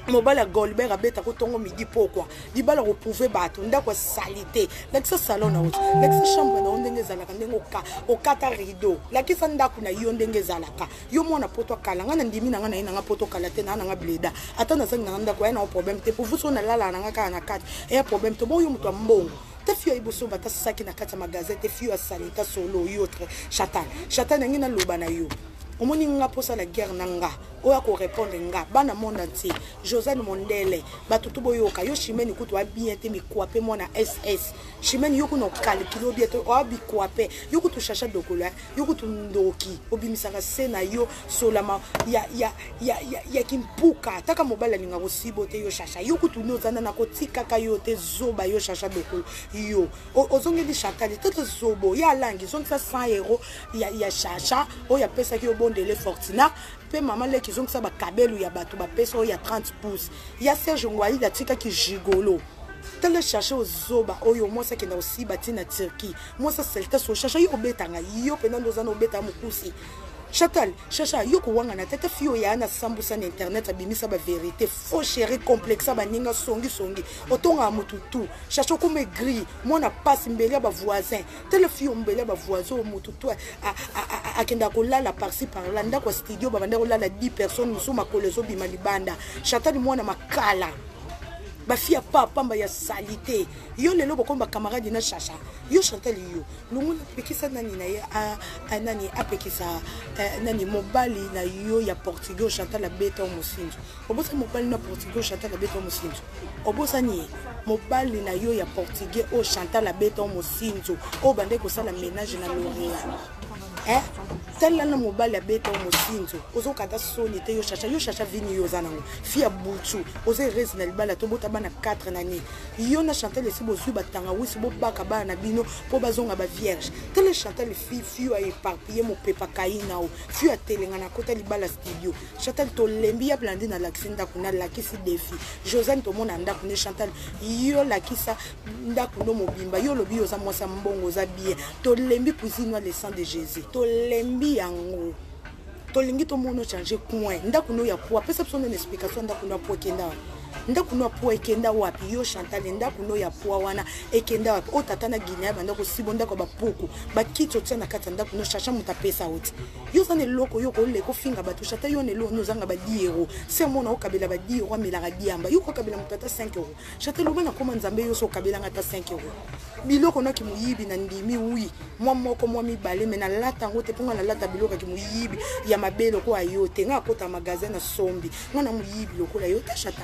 A: mobala Goldberg abeta ko tongo midi pokwa libala ko prouver bato ndako salité lakisa salon na autre lakisa chambre na ndenge zalaka ndengo ka okata rideau lakisa ndako na yo ndenge zalaka yo mwana poto kala ngana ndimi na ngana ina nga poto kala te na nga bleda atana zanga ndako yana problème te pour vous on lala na nga ka na kati et problème to bo yo muto mbongo te fio ibuso bata saki na kati magazette fio salita solo yotre Chantal ngina loba na yo omoni nga posa la guerre nanga oya ko répondre nga bana monde entier Josane Mondele batutu boyoka yo Chimène kutu wa bien te mi kwape mona SS Chimène yo kuno calculo bien to obi kwape yo kutu chacha dokola yo kutu ndoki obimisaka sena yo solama ya kimpuka taka mobala linga ko sibote yo chacha yo kutu nozana na kotika ka yo te zoba yo chacha dokolo yo ozongi di Chantal tete zobo ya langi zongi sa 100 € ya chacha oya pesa ki obondele Fortina pe mama le ki zongi sa ba kabelu ya batu ba pesa ya 30 pouces ya Serge Ngwali da tika ki gigolo tele chercher aux zoba oyo moi ça qui na aussi bati na Turquie moi ça c'est so chercher yo betanga yo pena ndozana obeta mukusi Chantal, chacha, yoko wanga na tata fio ya na sambusa na internet abimisa ba vérité, faux chéri complexe ba ninga songi. Otonga mututu, chacha comme gris, moi na passe mbele ba voisin. Tele fio mbele ba voisin mututu a kenda ko la par-ci par-là, ndako studio ba banda ko la 10 personnes musu makolezo bima libanda. Chantal moi na makala. Ba fia papa ya salité. Yo lelo bokomba camarade na chacha. Yo Chantal yo. Lungu pekisa nani na ye nani apekisa nani mobali na yo ya Portugal Chantal la beta musinzo. Obosa mobali na Portugal Chantal la beta musinzo. Obosa ni mobali na yo ya Portugal o Chantal la beta musinzo. O bande ko sala ménage na L'Oréal. Tella na mobali ya beta musinzo. Ozo kata soni te yo chacha vini yo zanango. Fia butu. Ozo rezi na libala to bota bana 4 nani. Yo na Chantal esi bozu batanga wisi bo baka bana na bino po bazonga ba vierge. Tele Chantal fio a éparpillé mo pepa kaina o. Fio a telenga na kota libala studio. Chantal to lembi ya blandi na laksinda kuna lakisi defi. Josiane to mona ndako ne Chantal yo lakisa ndako no mobimba yo lobi yo za mwasa mbongo za bien. To lembi cuisine le sang de Jésus. To lembi yango. To lingi to mono changer coin. Ndako no ya poa. Pesa besoin d'une explication ndako no poa kenda. Ndako no poa ekenda wapi yo Chantal ndako no ya poa wana ekenda wapi o tata na Guinea banda ko sibonda ko bapuku bakito tsana kata ndako no chacha mutapesa oti yo zane loko yo ko le ko finga batu chata yo ne lo no zanga ba 10 euros c'est mon na okabela ba 10 euros melaka diamba yo ko kabela mutata 5 euros chata lo bana koma nzambe yo so kabela ngata 5 euros biloko na ki muyibi na ndimi wi mwa moko mwa mibale mena lata ngote ponga na lata biloko ki muyibi ya mabelo ko ayote nga kota magasin na sombi ngana muyibi loko la yo ta chata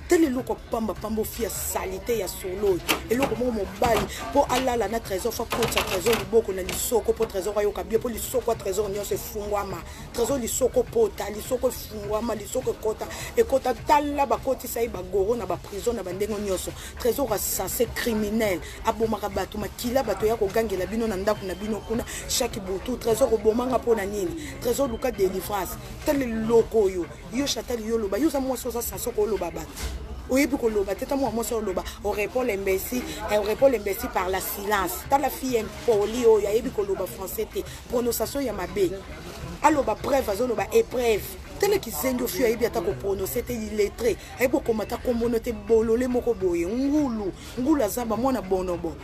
A: tele loko pamba fia salité ya solo eloko mo mobali po alala na trésor fa kota trésor liboko na lisoko po trésor ayo kabie po lisoko trésor nyo se fungwama trésor lisoko pota lisoko fungwama lisoko kota e kota tala ba koti sai ba goro na ba prison na bandengo nyoso trésor assassin criminel abomaka bato makila bato ya ko gangela bino na ndako na bino kuna chaque butu trésor obomanga po na nini trésor luka délivrance tele loko yo Chantal yo loba yo za mo so za sasoko loba ba oui, pour le bâtiment, moi, sur le bas, on répond l'imbécile par la silence. T'as la fille impoli, il y a eu le français, prononciation, il y a ma bé. Alors, preuve, épreuve. Tel qui s'est dit, il y a eu prononcer, illettré. Et pour comment t'as communauté bololé, moko boye, ngula zamba, moi, na bonobo.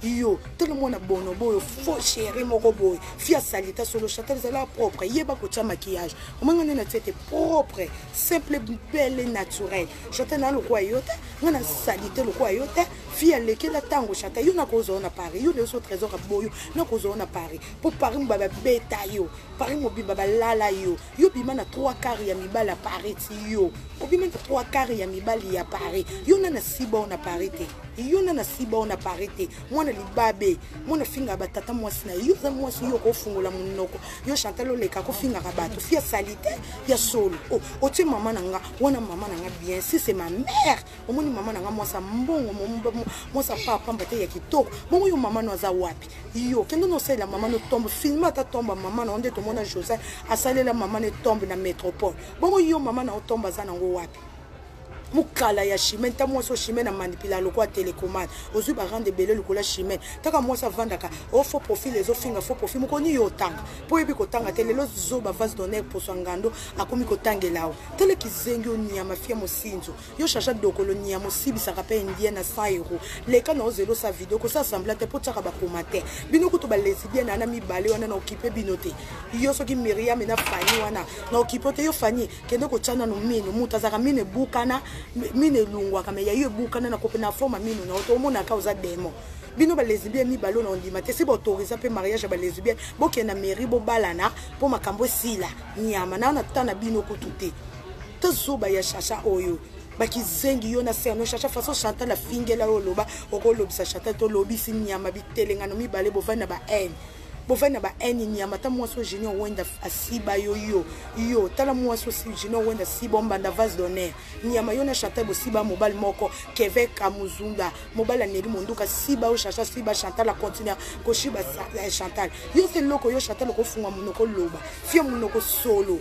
A: Yo, tout le monde a bonobo, faux chéri, moko boye. Fia salita sur le château, c'est la propre. Yeba kocha maquillage. Au moins, on a été propre, simple, belle et naturelle. Château na le royauté, on a salité le royauté. Fia leke la tango château, yo na kozo na Paris, yo le so trésor à boyo, na kozo na Paris. Pour Paris, mbaba beta yo, Paris mobi baba lala yo. Yo bima na 3/4 ya mibala Paris yo. Obima na 3/4 ya mibali ya Paris. Yo na siba na Paris te. Yo na siba na Paris te. Mwana libabe, mwana finga batata mwasi na yo za mwasi yo ko fungula munoko. Yo Chantal leka ko finga bato. Fia salité ya solo. O ti mama nanga, wana mama nanga bien. Si c'est ma mère, o moni mama nanga mwasa mbongo mwasa papa mbate ya kitoko. Bongo yo mama no za wapi? Yo kendo no sala mama no tombe filma ta tombe mama na onde to mona José asalela mama ne tombe na métropole. Bongo yo mama na otomba za nango wapi? Mukala ya chimene ta mwa so chimene na manipula lokwa télécommande ozu ba rendre belé lokola chimene taka mwa sa vandaka o faux profil les finga faux profil mukoni yo tanga po yebi ko tanga tele lo zo ba vase donner pour sangando akomi ko tangelawo tele kizengi onia mafia mosinzo yo chacha dokolo nia mosibi sa rappel indien na 100 euros leka na ozelo sa vidéo ko sa semblante po tsaka ba commentaire bino ko to ba lesbienne na mibale wana na occupé binote yo so ki Myriam na Fanny wana na occupé yo Fanny kendo ko tsana no mino mutazaka mine bukana mine lungwa kama ya bukana na kopena forma mino na otomona kauza demo bino ba lesbienne mi balo na ondima te si ba autoriser pe mariage ba lesbienne boke na mairie bo balana po makambo sila nyama na tana bino ko tuté tozoba ya chacha oyo bakizengi yo na serno chacha façon Chantal la fingela oloba okolobisa Chantal to lobisi nyama bitelengano mi bale bo vana ba haine bovana ba eni nyama ta mwaso junior wenda asiba yo tala mwaso si junior wenda sibomba nda vase d'honneur nyama yo na Chantal bo siba mobile moko keve kamuzunda mobile neli monduka siba o chacha siba Chantal la continue ko shiba Chantal yo se loko yo Chantal ko funga munoko loba fia munoko solo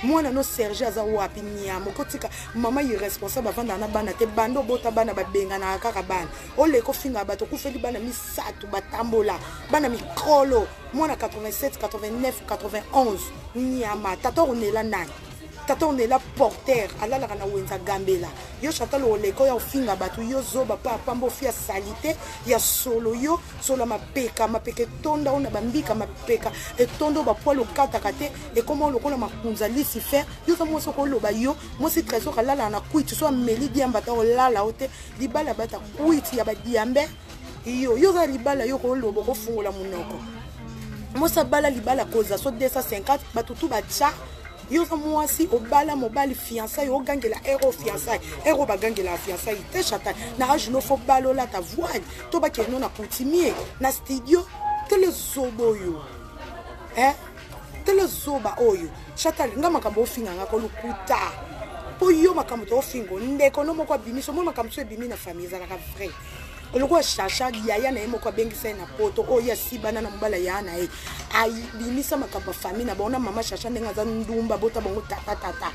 A: Moi no Serge aza wapi nyamo kotika mama irresponsable avanda na bana te bando bota bana babenga na kaka bana ole ko finga bato ku feli bana misatu batambola bana mikolo mwana 87 89 91 nyama tata onela nani tata onela porteur alala kana wenza gambela yo Chantal oleko ya ofinga bato yo zoba pa pambo fia salite ya solo yo solo mapeka tonda ona bambika mapeka etondo ba poilo kata kate et comment lokola makunza Lucifer yo za moso ko loba yo mosi trésor alala na kuiti so meli diamba ta olala ote libala bata kuiti ya ba diambe yo za libala yo ko lobo ko fungola munoko mosa bala libala koza so 250 batutu bacha yo za mwasi obala mobali fiançailles o gangela ero fiançailles ero ba gangela fiançailles te Chantal na ajno fo balola ta voile to ba keno na coutumier na studio tele zobo yo tele zoba oyo Chantal nga makambo ofinga nga ko lukuta po yo makambo to ofingo ndeko no moko bimiso mo makambo so bimi na famille za la vrai oloko chacha yaya na yemo kwa bengi sai na poto oya sibana na mbala ya na ai bimisa makamba famille na bona mama chacha ndenga za ndumba bota bongo tata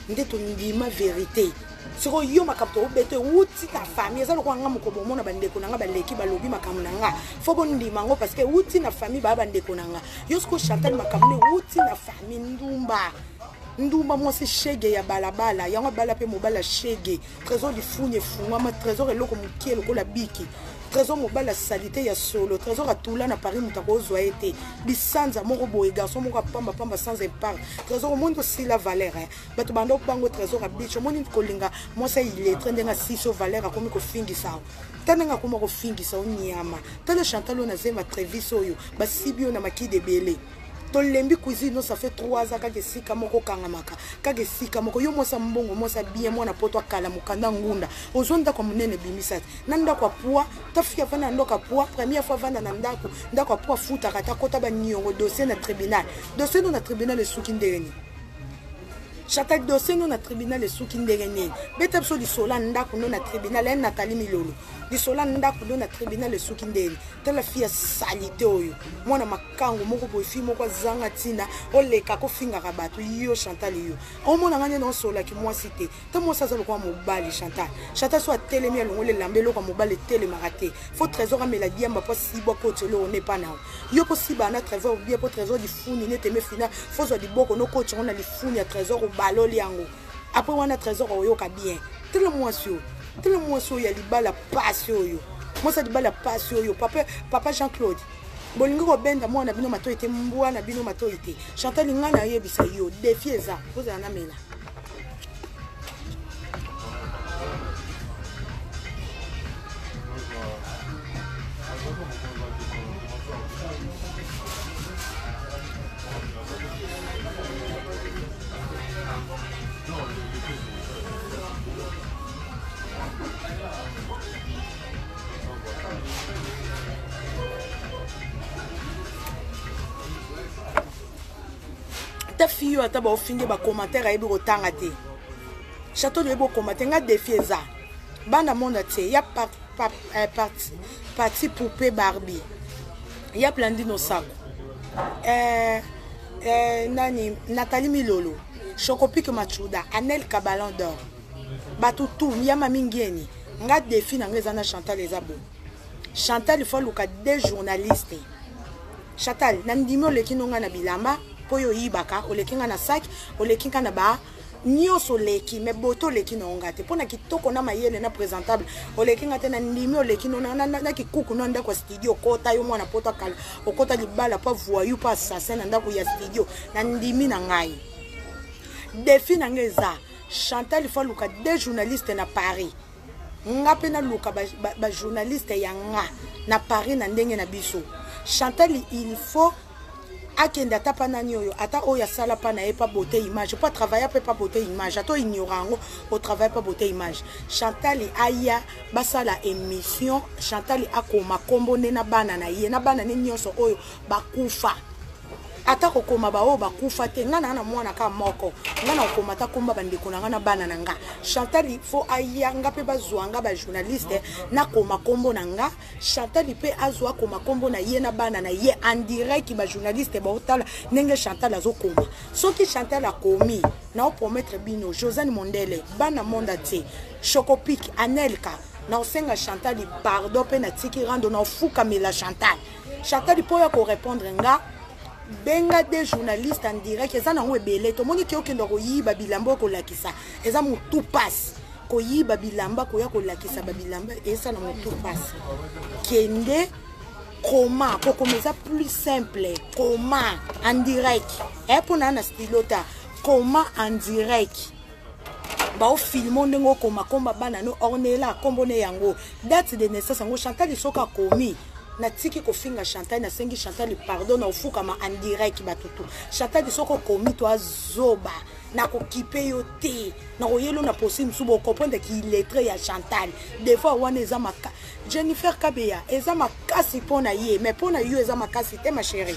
A: ndeto ndima vérité siko yo makambo obeto uti ta famille za lokwa nga mukobo mona bandeko nanga baleki balobi makambo nanga fo bon ndima ngo parce que uti na famille ba bandeko nanga yo siko Chantal makambo uti na famille ndumba mwasi shege ya balabala yango bala pe mobala shege trésor di funye funga ma trésor eloko mukie lokola biki trésor mobala salite ya solo trésor atula na Paris mutako zoete bisanza moko boye garçon moko pamba sans épart trésor mondo si la valeur bato bando bango trésor a bicho moni kolinga mwasa il est trendenga siso valeur akomi ko fingisa tananga koma ko fingisa onyama tala Chantal na zema treviso yo basibio na makide bele to lembi cuisine ça fait 3 ans kage sika moko kangamaka kage sika moko yo mosa mbongo mosa bien mwana poto akala mukanda ngunda ozonda kwa munene bimisat nanda kwa poa tafia vana ndoka poa première fois vana na ndako poa futa kata kota ba nyongo dossier na tribunal suki ndereni Chantal dossier no na tribunal suki ndereni beta biso di sola ndako no na tribunal Nathalie Milolo di sola ndako no na tribunal suki ndereni tala fia salite oyo mwana makango moko boy fi moko zanga tina oleka ko finga ka bato yo Chantal yo omona ngane no sola ki moi cité ta moi ça za lokwa mobali Chantal so atelemi alongole lambelo kwa mobali tele marate faut trésor amela diamba po sibo ko telo on n'est pas na yo ko siba na trésor bien po trésor di funi ne teme fina faut zo di boko no ko tshona li funi ya trésor baloli yango après wana trésor oyo ka bien tele moi so ya libala passe oyo moi ça libala passe oyo papa Jean-Claude bolingo ko benda mwana bino mato ite mbwa na bino mato ite Chantal ngana yebisa yo défi za poza na mela ta fille ata ba ofinge ba commentaire ayebi kotanga te Chantal yebo commentaire nga défi eza bana monde te ya parti poupée Barbie ya Blandino Sako nani Nathalie Milolo Chocopique Machuda Anel Kabalan d'or batutu ya mamingeni nga défi na ngeza na Chantal ezabo Chantal il faut luka des journalistes Chantal nandimi oleki nonga na bilamba poyo yibaka olekinga na sac olekinga na ba nyoso leki me boto leki na ongate pona kitoko na mayele na présentable olekinga te na ndimi oleki na kikuku na ndako studio kota yo mwana poto kala okota libala pa voyou pa assassin na ndako ya studio na ndimi na ngai défi na ngeza Chantal il faut luka des journalistes na Paris nga pe na luka ba journaliste ya nga na Paris na ndenge na biso Chantal il faut akenda tapa nani oyo ata oya sala pa na pas beauté image pas travailler pas beauté image ato ignorango au travail pas beauté image Chantal aya basala émission Chantal akoma kombo na bana na ye na bana ne nyonso oyo bakufa ata kokoma ba o ba kufa te ngana na mwana ka moko ngana kokoma ta komba bandeko na ngana bana nanga Chantal il faut ayanga pe bazwanga ba journaliste na koma kombo nanga Chantal pe azwa koma kombo na ye na bana na ye en direct ba journaliste ba otala nenge Chantal azokoma soki Chantal akomi na o promettre bino Josiane Mondele bana monda te Chocopic Anelka na osenga Chantal pardon pe na tiki rando na fuka mela Chantal po ya ko répondre nga benga des journalistes en direct eza nango ebele tomoni ke okende koyiba bilamba kolakisa eza mutu passe koyiba bilamba koya kolakisa babilamba eza na mutu passe kende comment kokomeza plus simple comment en direct epona na stilota comment en direct ba o filmo ndenge okoma komba bana no ornela kombone yango date de naissance yango Chantal soka komi na tiki ko finga Chantal na sengi Chantal pardon na ofuka ma en direct batutu Chantal soko komi to azoba na ko kipe yo te na oyelo na possible subo comprendre ki lettre ya Chantal des fois wana eza maka Jennifer Kabeya eza makasi pona ye mais pona yo eza makasi te ma chérie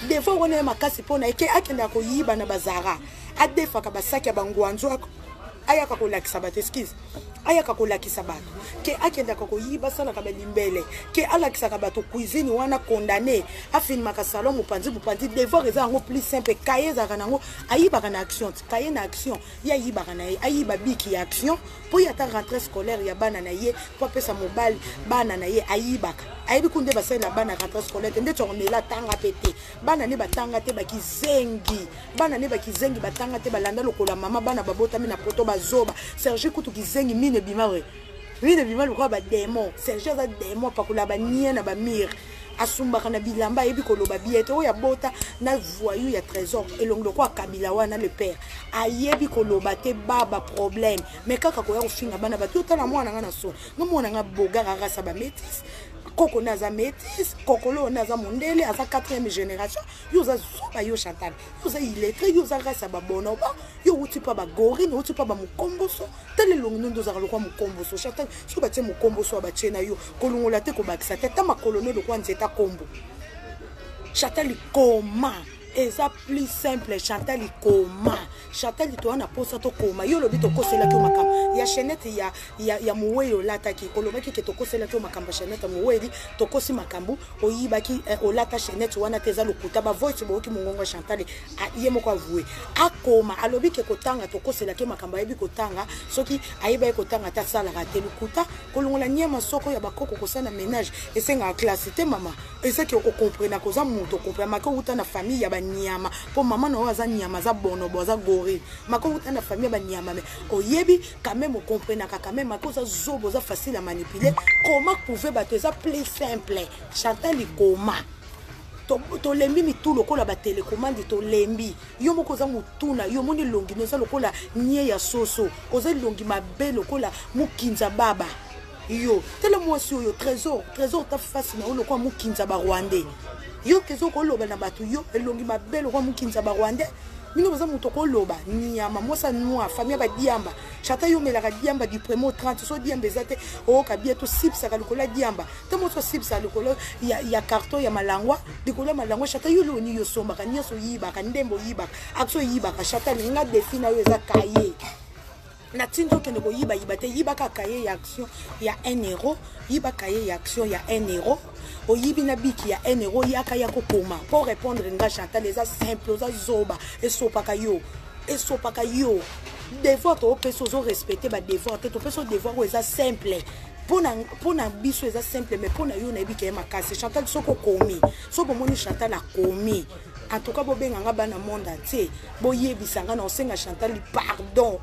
A: des fois wana makasi pona eke akenda ko yiba na bazara adefa ka basaki bangwanzo ayaka ko lakisa bato excuse ayaka ko lakisa bato ke akenda ko yiba sala ka belimbele ke alakisa ka bato cuisine wana condamné afin maka salon mupanzi devoir eza ngo plus simple kaye za kanango ayiba kana action kaye na action ya yiba kana ayiba biki ya action po ya ta rentrée scolaire ya bana na ye po pesa mobile bana na ye ayibaka ayibi kunde basela bana rentrée scolaire nde tournela tanga pété bana ne batanga te bakizengi batanga te balanda lokola mama bana babota mina poto bazoba Serge kutu kizengi mine bimawe mine bimawe kwa ba démon Serge za démon pakula ba nia na ba mire asumba kana bilamba ebi koloba biete o ya bota na voyou ya trésor elonglo kwa kabila wana le père ayebi koloba te baba problème mais kaka ko ya ofinga bana batu tala mwana ngana so mwana nga bogara rasa ba métis koko naza métis kokolo naza mondele aza 4e génération yo za soba yo Chantal yo za illettré yo za rasa ba bonoba yo uti pa ba gorine uti pa ba mukomboso tele longindo ndo za lokwa mukomboso Chantal so ba tie mukomboso ba chena yo kolongola te ko bakisa te ta makolone do kwa nzeta kombo Chantal koma eza plus simple Chantal koma Chantal to ana posa to koma yo lobi to kosela to makamba ya chenette ya muweyo lata ki kolobaki ke to kosela to makamba chenette muweli to kosi makambu oyibaki olata chenette wana teza lokuta ba voice boki mungongo Chantal ye moko avoué akoma alobi ke kotanga to kosela ke makamba yebi kotanga soki ayiba kotanga ta sala rate lokuta kolongola nyema soko ya bakoko kosana ménage esenga classe te mama ese ke o comprendre koza muto comprendre mako uta na famille ya nyama po mama no aza nyama za bonobo za gorille mako uta na famille ba nyama mais oyebi quand même on comprendre quand même mako za zobo za facile à manipuler comment pouvait battre ça plus simple Chantal comment to lembi mitu lokola ba télécommande to lembi yo moko za mutuna yo moni longi no za lokola nye ya soso oza longi mabe lokola mukinza baba yo tele mwasi yo trésor ta face na lokwa mukinza ba rwandais yo kezo ko loba na batu yo elongi mabelo kwa mukinza ba rwandais mino baza muto ko loba nyama mosa noa famille ba diamba Chantal yo melaka diamba du primo 30 so diamba ezate o ka bieto sipsa ka lokola diamba te moto sipsa lokola ya carton ya malangwa dikola malangwa Chantal yo loni yo somba ka nyaso yiba ka ndembo yiba akso yiba ka Chantal nga defina yo eza kaye na tinzo kende ko yiba te yiba ka kaye ya action ya 1 euro yiba kaye ya action ya 1 euro oyibi na biki ya 1 euro yaka ya kokoma pour répondre nga Chantal eza simple za zoba esopaka yo devoir to peso zo respecter ba devoir te to peso devoir eza simple pona biso eza simple mais pona yo na biki ya makasi Chantal soko komi so bomoni Chantal a komi en tout cas bobenga nga bana monde entier boyebisanga na osenga Chantal pardon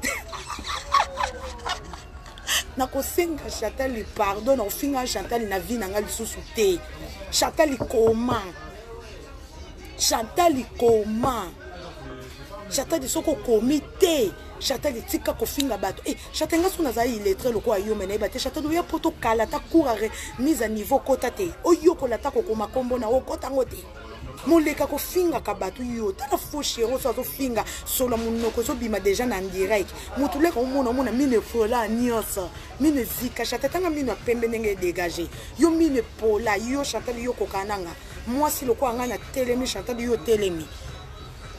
A: na kosenga Chantal pardon na finga Chantal na vie na nga lisusu te Chantal comment Chantal soko komite Chantal tika ko finga bato Chantal nga sona za illettré lokwa yo mena ba te Chantal ya poto kala ta courare mise à niveau kota te oyo ko la ta ko koma kombo na okota ngote moleka ko finga ka bato yo tala fo chéro so finga solo munoko so bima déjà na direct mutule ko mona mine fola nyosa mine zika Chantal tanga mine pembe ndenge dégager yo mine pola yo Chantal yo ko kananga moi si le quoi ngana telemi Chantal yo telemi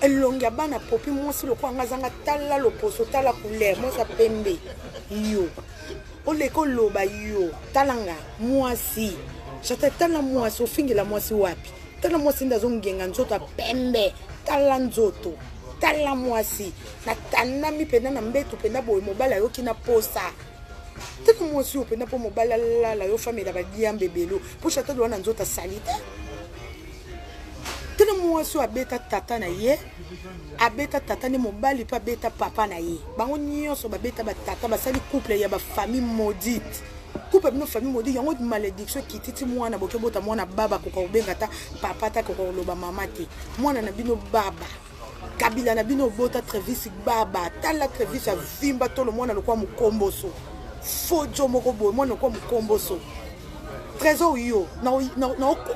A: elonga bana popi moi si le quoi ngazanga tala loposo tala couleur moi ça pembe yo ole ko loba yo talanga moi si Chantal tala moi so fingela moi si wapi tala moi si ndazo ngenga nzoto pembe tala nzoto tala moi si na tanami pena na mbeto pena boy mobala yo kina posa tala moi si pena po mobala la yo famille ba diambe belo po Chantal wana nzoto salite tala moi si abeta tata na ye abeta tata ni mobali pa beta papa na ye bango nyonso ba beta ba tata ba sali couple ya ba famille maudite couple no famille maudite yango malédiction kititi mwana boke bota mwana baba ko ko benga ta papa ta ko ko loba mama te mwana na bino baba kabila na bino bota Travis baba tala Travis a vimba to le mwana lokwa mukomboso fojo moko boy mwana lokwa mukomboso trésor yo na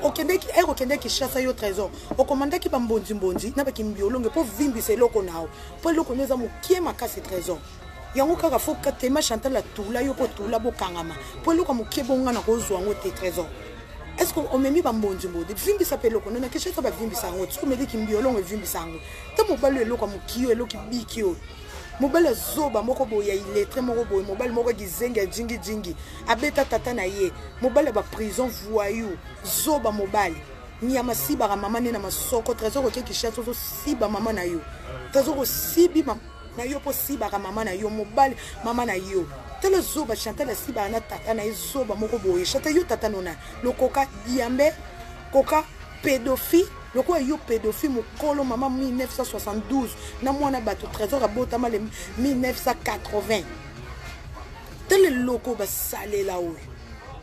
A: okendeki okendeki chassa yo trésor okomandaki ba mbonzi na ba kimbiolonge po vimbisa eloko nao po eloko neza mukie makasi trésor yango kaka fo katema Chantal la tula yo po tula bo kangama po eloko mukie bonga na kozwa ngo te trésor est-ce qu'on memi ba mbonzi vimbisa pe eloko na ke chassa ba vimbisa ngo tso meli kimbiolonge vimbisa ngo ta mobalo eloko mukio eloko bikio mobile zoba moko boya illettré moko boya mobile moko gizenga jingi abeta tata na ye mobile ba prison voyou zoba mobile nyama siba ga mama ne na masoko trésor ke ki chatso so siba mama na yo trésor sibi na yo po siba ga mama na yo mobile mama na yo tele zoba Chantal la siba na tata na zoba moko boya Chantal yo tata nona lokoka diambe koka pédophile le quoi yo pédophile mokolo mama 1972 na mwana bato trésor abota mal 1980 tel loko ba salé là où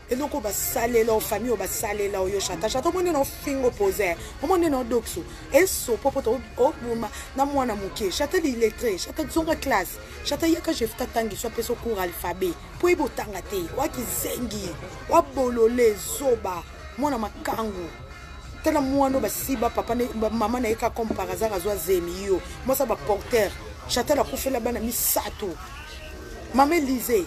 A: et loko ba salé là famille ba salé là yo Chantal moni no fingo poser moni no doxo et so popo to obuma na mwana moké Chantal illettré Chantal zonga classe Chantal yaka je fta tangi so peso cours alphabet po ibo tanga te wa kizengi wa bolole zoba mwana makangu tala mwana ba siba papa ne mama na eka comme par hasard azwa zemi yo moi ça ba porteur Chantal a kufela bana misato mama Lisée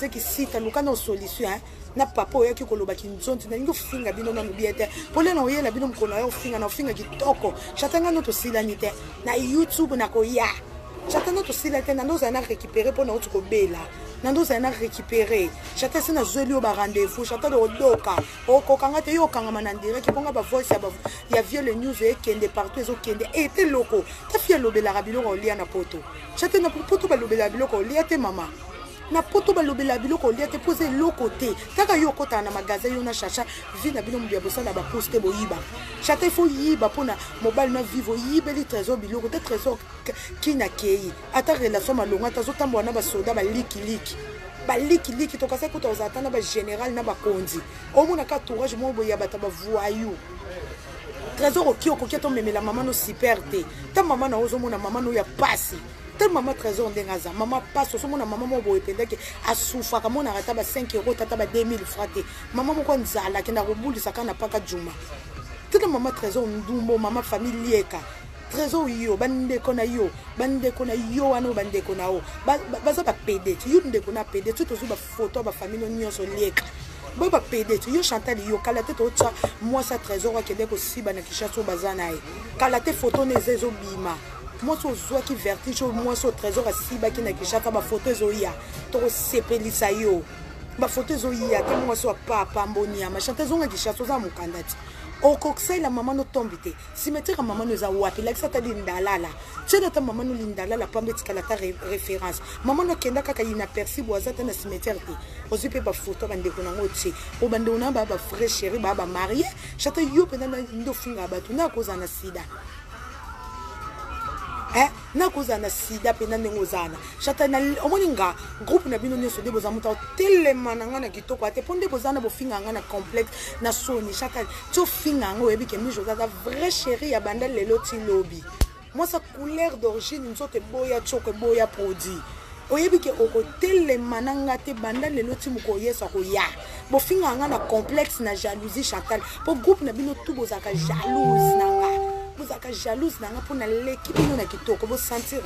A: qui cite lukana solution na papa oya ki koloba ki nzonti na ngo finga bino na mubiete pole na oyela bino mkono yo finga na finga kitoko Chantal ngano to silanite na YouTube na ko ya Chantal no to silate na ndoza na récupérer pour na otko bela na ndoza na récupérer Chantal sina zeli o ba rendez-vous Chantal o doka o kokanga te yo kanga na direct ponga ba voice ya viole news e kende partout ezo kende et te loko ta fie lobela rabilo ko lia na poto Chantal na poto ba lobela bilo ko lia te mama na poto ba lobela bilo ko lia te poser le côté taka yo kota na magasin yo na chacha vi na bino mbia bosa na ba poster boyiba Chantal faut yiba pona mobile na vivo yibe li trésor bilo ko te trésor kina kei ata relation malonga ta zotambo na ba soda ba liki to kasa ko to zatana ba général na ba konzi o mona ka tourage mo boya bata ba voyou trésor okio ko keto memela mama no super te ta mama na ozo mona mama no ya pasi ta mama trésor ndengaza mama passe so mona mama mo boye pendeke asufa ka mona rata ba 5 € tata ba 2000 francs te mama mo ko nzala kenda ko bulisa kana paka juma ta mama trésor ndumbo mama famille lieka trésor yo bandeko na yo ano bandeko na o baza ba pede yo ndeko na pede tout ozo ba photo ba famille nyonso lieka ba ba pede yo Chantal yo kala te to tsa moi sa trésor wa kende ko siba na kishaso bazana e kala te photo nezezo bima moi so zo ki vertige moi so trésor a siba ki na kishaka ba photo zo ya to sepelisa yo ba photo zo ya te moi so papa mbonia ma Chantal zonga kishaso za mukandati o koksa la maman no tombite cimetière maman no za wapi la kisata lindalala tshena ta maman no lindalala pambe tikala ta référence maman no kenda kaka ina perci boza ta na cimetière te ozipe ba photo bande ko nango tshi o bande ona ba frère chéri ba marié Chantal yo pena ndo finga batu na koza na sida na koza na sida pena ngozana Chantal na omoninga groupe na bino nyoso de boza muta telema nanga na kitoko ate ponde bozana bo finga nga na complexe na soni Chantal to finga ngo ebi ke mi joza vrai chéri ya banda lelo ti lobby moi sa couleur d'origine nzote boya choko boya produit oyebi ke oko telema nanga te banda lelo ti muko yesa ko ya bo finga nga na complexe na jalousie Chantal po groupe na bino tout bozaka jalouse nanga vous bozaka jalouse nanga pona leki bino na kitoko bo sentir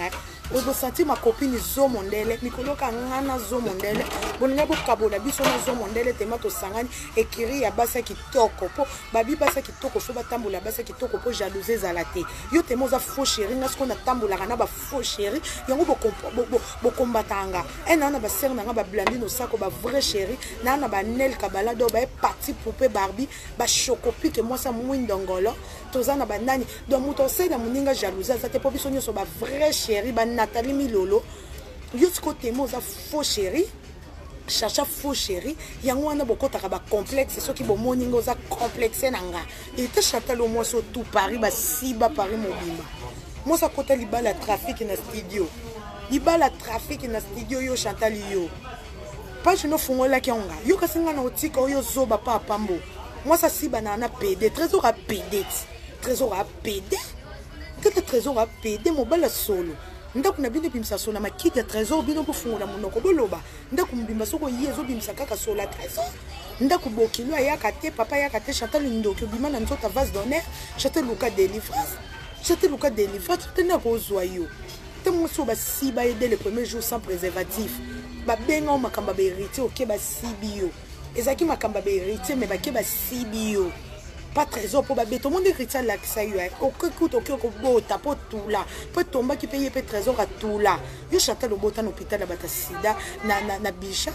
A: bo sentir ma copine zo mondele mikoloka ngana zo mondele boninga bo kabola biso na zo mondele tema to sangani ekiri ya basa kitoko po babi basa kitoko fo batambola basa kitoko po jalousie zalate yo tema za faux chéri nga sko na tambola kana ba faux chéri yango bo kombatanga na ba ser nanga ba blandi no sako ba vrai chéri na ba nel kabala do ba parti poupée Barbie ba chocopi que moi ça mwindongolo tozana ba nani donc muto se na muninga jalousie za te po biso nyoso ba vrai chéri ba Nathalie Milolo yo côté mo za faux chéri chacha faux chéri yango wana bokotaka ba complexe ce qui bo moninga za complexe nanga et te chata lo moi so tout Paris ba siba Paris mobimba moi ça kota libala trafic na studio libala trafic na studio yo Chantal yo pas je no fungola kionga yo kasinga na otika yo zoba pa pambo moi ça siba na PD trésor à PD trésor à PD que trésor à PD mobala solo ndako na bino bimsa solo na makiki ya trésor bino ko fungola monoko boloba ndako mbimba soko yezo bimsa kaka solo la trésor ndako bokilo ayaka te papa ayaka te Chantal ndoko bima na nzota vase d'honneur Chantal Luka délivrance Chantal Luka délivrance tena ko zoyo te moso ba siba dès le premier jour sans préservatif ba benga makamba ba héritier OK ba sibio ezaki makamba ba héritier mais ba ke ba sibio pas trésor pour ba beto monde héritier la ça yo OK coûte OK ko bota po tula po tomba ki payer pe trésor à tula yo Chantal lo bota na hôpital la bata sida na bicha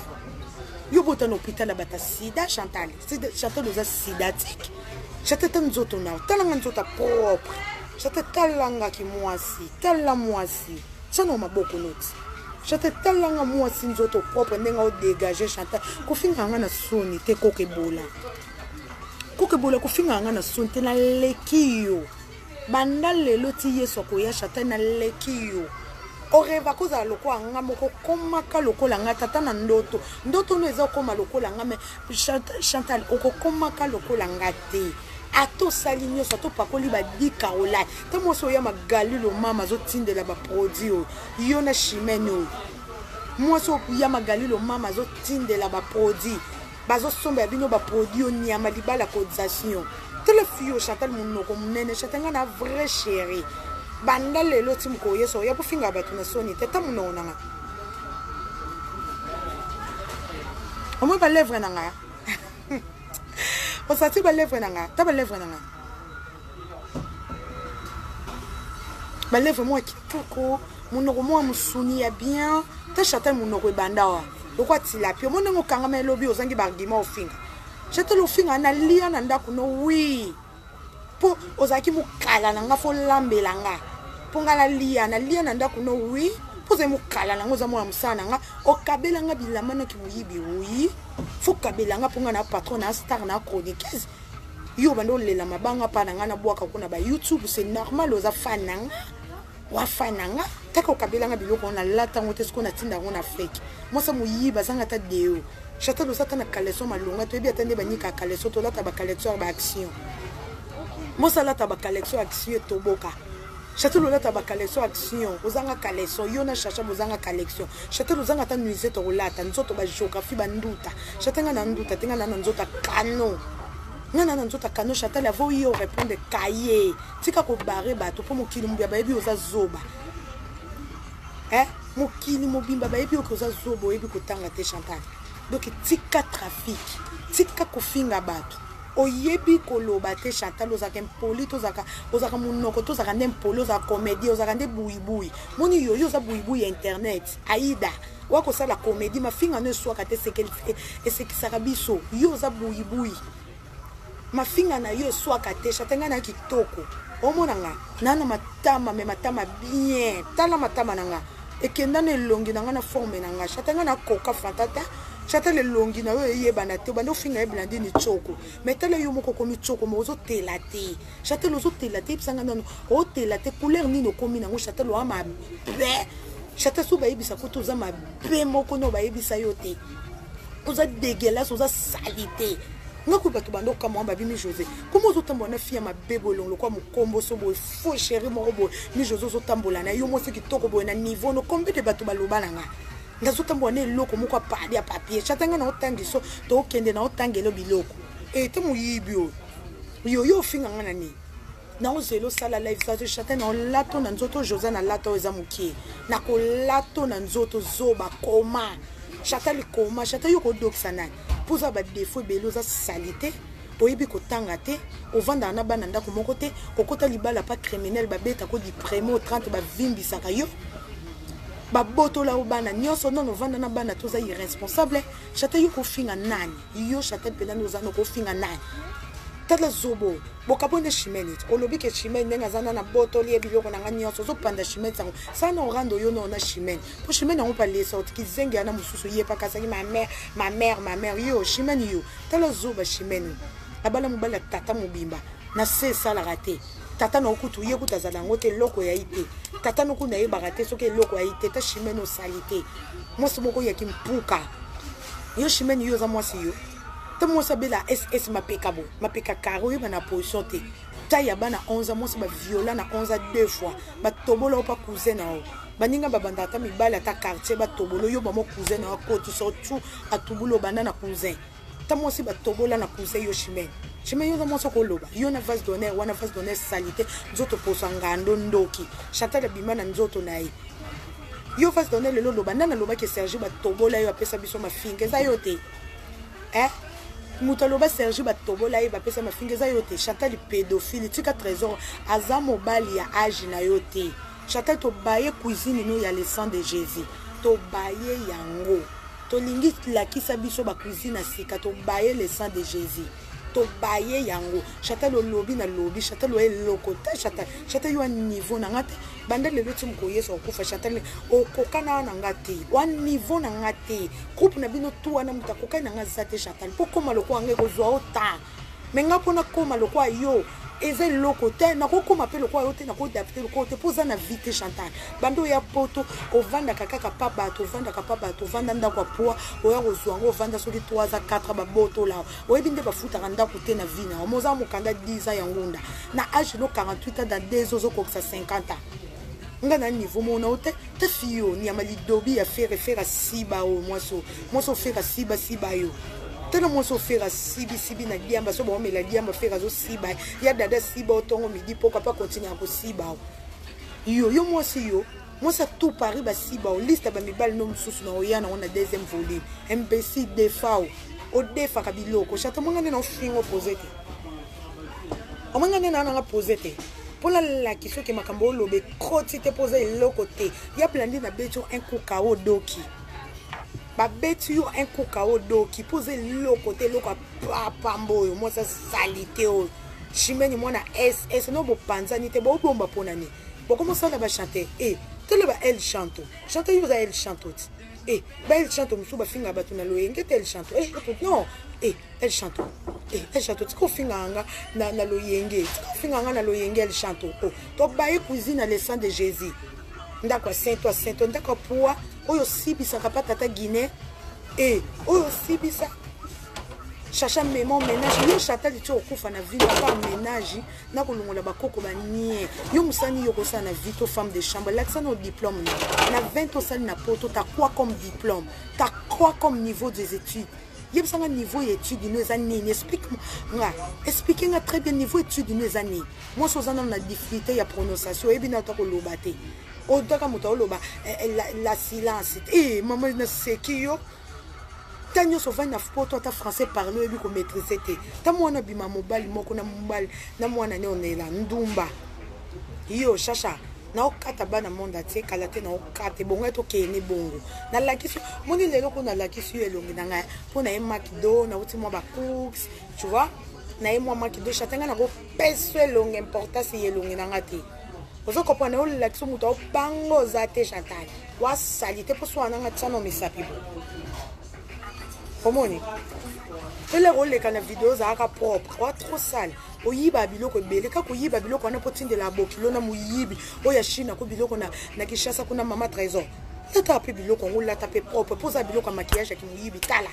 A: yo bota na hôpital la bata sida Chantal Chantal lo za sidatique Chantal tan nzoto na talanga nzota propre Chantal talanga ki mwasi tala mwasi chano maboko noti Chantal talanga mwasi nzoto propre ndenga o dégager Chantal kofinga nga na soni te kokebola kofinga nga na soni te na lekiyo banda lelo ti yeso ko ya Chantal na lekiyo o reva koza loko anga moko komaka loko langa tata na ndoto no eza koma loko langa me Chantal okokomaka loko langa te ato salinyo sato pakoli ba di Caroline te mo so ya magali lo mama zo tindela ba produit yo na chimene mo so ya magali lo mama zo tindela ba produit bazo somba bino ba produit ni ya malibala cotisation te le fio Chantal monoko munene Chantal na vrai chéri banda lelo timko yeso ya bufinga batu na soni te ta munona nga omo ba lèvre nanga osati ba lèvre nanga ta ba lèvre nanga ba lèvre moi kitoko monoko moi musuni ya bien ta Chantal monoko bandawa lokwa tilapio monengo kanga melobi ozangi ba argument ofinga Chantal ofinga na lia na ndako no oui po ozaki mukala nanga fo lambela nga ponga na lia na ndako no oui poze mukala nanga za mwa msana nga okabela nga bilama na kibuyibi oui fo kabela nga ponga na patron na star na chroniqueuse yo bando lela mabanga pa nanga na bwaka kuna ba YouTube c'est normal oza fananga wa fananga tako kabela nga biloko na lata ngote sko na tinda ngona fake mosa muyiba zanga ta deo Chantal osata na kaleso malunga to ebi atande banika kaleso to lata ba collection ba action mosa lata ba collection action to boka Chantal lata ba collection action ozanga kaleso yo na chacha bozanga collection Chantal ozanga ta nuisette to lata nzoto ba géographie ba nduta Chantal na nduta tenga na nzota kano ngana na nzota kano Chantal avo yo répondre kaye tika ko barre bato po mokili mbya ba ebi oza zoba mokili mobimba ba ebi oza zobo ebi ko tanga te Chantal donc tika trafic tika kofinga bato oyebi koloba te Chantal ozaka impoli ozaka monoko tozaka ndempoli ozaka comédie ozaka nde buibui moni yo za buibui internet aida wako sala comédie mafinga ne swaka te esekisaka biso yo za buibui mafinga na yo swaka te Chantal na kitoko omonanga nana matama me matama bien tala matama nanga ekenda na elongi nanga na forme nanga Chantal na koka fantata Chantal le longi na yo yebana te bando finga eblandi ni choko metale yo moko komi choko mo zo telate Chantal zo telate pisanga nano o telate couleur ni no komi nango Chantal wa ma be Chantal so ba yebisa ko to za ma be moko no ba yebisa yo te oza dégueulasse oza salité ngako bato bando kama ba bimi José comment zo tambola na fia ma bebolong lokwa mokombo so boy faux chéri mo boy mi José zo tambola na yo mo se kitoko boy na niveau no combien de bato baloba nanga ngazuta mbone loko moko apadi ya papier Chantal na otangiso to kende na otangelo biloko te muyibi yo finga ngana ni na zelo sala live ça chata na lato na nzoto José na lato eza mukie na ko lato na nzoto zoba koma chata li koma chata yo ko doksa nani poza ba défaut belo za salité oyebi kotanga te ovanda na bana ndako moko te kokota libala pas criminel babeta ko di primo 30 ba vimbisaka yo baboto la obana nyonso non ovanda na bana toza irresponsable chata yo ko finga nani yo chata pena nozano ko finga nani tala zobo bokabone chimene olobi ke chimene nga zana na boto li ebiloko na ngani nyonso zo panda chimene sango sana orando yo no na chimene po chimene on pa lesa otiki zenga na mususu yepa kasaki ma mère yo chimene yo tala zoba chimene abala mobala tata mobimba na se sala raté tata na okutu ye kutazala ngote loko ya ite tata no kuna ye barate soke loko ya ite ta chimene o salité mo se moko ya kimpuka yo chimene yo za mwasi yo tamo sabela SS mapekabo mapeka karo yo na position te taya bana 11 mo se ba viola na 11 deux fois ba tobola pa cousin na o baninga babanda ta mibala ta quartier ba tobolo yo ba mo cousin na ko tu surtout atubulo bana na cousin tamo si ba tobola na cousin yo chimene yo za mo so ko loba yo na vase d'honneur wana vase d'honneur salité nzoto posanga ndoki chata la bimana nzoto na yi yo vase d'honneur le loba nana loba ke Serge ba tobola yo apesa biso mafinga za yo te Moutaloba Serge Batobola et Bapesa ma finga yote Chantal pédophile tika trésor aza mobali ya âge na yote Chantal to baye cuisine no ya le sang de Jésus to baye yango to lingi la kisa biso ba cuisine sika to baye le sang de Jésus to baye yango Chantal lo lobby na lobby Chantal lo eloko ta Chantal yo niveau na ngate banda le lotum ko yeso ko fa Chantal o kokana na ngate wan niveau na ngate groupe na bino tu wana mutakoka na ngazate Chantal poko maloko ange ko zwa ota menga pona ko maloko yo eze loko te na ko koma pe loko yo te na ko dapte loko te poza na vite Chantal bando ya poto ovanda kaka papa to vanda kapapa to vanda ndako poa oya ko zwa ngo vanda soki 3 à 4 ba boto la oyebi nde bafuta kanda ko te na vina moza mukanda 10 ans ya ngunda na âge no 48 ans dans 2 ans ko 50 ans ngana niveau mona ote te fio ni amali dobi ya faire siba o moso faire siba yo tena moso faire sibi na diamba so ba la diamba faire zo siba ya dada siba otongo midi poka pa continuer ko siba yo mosa tout Paris ba siba o liste ba mibal no msusu na oyana on a deuxième volume MBC defa o defa kabiloko chata mongane na fingo posete o mongane na nga posete pour la question que makambo lobe koti te poser le côté il y a plein de beto un kokao doki ba betu un kokao doki poser le côté le pambo moi ça salité o chimeni mona SS no bo panzani te bo bomba ponani bo comment ça la ba chanter tele ba elle chante yo za elle chante ba elle chante musuba finga batuna loyenge elle chante non elle chante tiko finganga na loyenge tiko finganga na loyenge elle chante to baye cuisine le sang de Jésus ndako saint ndako poa oyo sibisa kapata ta Guinée oyo sibisa chacha memo ménage yo chata li to kufa na vie pas ménage na kolongola bakoko banie yo musani yo kosa na vie to femme de chambre l'accent au diplôme na 20 au sali na poto ta quoi comme diplôme ta quoi comme niveau des études yebsanga niveau études nous les années explique-moi expliquez-moi très bien niveau études nous les années moi sozana na difficulté ya prononciation et bina to ko lobate o daka moto loba la silence maman na sekio tanyo so vana poto ta français parler et bi ko maîtriser te ta mwana bima mobali moko na mobali na mwana ne onela ndumba yo chacha na okata bana monde atie kala te na okate bonga to kene bongo na lakisi moni lelo ko na lakisi elongi na nga pona e makido na uti mo ba cooks tu vois na e mo makido chatanga na go peso elongi importance elongi na nga te ozo kopana o lakisi muto bango za te Chantal wa salite po so na nga tsano misapi komoni tele role kana vidéo za aka propre wa trop sale oyiba biloko bele ka koyiba biloko na potinde la bokilo na muyibi oya China ko biloko na Kishasa kuna mama trésor tata pe biloko ngula tape propre poza biloko maquillage ki muyibi tala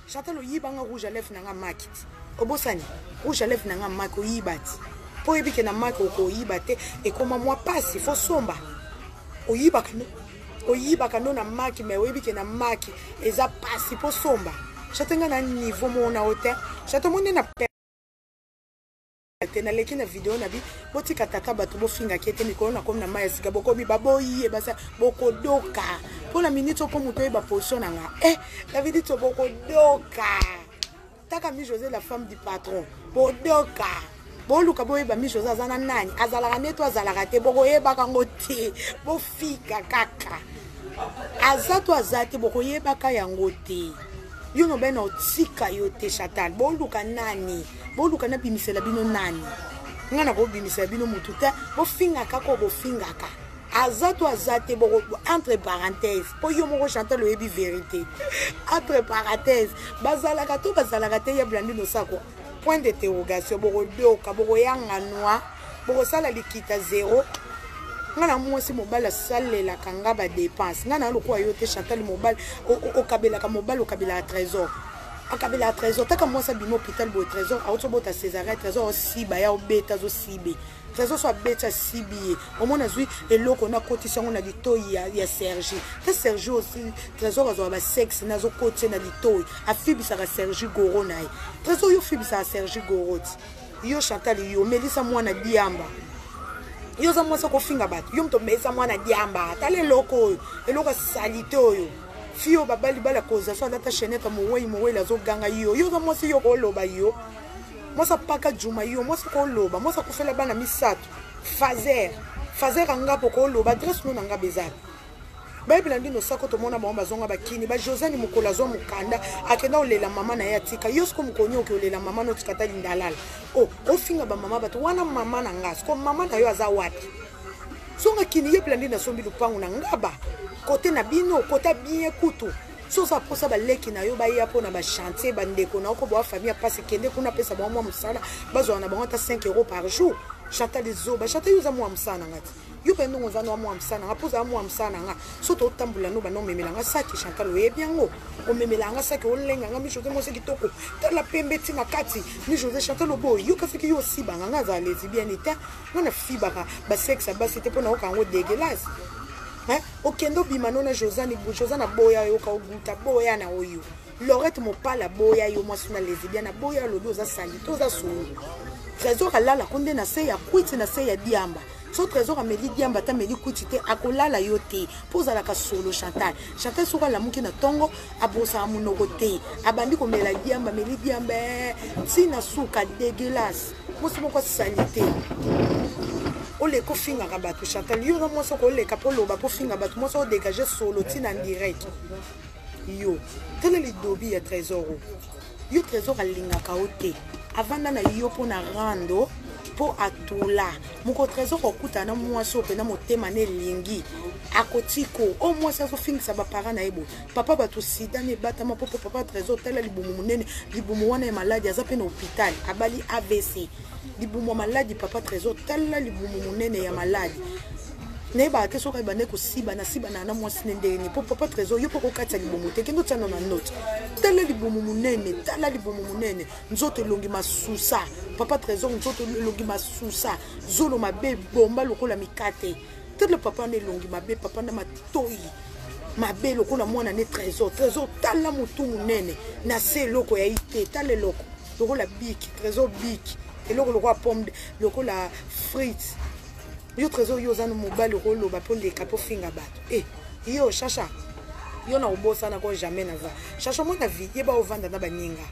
A: Chantal oyiba nga rouge à lèvres na nga makit obosani rouge à lèvres na nga mak oyibati po yebike na mak ko oyibate e koma moi passe faut somba oyiba kano na mak mais oyibike na mak eza passe po somba chatenga na niveau mona hauteur chateau mona na te na leki na video na bi botika tata bato bofinga kete mikolo na comme na maya sika bokomi baboyi basa bokodoka pona minute ko muto ba position nga la vie dit bokodoka taka mi José la femme du patron bodoka boluka boyeba mi José azana nani azalaka neto azalaka te bokoyeba kango te bofika kaka azato azate bokoyeba ka yango te yo no bena otika yo te Chantal boluka nani boluka na bimisela bino nani ngana ko bimisela bino mutu te bofinga kako bofinga ka azato azate boko entre parenthèses po yo moko Chantal oyebi vérité entre parenthèses bazalaka te ya Blandine Osako point d'interrogation boko doka boko yanga noa boko sala likita zéro ngana mwasi mobala salela kanga ba dépense ngana lokwa yo te Chantal mobile o kabela ka mobile o kabela trésor akabela trésor taka mwasa bimo hôpital bo trésor auto bota César trésor siba ya obeta zo sibe trésor so beta sibi au mona zui eloko na cotisation na litoyi ya Sergi te Sergi aussi trésor azo ba sexe na zo coté na litoyi afibisa ka Sergi Goro na trésor yo fibisa Sergi Goro yo Chantal yo Melissa mwana diamba yo za mwasa ko finga bat yo mto mesa mwana diamba tale loko eloko salite oyo fio babali bala koza so data cheneta mowe la zo ganga yo za mwasi yo ko loba yo mwasa paka juma yo mwasa ko loba mwasa ko fela bana misato fazer anga poko loba dress no nanga bezala Blandine Osako to mona bomba zonga bakini ba Josani mukola zo mukanda akenda olela mama na ya tika yosko mukonyo ke olela mama no tikata lindalala ofinga ba mama bato wana mama na ngas ko mama na yo aza wapi songa kini ye Blandine sombi lupangu na ngaba kote na bino kota bien kutu so sa posa ba leki na yo ba ya pona ba chantier ba ndeko na ko bo famille passe kende kuna pesa ba mwa musala bazo na ba 5 € par jour Chantal zoba Chantal yo za mwa msana ngati yo pendo ngozana wa mwa msana ngapoza mwa msana nga soto tambula no ba no memela nga saki Chantal we biango o memela nga saki o lenga nga mi José mo se kitoko tala pembe tina kati ni José Chantal obo yo ka fiki yo siba nga za lesbienne ta ngona fiba ba sexe ba c'était pona o kango dégueulasse okendo bimano na Josana boya yo ka oguta boya na oyo Lorette mo pala boya yo mo suna lesbienne boya lo doza sali toza solo trésor alala konde na se ya kwiti na se ya diamba so trésor ameli diamba ta meli kwiti te akolala yo te poza la ka solo Chantal soka la muki na tongo abosa amunoko te abandi ko mela diamba meli diamba tina suka dégueulasse mo se moko salite ole ko finga ka bato Chantal yo na mo so ko le ka polo ba po finga bato mo so dégager solo tina en direct yo tele li dobi ya trésor yo trésor alinga ka ote avanda na yo pona rando po atula moko trésor okuta na mwasi opena motema ne lingi akotiko o mwasi azo fingisa ba parents na ebo papa bato sida ne batama popo papa trésor tala libumu munene libumu wana ya maladi aza pe na hôpital abali AVC libumu maladi papa trésor tala libumu munene ya maladi neba ke soka bande ko siba na mwasi ndeni po papa trésor yo poko katsa libumu te kendo tsana na note tala libumu munene nzoto longi masusa papa trésor nzoto longi masusa zolo mabe bomba lokola mikate tala papa ne longi mabe papa na matoi mabe lokola mwana ne trésor tala mutu munene na se loko ya ite tala loko lokola biki trésor biki eloko lokola pomme lokola frites yo trésor yo zanu mobile rolo ba ponde kapo finga bato yo Chacha yo na obosa na ko jamais na va Chacha mo na vie ba ovanda na baninga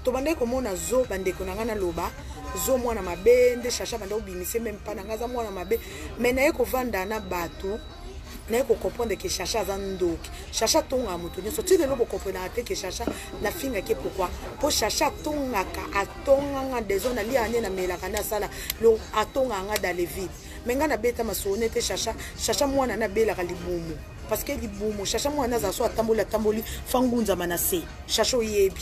A: to bande ko mona zo bande ko ngana loba zo mwana mabende Chacha bande obimise même pas na ngaza mwana mabe mais na ko vanda na bato na ko comprendre que Chacha zandoki Chacha tonga mutu nyoso tile lobo comprendre te que Chacha na finga ke pourquoi po Chacha tonga ka atonga nga dezona li ane na melaka na sala lo atonga nga dans les vides menga na beta masone te Chacha mwana na bela ka libumu parce que libumu Chacha mwana za so atamboli fangunza manase Chacha yebi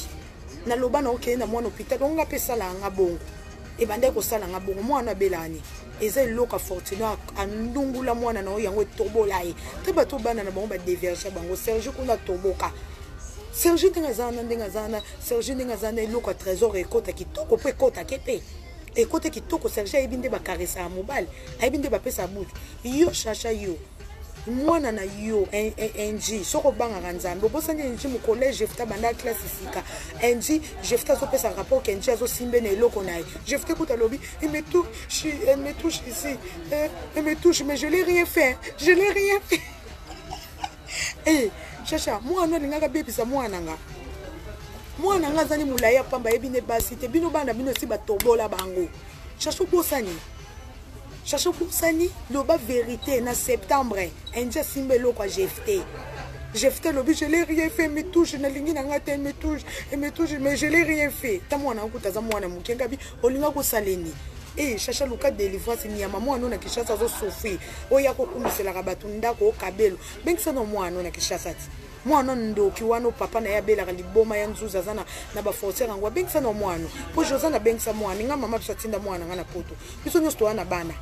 A: na loba na okende na mwana hôpital onga pesa la nga bongo e bande ko sala nga bongo mwana belani eza loka fortuna andungula mwana na yango tobola te bato bana na bango ba diverger bango Serge kuna toboka Serge ndenga zana Serge ndenga zana loka trésor ekota kitoko pe kota kete ekote kitoko Serge ebinde ba caressa mobile ebinde ba pesa butu yo Chacha yo mwana na yo NG soko banga nzambe bosani NG mu collège Jefta banda classe isika NG Jefta zo pesa rapport que NG azo simbe na eloko na Jefta kuta lobi elle me touche ici elle me touche mais je l'ai rien fait eh chacha mwana lingaka bebisa mwana nga zani mulaya pamba ebine basi te bino bana bino si batobola bango chacha kusani loba vérité na septembre NG simbe loko Jefte lobi je l'ai rien fait me touche na lingi na ngate me touche mais je l'ai rien fait ta mwana okutaza mwana mukenga bi olinga ko saleni eh chacha luka délivrance ni ya mwana na kishasa zo souffrir oya ko kumisela ka batu ndako okabelo bengisa no mwana na kishasa ti mwana ndoki wana papa na ya bela ka liboma ya nzuza zana na ba forcer ngwa bengisa no mwana po Josana bengisa mwana nga mama bisatinda mwana nga na poto biso nyosto wana bana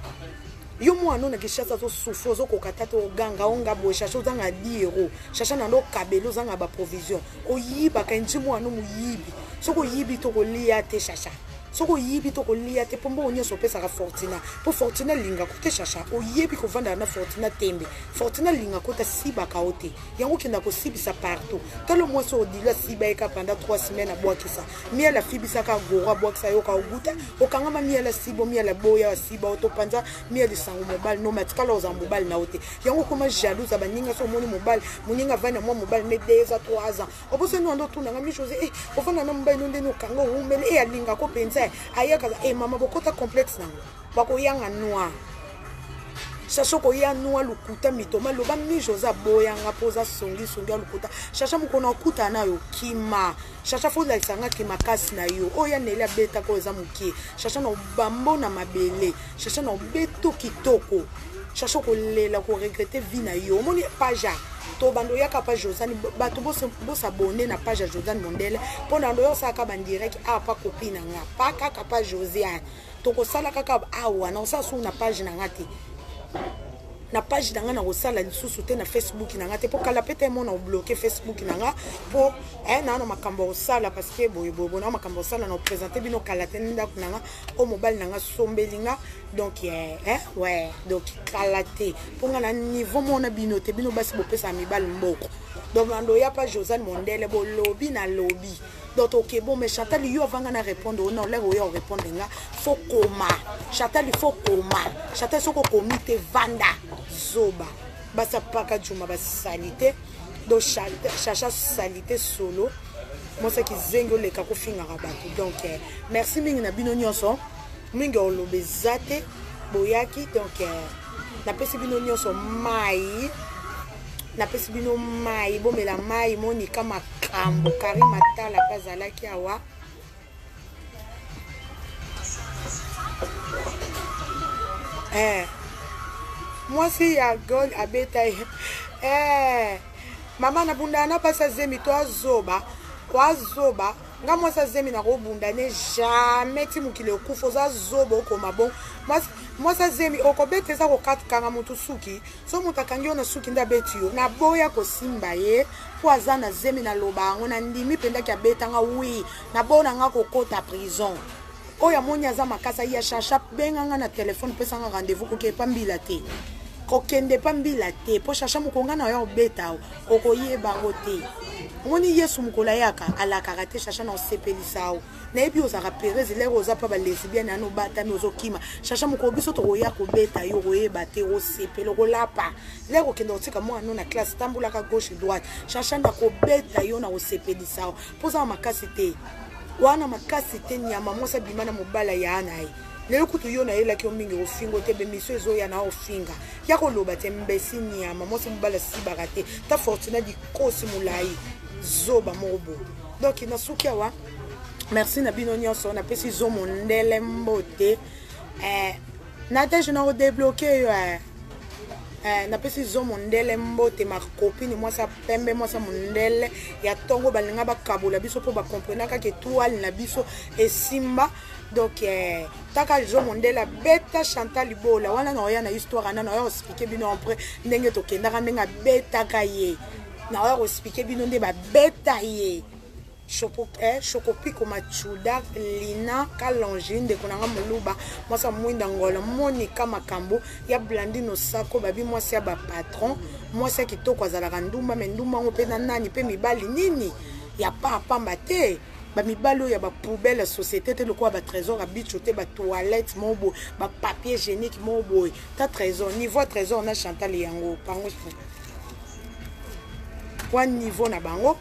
A: yo mwana na kishasa zo souffrir zo kokata to ganga onga bo chacha zanga diero chacha na ndo kabelo zanga ba provision oyiba ka nji mwana muyibi soko yibi to kolia te chacha soko yibi to kolia te pombo onye so pesa ka Fortuna po Fortuna linga kote chacha oyebi ko vanda na Fortuna tembe Fortuna linga kota siba ka ote yango kenda ko sibisa partout talo mo so dila siba eka pendant 3 semaines a boakisa mia la fibisa ka gora boakisa yo ka oguta okanga ma mia la sibo mia la boya siba oto panza mia de sango mobile no matika lo za mobile na ote yango koma jalouse baninga so moni mobile muninga vana mo mobile ne 2 à 3 ans oboso no ndo tuna ngami chose ofana na mobile no ndeno kanga umele alinga ko penza ayaka mama bokota complexe nango bako yanga noa chacha ko ya noa lukuta mitoma loba mi Josa boyanga poza songi lukuta chacha mukona okuta nayo kima chacha fo la sanga kima kasi na yo oya nela beta ko za mukie chacha no bambo na mabele chacha no beto kitoko chacha ko lela ko regretter vie na yo moni page to bando yaka page Josane bato bo s'abonner na page Josane Mondele pona ndo yo saka ban direct apa copine nga pa kaka page Josiane to ko sala kaka awa na osa su na page na ngati na page na nga na kosala lisusu te na Facebook na nga te po kala pete mo na bloquer Facebook na nga po na no makambo osala parce que boye na makambo osala na présenter bino kala te nda na nga o mobile na nga sombelinga donc ouais donc kala te po nga na niveau mo na bino te bino basi bo pesa mibal mboko donc ando ya pa Josane Mondele bo lobby na lobby donc ok bon mais Chantal yo avant na répondre non là yo répondre nga faut coma Chantal il faut coma Chantal soko comité vanda zoba basa paka juma basalite donc chacha salité solo moi c'est qui zengo le kako finga rabatu donc merci mingi na bino nyonso mingi olobezate boyaki donc na pesi bino nyonso mai na pesi bino mai bomela mai monika makambo Karima Tala bazalaki awa moi si ya gol abeta mama na bunda na pasa zemi to azoba nga moi sa zemi na ko bunda ne jamais ti mukile okufa za zoba okoma bon moi sa zemi okobete za ko katkanga mutu suki so mutakangi ona suki nda beti yo na boya ko simba ye po azana zemi na lobango na ndimi penda ki abeta nga wi na bona nga ko kota prison oya monya za makasa ya chacha benga nga na telefone pesa nga rendez-vous ko ke pambila te kokende pambila te po chacha mukonga na yo beta okoyeba ngote ngoni Yesu mukola yaka ala karate chacha na sepelisa na ebi ozaka perez lero oza pa ba lesbienne ano bata mi ozokima chacha mukobiso to oya ko beta yo oyeba te o sepelo ko lapa lero kende otika mwana na classe tambula ka gauche droite chacha na ko beta yo na o sepelisa poza makasi te wana makasi te nyama mosa bimana mobala ya anai lelo kutu yo na yela ki omingi ofingo te be miso ezo ya na ofinga ya ko loba te mbesi nyama mosa mobala sibaka te ta Fortuna di kosi mulai zoba mobo donc na suki awa merci na bino nyonso na pesi zo Mondele mbote na te je na débloquer yo na pesi zo Mondele mbote ma copine moi sa pembe moi sa Mondele ya tongo balinga bakabola biso po ba comprendre ka ke toile na biso esimba donc taka zo Mondele beta Chantal Libola wana na oya na histoire na oya expliquer bino après ndenge to kenda ka ndenga beta ka ye na oya expliquer bino nde ba beta ye Chocopico Machuda, Lina, Kalongine, de Konanga Moluba, moi ça Mwinda Ngola, Monica Makambo, ya Blandino Sako, babi moi c'est ba patron, moi c'est qui toko za la randumba, mendumba on peut nani, peut mi bali nini, ya pas mbate. Ba mi balo ya ba poubelle la société te le quoi ba trésor à bichoté ba toilette mobo ba papier hygiénique mobo ta trésor niveau trésor na Chantal yango pango point niveau na bango.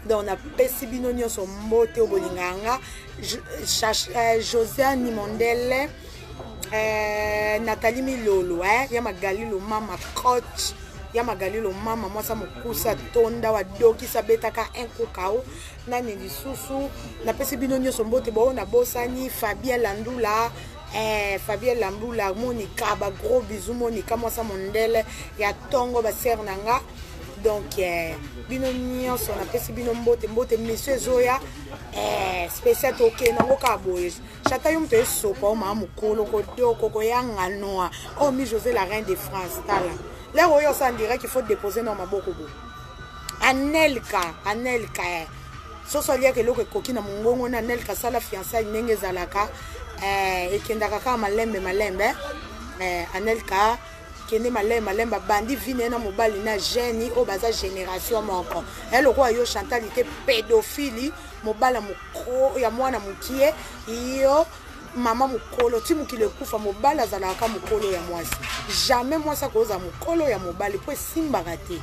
A: Donc on a pesi bino nyonso mbote o bolinganga Josiane Mondele Nathalie Milolo ya Magalilo mama coach ya Magalilo mama mwasa mukusa tonda wa doki sabetaka enkokao nani lisusu na pesi bino nyonso mbote bo na bosani Fabien Landula Fabien Lambula Monica ba gros bisous Monica mwasa Mondele ya tongo ba ser nanga. Donc bino nyonso na pesi bino mbote monsieur Zoya spécial toke nango ka boye chata yum te sopa o ma mukolo ko doko ko yanga noa o mi José la reine de France tala là oyo ça dirait qu'il faut déposer dans maboko bo Anelka so so lia ke loko koki na mungongo na Anelka sala fiançailles ndenge zalaka ekendaka ka malembe Anelka kende malemba bandi vine na mobali na geni o baza génération moko elle roi yo Chantal était pédophile mobala moko ya mwana mukie yo mama mukolo ti mukile kufa mobala zalaka mukolo ya mwasi jamais mwasa koza mukolo ya mobali po simbaka te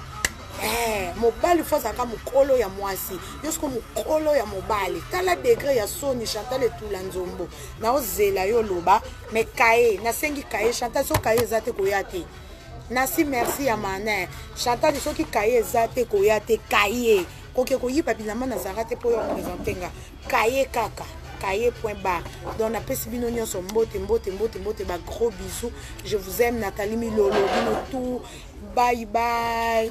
A: mobali faut zaka mukolo ya mwasi yosko mukolo ya mobali tala degré ya soni Chantal etula nzombo na ozela yo loba mais kaye na sengi kaye Chantal so kaye zate koyate nasi merci ya manin Chantal soki kaye zate koyate kaye koke koyipa bilama na zarate po yo présenter nga kaye kaka kaye point barre donc na pesi bino nyonso mbote ba gros bisous je vous aime Nathalie Milolo bino tout bye bye.